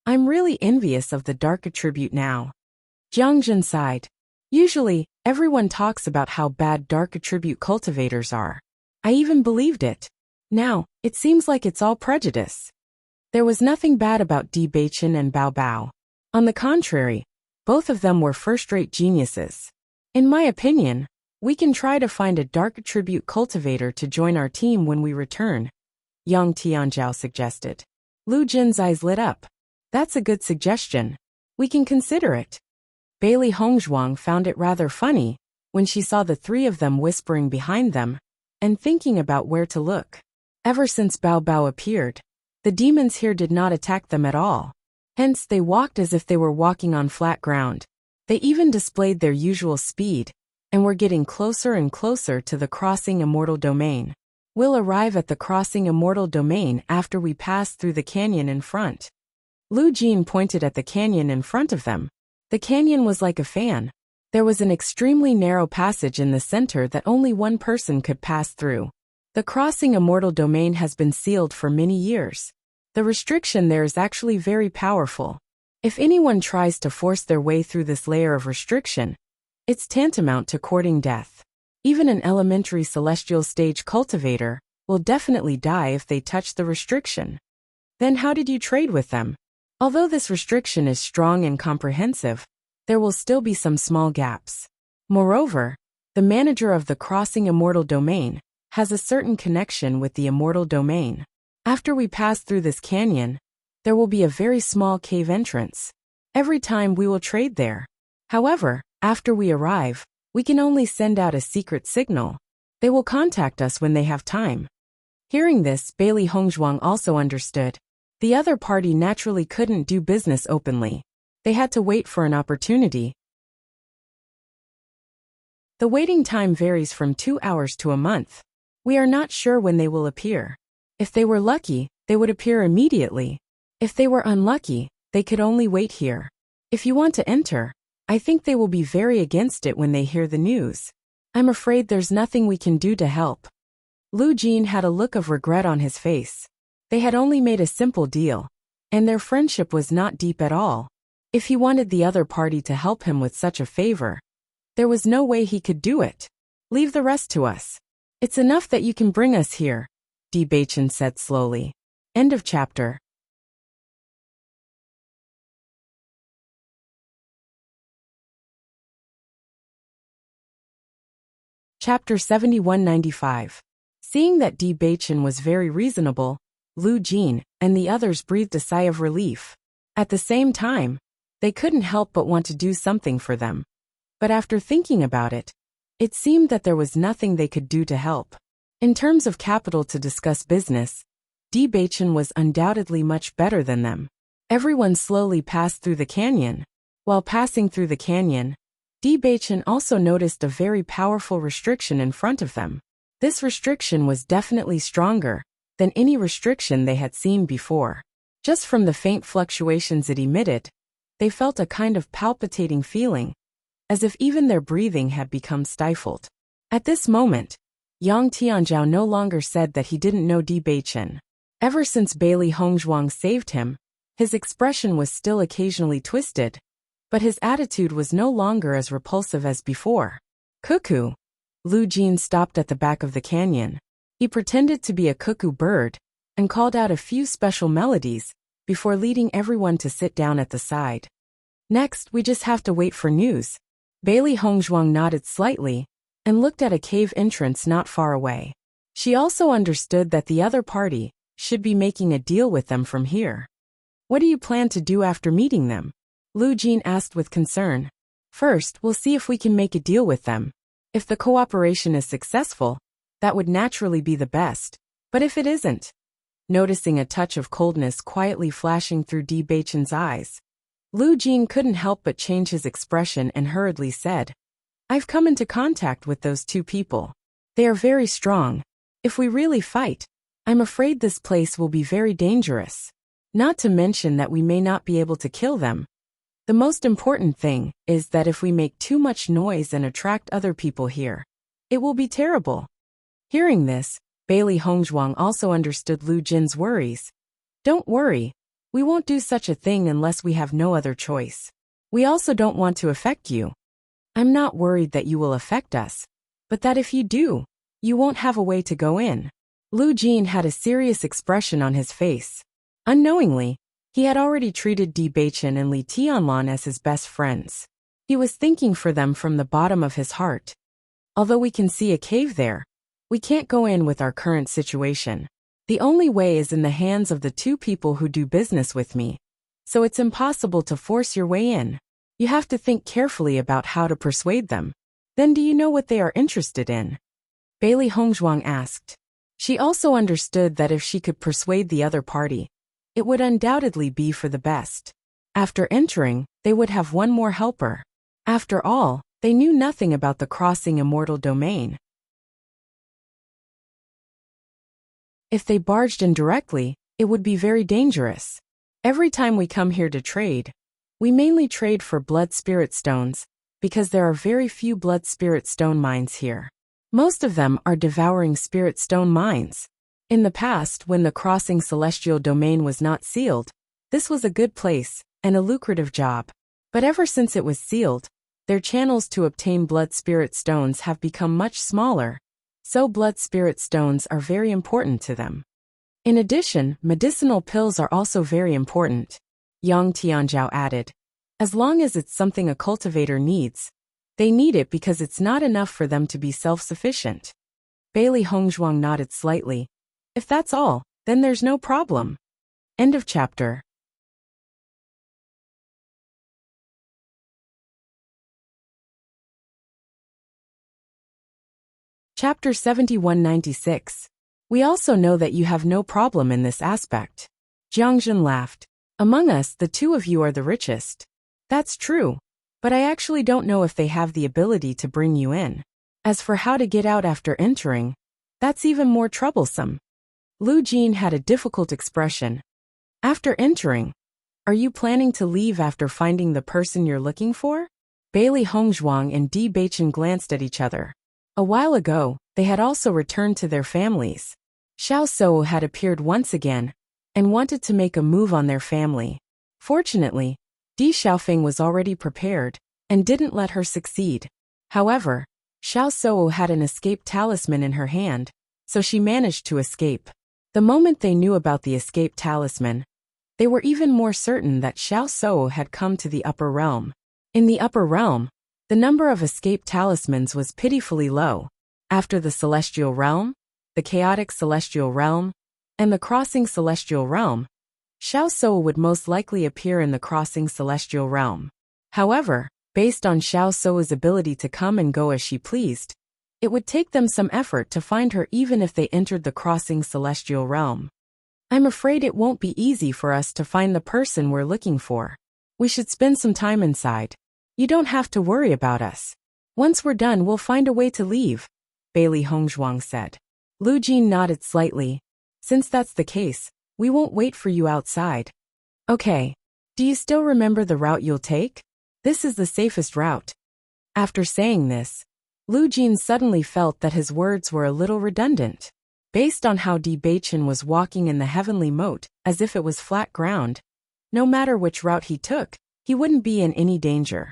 I'm really envious of the dark attribute now. Jiang Zhen sighed. Usually, everyone talks about how bad dark attribute cultivators are. I even believed it. Now, it seems like it's all prejudice. There was nothing bad about Di Beichen and Bao Bao. On the contrary, both of them were first-rate geniuses. In my opinion, we can try to find a dark attribute cultivator to join our team when we return, Yang Tianzhao suggested. Lu Jin's eyes lit up. That's a good suggestion. We can consider it. Bailey Hongzhuang found it rather funny when she saw the three of them whispering behind them and thinking about where to look. Ever since Bao Bao appeared, the demons here did not attack them at all. Hence they walked as if they were walking on flat ground. They even displayed their usual speed and were getting closer and closer to the crossing immortal domain. We'll arrive at the crossing immortal domain after we pass through the canyon in front. Lu Jin pointed at the canyon in front of them. The canyon was like a fan. There was an extremely narrow passage in the center that only one person could pass through. The crossing immortal domain has been sealed for many years. The restriction there is actually very powerful. If anyone tries to force their way through this layer of restriction, it's tantamount to courting death. Even an elementary celestial stage cultivator will definitely die if they touch the restriction. Then how did you trade with them? Although this restriction is strong and comprehensive, there will still be some small gaps. Moreover, the manager of the crossing immortal domain has a certain connection with the immortal domain. After we pass through this canyon, there will be a very small cave entrance. Every time we will trade there. However, after we arrive, we can only send out a secret signal. They will contact us when they have time. Hearing this, Bailey Hongzhuang also understood. The other party naturally couldn't do business openly. They had to wait for an opportunity. The waiting time varies from 2 hours to a month. We are not sure when they will appear. If they were lucky, they would appear immediately. If they were unlucky, they could only wait here. If you want to enter, I think they will be very against it when they hear the news. I'm afraid there's nothing we can do to help. Lu Jin had a look of regret on his face. They had only made a simple deal, and their friendship was not deep at all. If he wanted the other party to help him with such a favor, there was no way he could do it. Leave the rest to us. It's enough that you can bring us here, Di Baichen said slowly. End of chapter. Chapter 7195. Seeing that Di Baichen was very reasonable, Lu Jin and the others breathed a sigh of relief. At the same time, they couldn't help but want to do something for them. But after thinking about it, it seemed that there was nothing they could do to help. In terms of capital to discuss business, Di Baichen was undoubtedly much better than them. Everyone slowly passed through the canyon. While passing through the canyon, Di Baichen also noticed a very powerful restriction in front of them. This restriction was definitely stronger than any restriction they had seen before. Just from the faint fluctuations it emitted, they felt a kind of palpitating feeling, as if even their breathing had become stifled. At this moment, Yang Tianzhao no longer said that he didn't know Di Baichen. Ever since Bailey Hongzhuang saved him, his expression was still occasionally twisted, but his attitude was no longer as repulsive as before. Cuckoo. Lu Jin stopped at the back of the canyon. He pretended to be a cuckoo bird and called out a few special melodies before leading everyone to sit down at the side. Next, we just have to wait for news. Bailey Hongzhuang nodded slightly and looked at a cave entrance not far away. She also understood that the other party should be making a deal with them from here. What do you plan to do after meeting them? Lu Jin asked with concern. First, we'll see if we can make a deal with them. If the cooperation is successful, that would naturally be the best. But if it isn't, noticing a touch of coldness quietly flashing through Di Baichen's eyes, Lu Jin couldn't help but change his expression and hurriedly said, I've come into contact with those two people. They are very strong. If we really fight, I'm afraid this place will be very dangerous. Not to mention that we may not be able to kill them. The most important thing is that if we make too much noise and attract other people here, it will be terrible. Hearing this, Bailey Hongzhuang also understood Lu Jin's worries. Don't worry, we won't do such a thing unless we have no other choice. We also don't want to affect you. I'm not worried that you will affect us, but that if you do, you won't have a way to go in. Lu Jin had a serious expression on his face. Unknowingly, he had already treated Di Baichen and Li Tianlan as his best friends. He was thinking for them from the bottom of his heart. Although we can see a cave there, we can't go in with our current situation. The only way is in the hands of the two people who do business with me, so it's impossible to force your way in. You have to think carefully about how to persuade them. Then do you know what they are interested in? Bailey Hongzhuang asked. She also understood that if she could persuade the other party, it would undoubtedly be for the best. After entering, they would have one more helper. After all, they knew nothing about the crossing immortal domain. If they barged in directly, it would be very dangerous. Every time we come here to trade, we mainly trade for blood spirit stones, because there are very few blood spirit stone mines here. Most of them are devouring spirit stone mines. In the past, when the crossing celestial domain was not sealed, this was a good place and a lucrative job. But ever since it was sealed, their channels to obtain blood spirit stones have become much smaller, so blood spirit stones are very important to them. In addition, medicinal pills are also very important, Yang Tianzhao added. As long as it's something a cultivator needs, they need it because it's not enough for them to be self-sufficient. Bailey Hongzhuang nodded slightly. If that's all, then there's no problem. End of chapter. Chapter 7196. We also know that you have no problem in this aspect. Jiangjun laughed. Among us, the two of you are the richest. That's true, but I actually don't know if they have the ability to bring you in. As for how to get out after entering, that's even more troublesome. Lu Jin had a difficult expression. After entering, are you planning to leave after finding the person you're looking for? Bailey Hongzhuang and Di Beichen glanced at each other. A while ago, they had also returned to their families. Xiao Sou had appeared once again and wanted to make a move on their family. Fortunately, Di Xiaofeng was already prepared and didn't let her succeed. However, Xiao Sou had an escape talisman in her hand, so she managed to escape. The moment they knew about the escape talisman, they were even more certain that Xiao Sou had come to the upper realm. In the upper realm, the number of escape talismans was pitifully low. After the celestial realm, the chaotic celestial realm, and the crossing celestial realm, Xiao Sou would most likely appear in the crossing celestial realm. However, based on Xiao Sou's ability to come and go as she pleased, it would take them some effort to find her even if they entered the crossing celestial realm. I'm afraid it won't be easy for us to find the person we're looking for. We should spend some time inside. You don't have to worry about us. Once we're done, we'll find a way to leave, Bailey Hongzhuang said. Lu Jin nodded slightly. Since that's the case, we won't wait for you outside. Okay. Do you still remember the route you'll take? This is the safest route. After saying this, Lu Jin suddenly felt that his words were a little redundant. Based on how Di Beichen was walking in the heavenly moat, as if it was flat ground, no matter which route he took, he wouldn't be in any danger.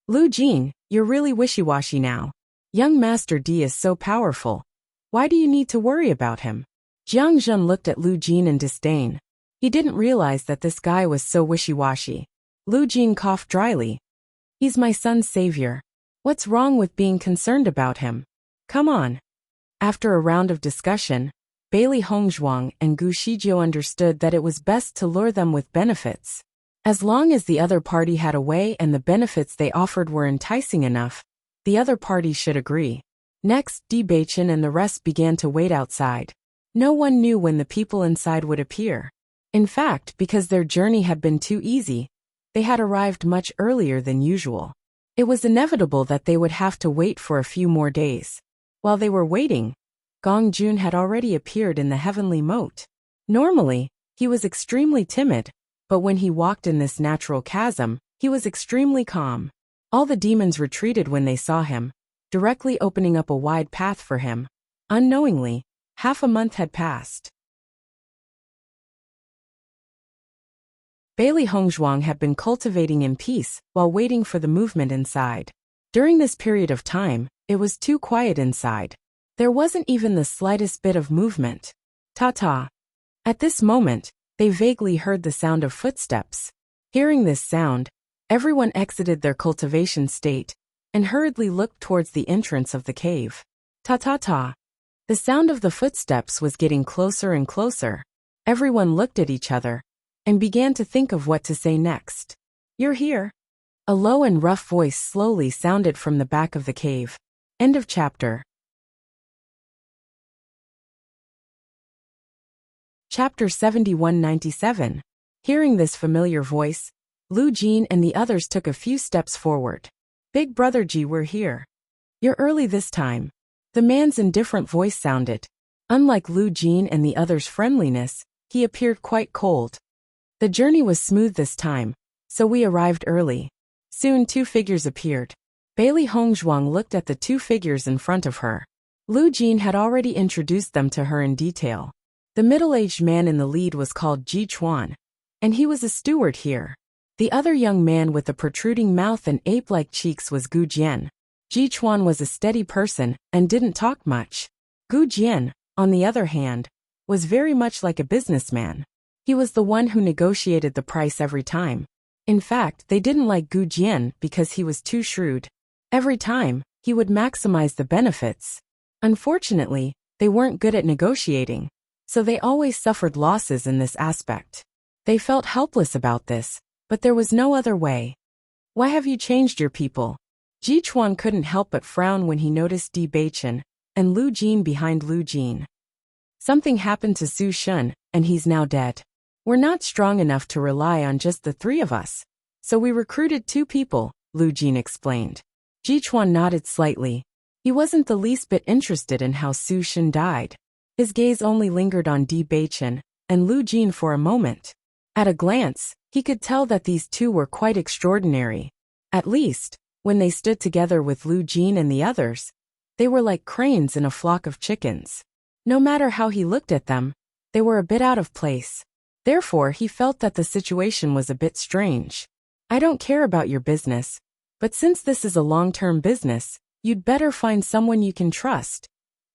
Lu Jin, you're really wishy-washy now. Young Master Di is so powerful. Why do you need to worry about him? Jiang Zhen looked at Lu Jin in disdain. He didn't realize that this guy was so wishy-washy. Lu Jin coughed dryly. He's my son's savior. What's wrong with being concerned about him? Come on. After a round of discussion, Bailey Hongzhuang and Gu Shijiu understood that it was best to lure them with benefits. As long as the other party had a way and the benefits they offered were enticing enough, the other party should agree. Next, Di Beichen and the rest began to wait outside. No one knew when the people inside would appear. In fact, because their journey had been too easy, they had arrived much earlier than usual. It was inevitable that they would have to wait for a few more days. While they were waiting, Gong Jun had already appeared in the heavenly moat. Normally, he was extremely timid, but when he walked in this natural chasm, he was extremely calm. All the demons retreated when they saw him, directly opening up a wide path for him. Unknowingly, half a month had passed. Bailey Hongzhuang had been cultivating in peace while waiting for the movement inside. During this period of time, it was too quiet inside. There wasn't even the slightest bit of movement. Ta-ta. At this moment, they vaguely heard the sound of footsteps. Hearing this sound, everyone exited their cultivation state and hurriedly looked towards the entrance of the cave. Ta-ta-ta. The sound of the footsteps was getting closer and closer. Everyone looked at each other and began to think of what to say next. You're here. A low and rough voice slowly sounded from the back of the cave. End of chapter. Chapter 7197. Hearing this familiar voice, Lu Jin and the others took a few steps forward. Big Brother Ji, we're here. You're early this time. The man's indifferent voice sounded. Unlike Lu Jin and the others' friendliness, he appeared quite cold. The journey was smooth this time, so we arrived early. Soon 2 figures appeared. Bailey Hongzhuang looked at the two figures in front of her. Lu Jin had already introduced them to her in detail. The middle-aged man in the lead was called Ji Chuan, and he was a steward here. The other young man with the protruding mouth and ape-like cheeks was Gu Jian. Ji Chuan was a steady person and didn't talk much. Gu Jian, on the other hand, was very much like a businessman. He was the one who negotiated the price every time. In fact, they didn't like Gu Jian because he was too shrewd. Every time, he would maximize the benefits. Unfortunately, they weren't good at negotiating, so they always suffered losses in this aspect. They felt helpless about this, but there was no other way. Why have you changed your people? Ji Chuan couldn't help but frown when he noticed Di Beichen and Lu Jin behind Lu Jin. Something happened to Su Shun, and he's now dead. We're not strong enough to rely on just the three of us, so we recruited 2 people, Lu Jin explained. Ji Chuan nodded slightly. He wasn't the least bit interested in how Su Shun died. His gaze only lingered on Di Beichen and Lu Jin for a moment. At a glance, he could tell that these two were quite extraordinary. At least, when they stood together with Lu Jin and the others, they were like cranes in a flock of chickens. No matter how he looked at them, they were a bit out of place. Therefore, he felt that the situation was a bit strange. I don't care about your business, but since this is a long-term business, you'd better find someone you can trust,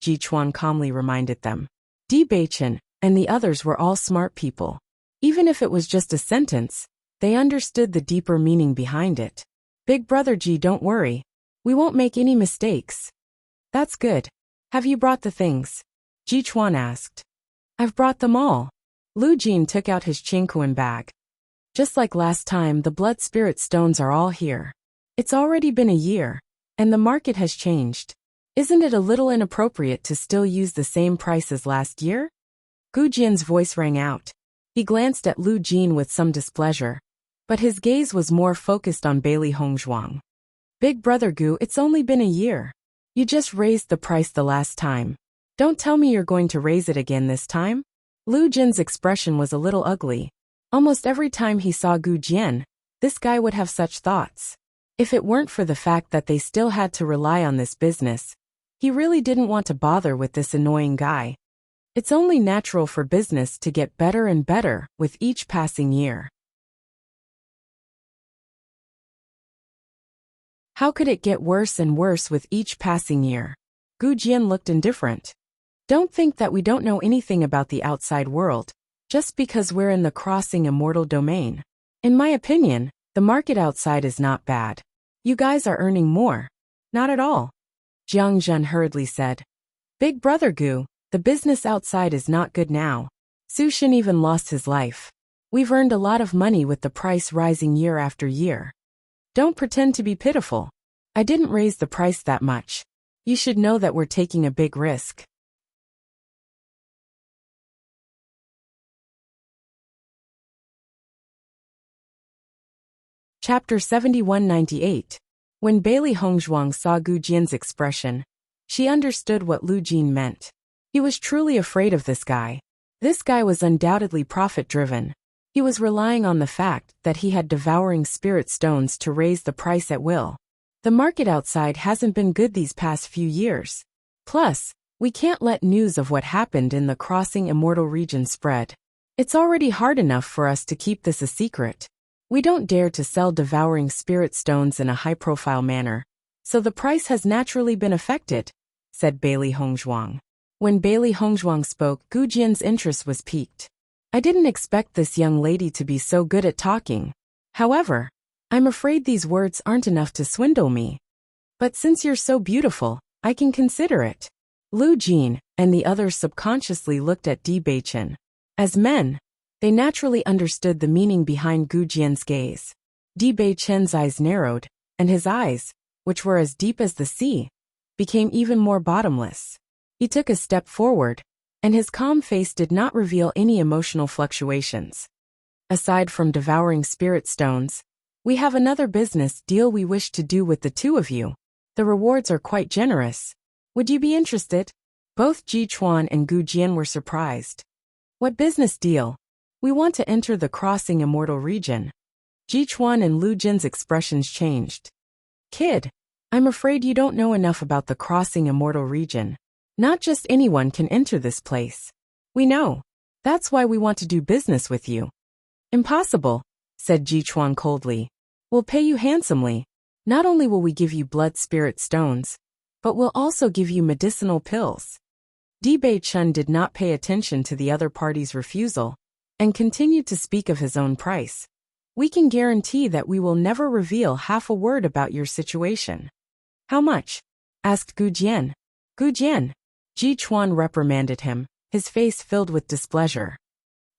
Ji Chuan calmly reminded them. Di Beichen and the others were all smart people. Even if it was just a sentence, they understood the deeper meaning behind it. Big brother Ji, don't worry. We won't make any mistakes. That's good. Have you brought the things? Ji Chuan asked. I've brought them all. Lu Jin took out his Qingkuan bag. Just like last time, the blood spirit stones are all here. It's already been a year, and the market has changed. Isn't it a little inappropriate to still use the same price as last year? Gu Jian's voice rang out. He glanced at Lu Jin with some displeasure, but his gaze was more focused on Bailey Hongzhuang. Big brother Gu, it's only been a year. You just raised the price the last time. Don't tell me you're going to raise it again this time? Lu Jin's expression was a little ugly. Almost every time he saw Gu Jian, this guy would have such thoughts. If it weren't for the fact that they still had to rely on this business, he really didn't want to bother with this annoying guy. It's only natural for business to get better and better with each passing year. How could it get worse and worse with each passing year? Gu Jian looked indifferent. Don't think that we don't know anything about the outside world, just because we're in the crossing immortal domain. In my opinion, the market outside is not bad. You guys are earning more. Not at all. Jiang Zhen hurriedly said. Big brother Gu, the business outside is not good now. Su Shin even lost his life. We've earned a lot of money with the price rising year after year. Don't pretend to be pitiful. I didn't raise the price that much. You should know that we're taking a big risk. Chapter 7198. When Bailey Hongzhuang saw Gu Jian's expression, she understood what Lu Jin meant. He was truly afraid of this guy. This guy was undoubtedly profit-driven. He was relying on the fact that he had devouring spirit stones to raise the price at will. The market outside hasn't been good these past few years. Plus, we can't let news of what happened in the crossing immortal region spread. It's already hard enough for us to keep this a secret. We don't dare to sell devouring spirit stones in a high-profile manner, so the price has naturally been affected, said Bailey Hongzhuang. When Bailey Hongzhuang spoke, Gu Jian's interest was piqued. I didn't expect this young lady to be so good at talking. However, I'm afraid these words aren't enough to swindle me. But since you're so beautiful, I can consider it. Lu Jin and the others subconsciously looked at Di Beichen. As men, they naturally understood the meaning behind Gu Jian's gaze. Di Beichen's eyes narrowed, and his eyes, which were as deep as the sea, became even more bottomless. He took a step forward, and his calm face did not reveal any emotional fluctuations. Aside from devouring spirit stones, we have another business deal we wish to do with the two of you. The rewards are quite generous. Would you be interested? Both Ji Chuan and Gu Jian were surprised. What business deal? We want to enter the crossing immortal region. Ji Chuan and Lu Jin's expressions changed. Kid, I'm afraid you don't know enough about the crossing immortal region. Not just anyone can enter this place. We know. That's why we want to do business with you. Impossible, said Jichuan coldly. We'll pay you handsomely. Not only will we give you blood spirit stones, but we'll also give you medicinal pills. Di Beichun did not pay attention to the other party's refusal, and continued to speak of his own price. We can guarantee that we will never reveal half a word about your situation. How much? Asked Gu Jian. Gu Jian. Ji Chuan reprimanded him, his face filled with displeasure.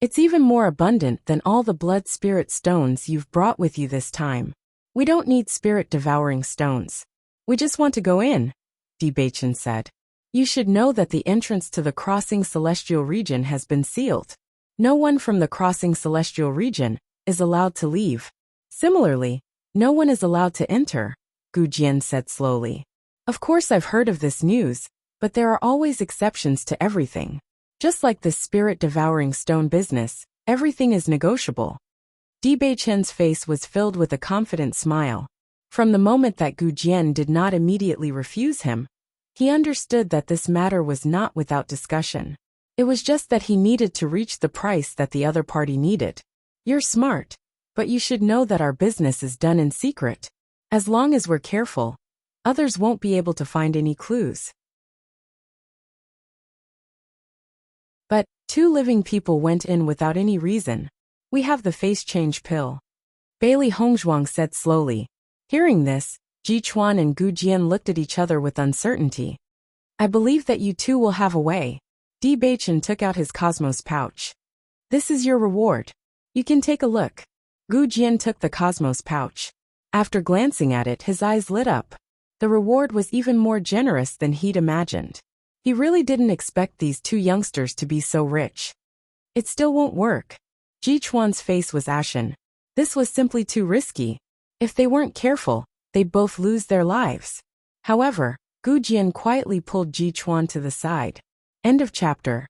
It's even more abundant than all the blood spirit stones you've brought with you this time. We don't need spirit-devouring stones. We just want to go in, Di Beichun said. You should know that the entrance to the crossing celestial region has been sealed. No one from the crossing celestial region is allowed to leave. Similarly, no one is allowed to enter, Gu Jian said slowly. Of course I've heard of this news, but there are always exceptions to everything. Just like this spirit-devouring stone business, everything is negotiable. Di Beichun's face was filled with a confident smile. From the moment that Gu Jian did not immediately refuse him, he understood that this matter was not without discussion. It was just that he needed to reach the price that the other party needed. You're smart, but you should know that our business is done in secret. As long as we're careful, others won't be able to find any clues. But 2 living people went in without any reason. We have the face change pill. Bailey Hongzhuang said slowly. Hearing this, Ji Chuan and Gu Jian looked at each other with uncertainty. I believe that you two will have a way. Di Beichun took out his cosmos pouch. This is your reward. You can take a look. Gu Jian took the cosmos pouch. After glancing at it, his eyes lit up. The reward was even more generous than he'd imagined. He really didn't expect these 2 youngsters to be so rich. It still won't work. Ji Chuan's face was ashen. This was simply too risky. If they weren't careful, they'd both lose their lives. However, Gu Jian quietly pulled Ji Chuan to the side. End of chapter.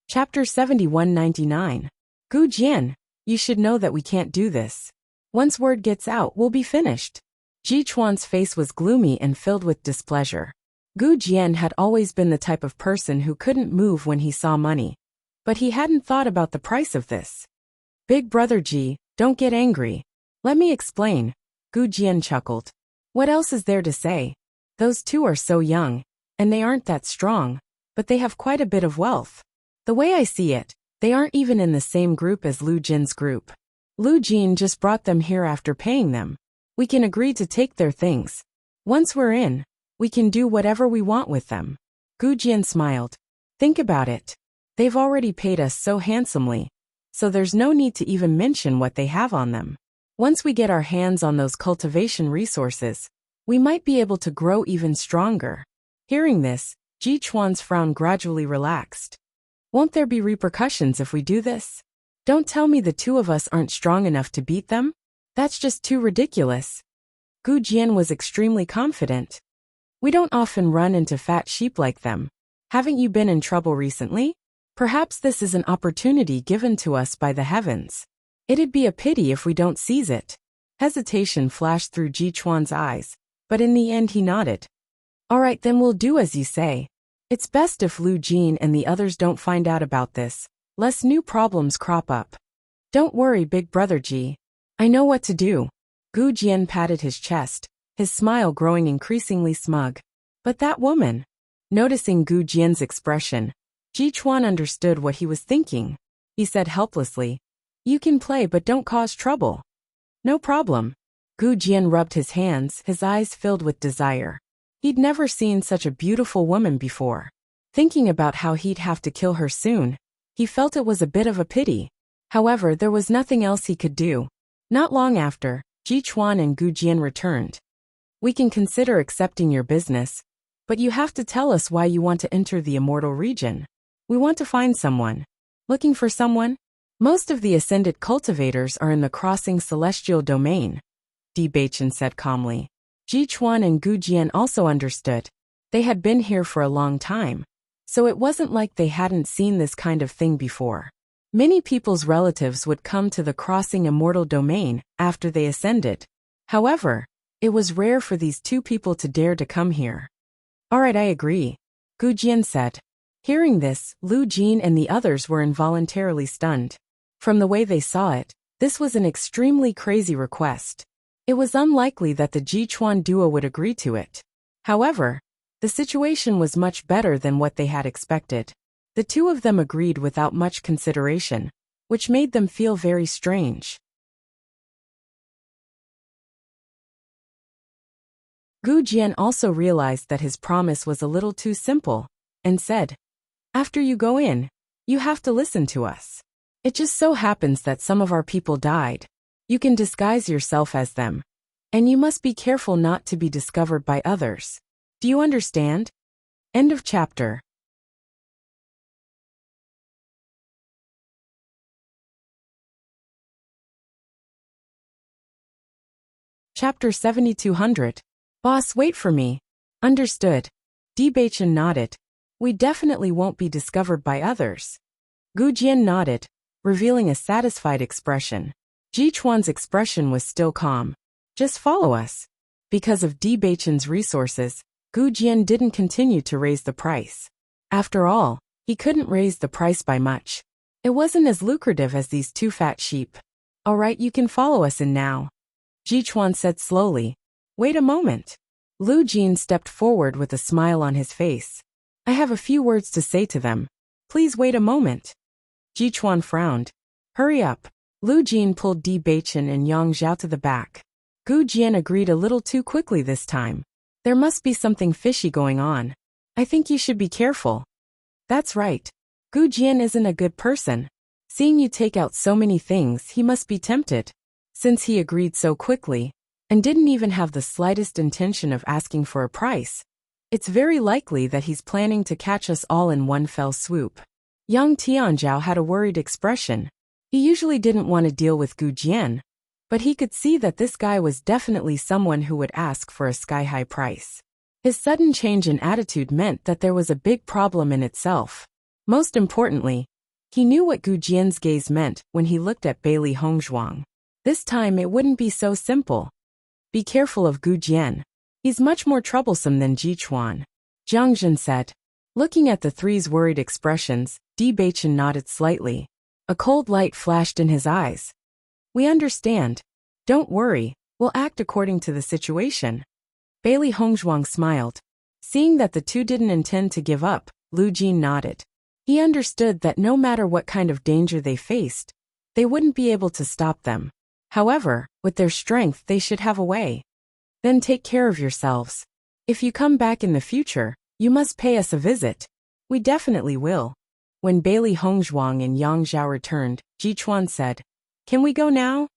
Chapter 7199. Gu Jian, you should know that we can't do this. Once word gets out, we'll be finished. Ji Chuan's face was gloomy and filled with displeasure. Gu Jian had always been the type of person who couldn't move when he saw money. But he hadn't thought about the price of this. Big brother Ji, don't get angry. Let me explain. Gu Jian chuckled. What else is there to say? Those 2 are so young, and they aren't that strong, but they have quite a bit of wealth. The way I see it, they aren't even in the same group as Lu Jin's group. Lu Jin just brought them here after paying them. We can agree to take their things. Once we're in, we can do whatever we want with them. Gu Jian smiled. Think about it. They've already paid us so handsomely, so there's no need to even mention what they have on them. Once we get our hands on those cultivation resources, we might be able to grow even stronger. Hearing this, Ji Chuan's frown gradually relaxed. Won't there be repercussions if we do this? Don't tell me the 2 of us aren't strong enough to beat them? That's just too ridiculous. Gu Jian was extremely confident. We don't often run into fat sheep like them. Haven't you been in trouble recently? Perhaps this is an opportunity given to us by the heavens. It'd be a pity if we don't seize it. Hesitation flashed through Ji Chuan's eyes, but in the end he nodded. All right, then we'll do as you say. It's best if Lu Jin and the others don't find out about this, lest new problems crop up. Don't worry, big brother Ji. I know what to do. Gu Jian patted his chest, his smile growing increasingly smug. But that woman. Noticing Gu Jian's expression, Ji Chuan understood what he was thinking. He said helplessly, You can play but don't cause trouble. No problem. Gu Jian rubbed his hands, his eyes filled with desire. He'd never seen such a beautiful woman before. Thinking about how he'd have to kill her soon, he felt it was a bit of a pity. However, there was nothing else he could do. Not long after, Ji Chuan and Gu Jian returned. We can consider accepting your business, but you have to tell us why you want to enter the immortal region. We want to find someone. Looking for someone? Most of the ascended cultivators are in the crossing celestial domain, Di Beichun said calmly. Ji Chuan and Gu Jian also understood. They had been here for a long time, so it wasn't like they hadn't seen this kind of thing before. Many people's relatives would come to the crossing immortal domain after they ascended. However, it was rare for these two people to dare to come here. Alright, I agree, Gu Jian said. Hearing this, Lu Jin and the others were involuntarily stunned. From the way they saw it, this was an extremely crazy request. It was unlikely that the Jichuan duo would agree to it. However, the situation was much better than what they had expected. The two of them agreed without much consideration, which made them feel very strange. Gu Jian also realized that his promise was a little too simple, and said, "After you go in, you have to listen to us. It just so happens that some of our people died. You can disguise yourself as them. And you must be careful not to be discovered by others. Do you understand?" End of chapter. Chapter 7200. Boss, wait for me. Understood. Di Baichen nodded. We definitely won't be discovered by others. Gu Jian nodded, revealing a satisfied expression. Ji Chuan's expression was still calm. Just follow us. Because of Di Baichen's resources, Gu Jian didn't continue to raise the price. After all, he couldn't raise the price by much. It wasn't as lucrative as these two fat sheep. Alright, you can follow us in now. Ji Chuan said slowly. Wait a moment. Lu Jin stepped forward with a smile on his face. I have a few words to say to them. Please wait a moment. Ji Chuan frowned. Hurry up. Lu Jin pulled Di Baichen and Yang Zhao to the back. Gu Jian agreed a little too quickly this time. There must be something fishy going on. I think you should be careful. That's right. Gu Jian isn't a good person. Seeing you take out so many things, he must be tempted. Since he agreed so quickly, and didn't even have the slightest intention of asking for a price, it's very likely that he's planning to catch us all in one fell swoop. Yang Tianzhao had a worried expression. He usually didn't want to deal with Gu Jian, but he could see that this guy was definitely someone who would ask for a sky-high price. His sudden change in attitude meant that there was a big problem in itself. Most importantly, he knew what Gu Jian's gaze meant when he looked at Bailey Hongzhuang. This time it wouldn't be so simple. Be careful of Gu Jian. He's much more troublesome than Ji Chuan, Jiang Zhen said. Looking at the three's worried expressions, Di Baichen nodded slightly. A cold light flashed in his eyes. We understand. Don't worry, we'll act according to the situation. Bailey Hongzhuang smiled. Seeing that the two didn't intend to give up, Lu Jin nodded. He understood that no matter what kind of danger they faced, they wouldn't be able to stop them. However, with their strength they should have a way. Then take care of yourselves. If you come back in the future, you must pay us a visit. We definitely will. When Bailey Hongzhuang and Yang Zhao returned, Ji Chuan said, Can we go now?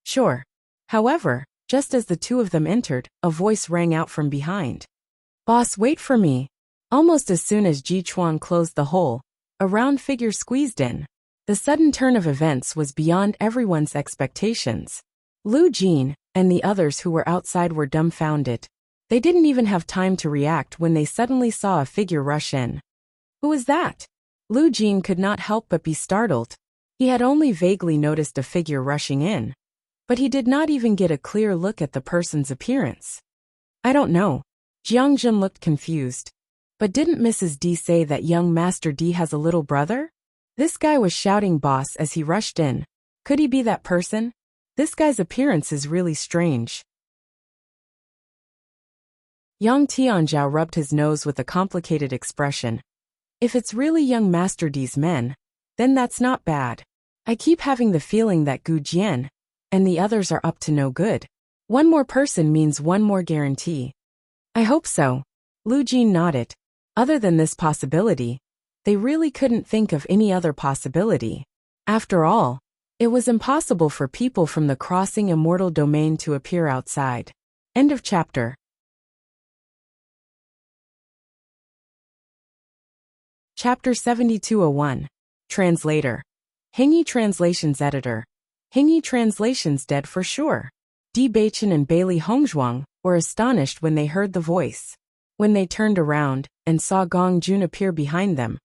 Sure. However, just as the two of them entered, a voice rang out from behind. Boss, wait for me. Almost as soon as Ji Chuan closed the hole, a round figure squeezed in. The sudden turn of events was beyond everyone's expectations. Lu Jin and the others who were outside were dumbfounded. They didn't even have time to react when they suddenly saw a figure rush in. Who was that? Lu Jin could not help but be startled. He had only vaguely noticed a figure rushing in, but he did not even get a clear look at the person's appearance. I don't know. Jiang Zhen looked confused. But didn't Mrs. D say that young Master D has a little brother? This guy was shouting boss as he rushed in. Could he be that person? This guy's appearance is really strange. Yang Tianzhao rubbed his nose with a complicated expression. If it's really young Master D's men, then that's not bad. I keep having the feeling that Gu Jian and the others are up to no good. One more person means one more guarantee. I hope so. Lu Jin nodded. Other than this possibility, they really couldn't think of any other possibility. After all, it was impossible for people from the crossing immortal domain to appear outside. End of chapter. Chapter 7201. Translator. Hengyi Translations Editor. Hengyi Translations dead for sure. Di Baichen and Bailey Hongzhuang were astonished when they heard the voice. When they turned around and saw Gong Jun appear behind them,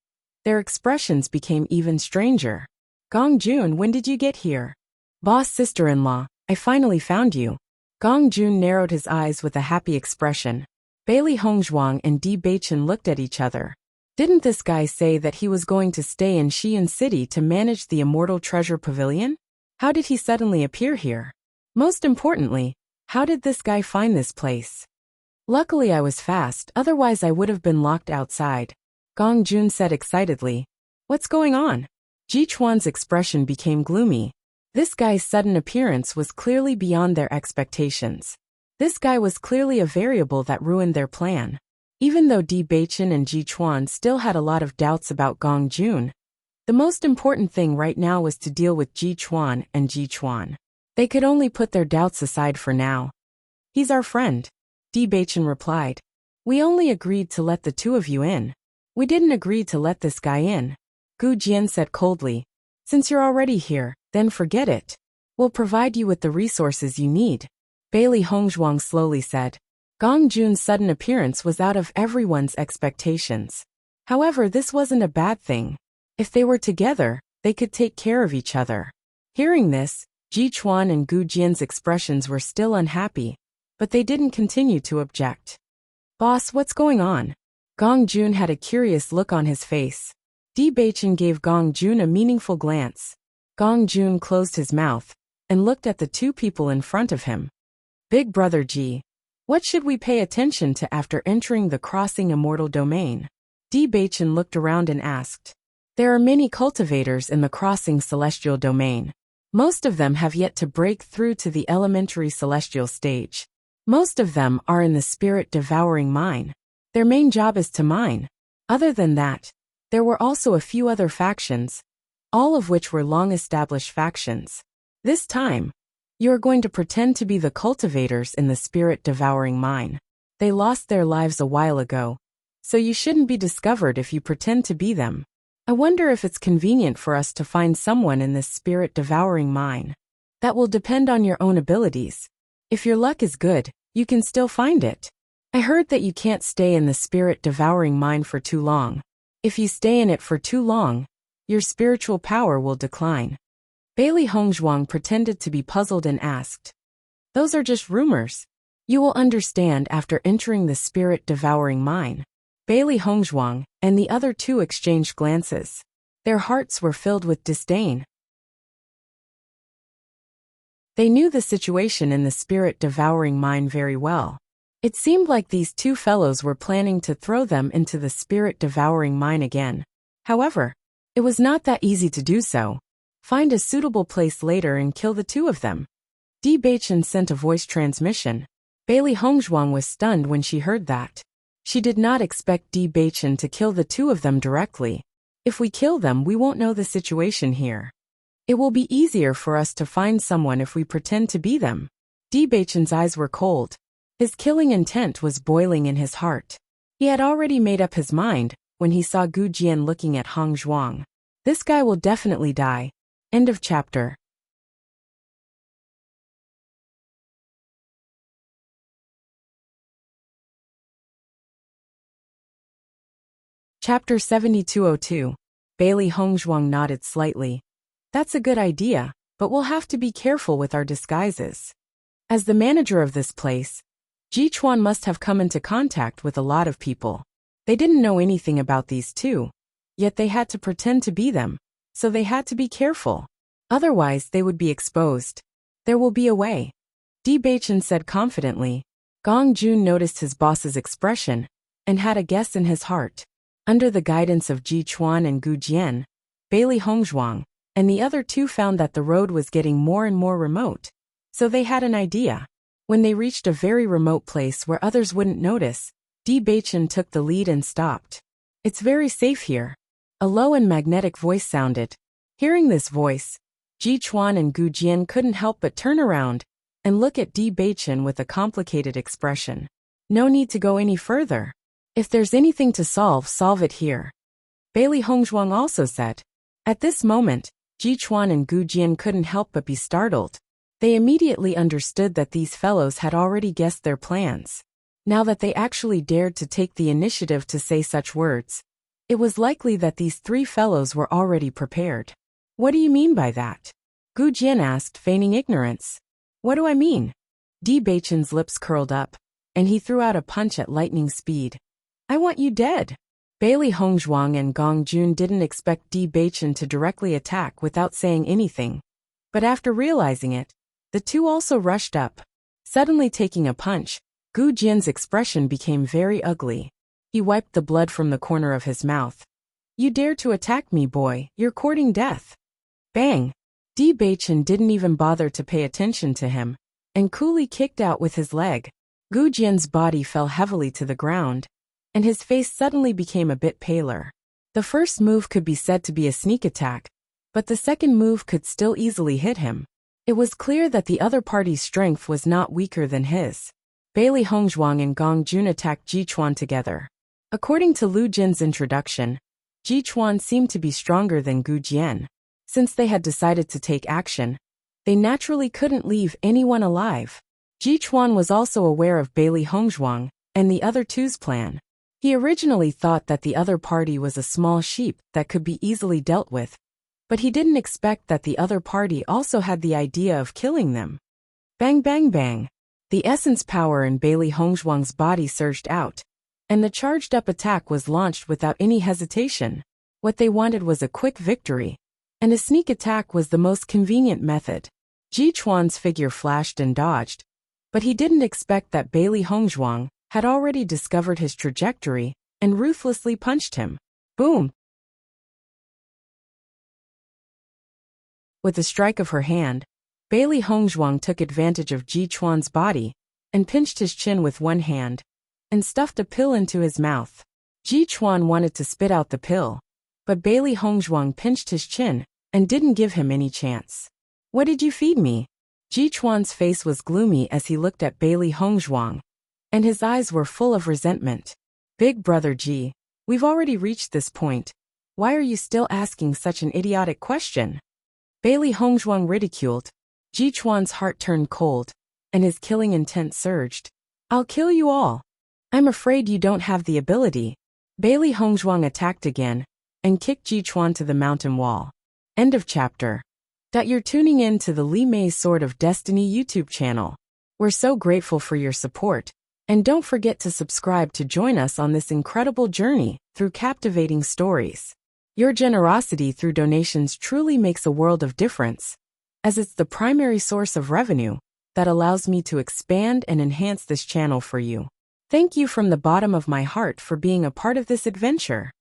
their expressions became even stranger. Gong Jun, when did you get here? Boss sister-in-law, I finally found you. Gong Jun narrowed his eyes with a happy expression. Bailey Hongzhuang and Di Beichen looked at each other. Didn't this guy say that he was going to stay in Xi'an City to manage the Immortal Treasure Pavilion? How did he suddenly appear here? Most importantly, how did this guy find this place? Luckily I was fast, otherwise I would have been locked outside. Gong Jun said excitedly. What's going on? Ji Chuan's expression became gloomy. This guy's sudden appearance was clearly beyond their expectations. This guy was clearly a variable that ruined their plan. Even though Di Beichen and Ji Chuan still had a lot of doubts about Gong Jun, the most important thing right now was to deal with Ji Chuan and Ji Chuan. They could only put their doubts aside for now. He's our friend, Di Beichen replied. We only agreed to let the two of you in. We didn't agree to let this guy in. Gu Jian said coldly. Since you're already here, then forget it. We'll provide you with the resources you need. Bailey Hongzhuang slowly said. Gong Jun's sudden appearance was out of everyone's expectations. However, this wasn't a bad thing. If they were together, they could take care of each other. Hearing this, Ji Chuan and Gu Jian's expressions were still unhappy, but they didn't continue to object. Boss, what's going on? Gong Jun had a curious look on his face. Di Beichen gave Gong Jun a meaningful glance. Gong Jun closed his mouth and looked at the two people in front of him. Big brother Ji. What should we pay attention to after entering the crossing immortal domain? Di Beichen looked around and asked. There are many cultivators in the crossing celestial domain. Most of them have yet to break through to the elementary celestial stage. Most of them are in the spirit-devouring mine. Their main job is to mine. Other than that, there were also a few other factions, all of which were long-established factions. This time, you are going to pretend to be the cultivators in the spirit-devouring mine. They lost their lives a while ago, so you shouldn't be discovered if you pretend to be them. I wonder if it's convenient for us to find someone in this spirit-devouring mine. That will depend on your own abilities. If your luck is good, you can still find it. I heard that you can't stay in the spirit-devouring mine for too long. If you stay in it for too long, your spiritual power will decline. Bailey Hongzhuang pretended to be puzzled and asked. Those are just rumors. You will understand after entering the spirit-devouring mine. Bailey Hongzhuang and the other two exchanged glances. Their hearts were filled with disdain. They knew the situation in the spirit-devouring mine very well. It seemed like these two fellows were planning to throw them into the spirit-devouring mine again. However, it was not that easy to do so. Find a suitable place later and kill the two of them. Di Beichen sent a voice transmission. Bailey Hongzhuang was stunned when she heard that. She did not expect Di Beichen to kill the two of them directly. If we kill them, we won't know the situation here. It will be easier for us to find someone if we pretend to be them. Di Beichen's eyes were cold. His killing intent was boiling in his heart. He had already made up his mind when he saw Gu Jian looking at Hongzhuang. This guy will definitely die. End of chapter. Chapter 7202. Bailey Hongzhuang nodded slightly. That's a good idea, but we'll have to be careful with our disguises. As the manager of this place, Ji Chuan must have come into contact with a lot of people. They didn't know anything about these two, yet they had to pretend to be them, so they had to be careful. Otherwise, they would be exposed. There will be a way. Di Beichen said confidently. Gong Jun noticed his boss's expression and had a guess in his heart. Under the guidance of Ji Chuan and Gu Jian, Bailey Hongzhuang and the other two found that the road was getting more and more remote. So they had an idea. When they reached a very remote place where others wouldn't notice, Di Beichen took the lead and stopped. It's very safe here. A low and magnetic voice sounded. Hearing this voice, Ji Chuan and Gu Jian couldn't help but turn around and look at Di Beichen with a complicated expression. No need to go any further. If there's anything to solve it here. Bailey Hongzhuang also said. At this moment, Ji Chuan and Gu Jian couldn't help but be startled. They immediately understood that these fellows had already guessed their plans. Now that they actually dared to take the initiative to say such words, it was likely that these three fellows were already prepared. What do you mean by that? Gu Jian asked, feigning ignorance. What do I mean? Di Beichen's lips curled up, and he threw out a punch at lightning speed. I want you dead. Bailey Hongzhuang and Gong Jun didn't expect Di Beichen to directly attack without saying anything. But after realizing it, the two also rushed up. Suddenly taking a punch, Gu Jian's expression became very ugly. He wiped the blood from the corner of his mouth. You dare to attack me, boy, you're courting death. Bang! Di Beichen didn't even bother to pay attention to him, and coolly kicked out with his leg. Gu Jian's body fell heavily to the ground, and his face suddenly became a bit paler. The first move could be said to be a sneak attack, but the second move could still easily hit him. It was clear that the other party's strength was not weaker than his. Bailey Hongzhuang and Gong Jun attacked Ji Chuan together. According to Lu Jin's introduction, Ji Chuan seemed to be stronger than Gu Jian. Since they had decided to take action, they naturally couldn't leave anyone alive. Ji Chuan was also aware of Bailey Hongzhuang and the other two's plan. He originally thought that the other party was a small sheep that could be easily dealt with, but he didn't expect that the other party also had the idea of killing them. Bang bang bang! The essence power in Bailey Hongzhuang's body surged out, and the charged-up attack was launched without any hesitation. What they wanted was a quick victory, and a sneak attack was the most convenient method. Ji Chuan's figure flashed and dodged, but he didn't expect that Bailey Hongzhuang had already discovered his trajectory and ruthlessly punched him. Boom! With a strike of her hand, Bailey Hongzhuang took advantage of Ji Chuan's body and pinched his chin with one hand and stuffed a pill into his mouth. Ji Chuan wanted to spit out the pill, but Bailey Hongzhuang pinched his chin and didn't give him any chance. What did you feed me? Ji Chuan's face was gloomy as he looked at Bailey Hongzhuang, and his eyes were full of resentment. Big brother Ji, we've already reached this point. Why are you still asking such an idiotic question? Bailey Hongzhuang ridiculed. Ji Chuan's heart turned cold, and his killing intent surged. I'll kill you all. I'm afraid you don't have the ability. Bailey Hongzhuang attacked again, and kicked Ji Chuan to the mountain wall. End of chapter. You're tuning in to the Li Mei Sword of Destiny YouTube channel. We're so grateful for your support, and don't forget to subscribe to join us on this incredible journey through captivating stories. Your generosity through donations truly makes a world of difference, as it's the primary source of revenue that allows me to expand and enhance this channel for you. Thank you from the bottom of my heart for being a part of this adventure.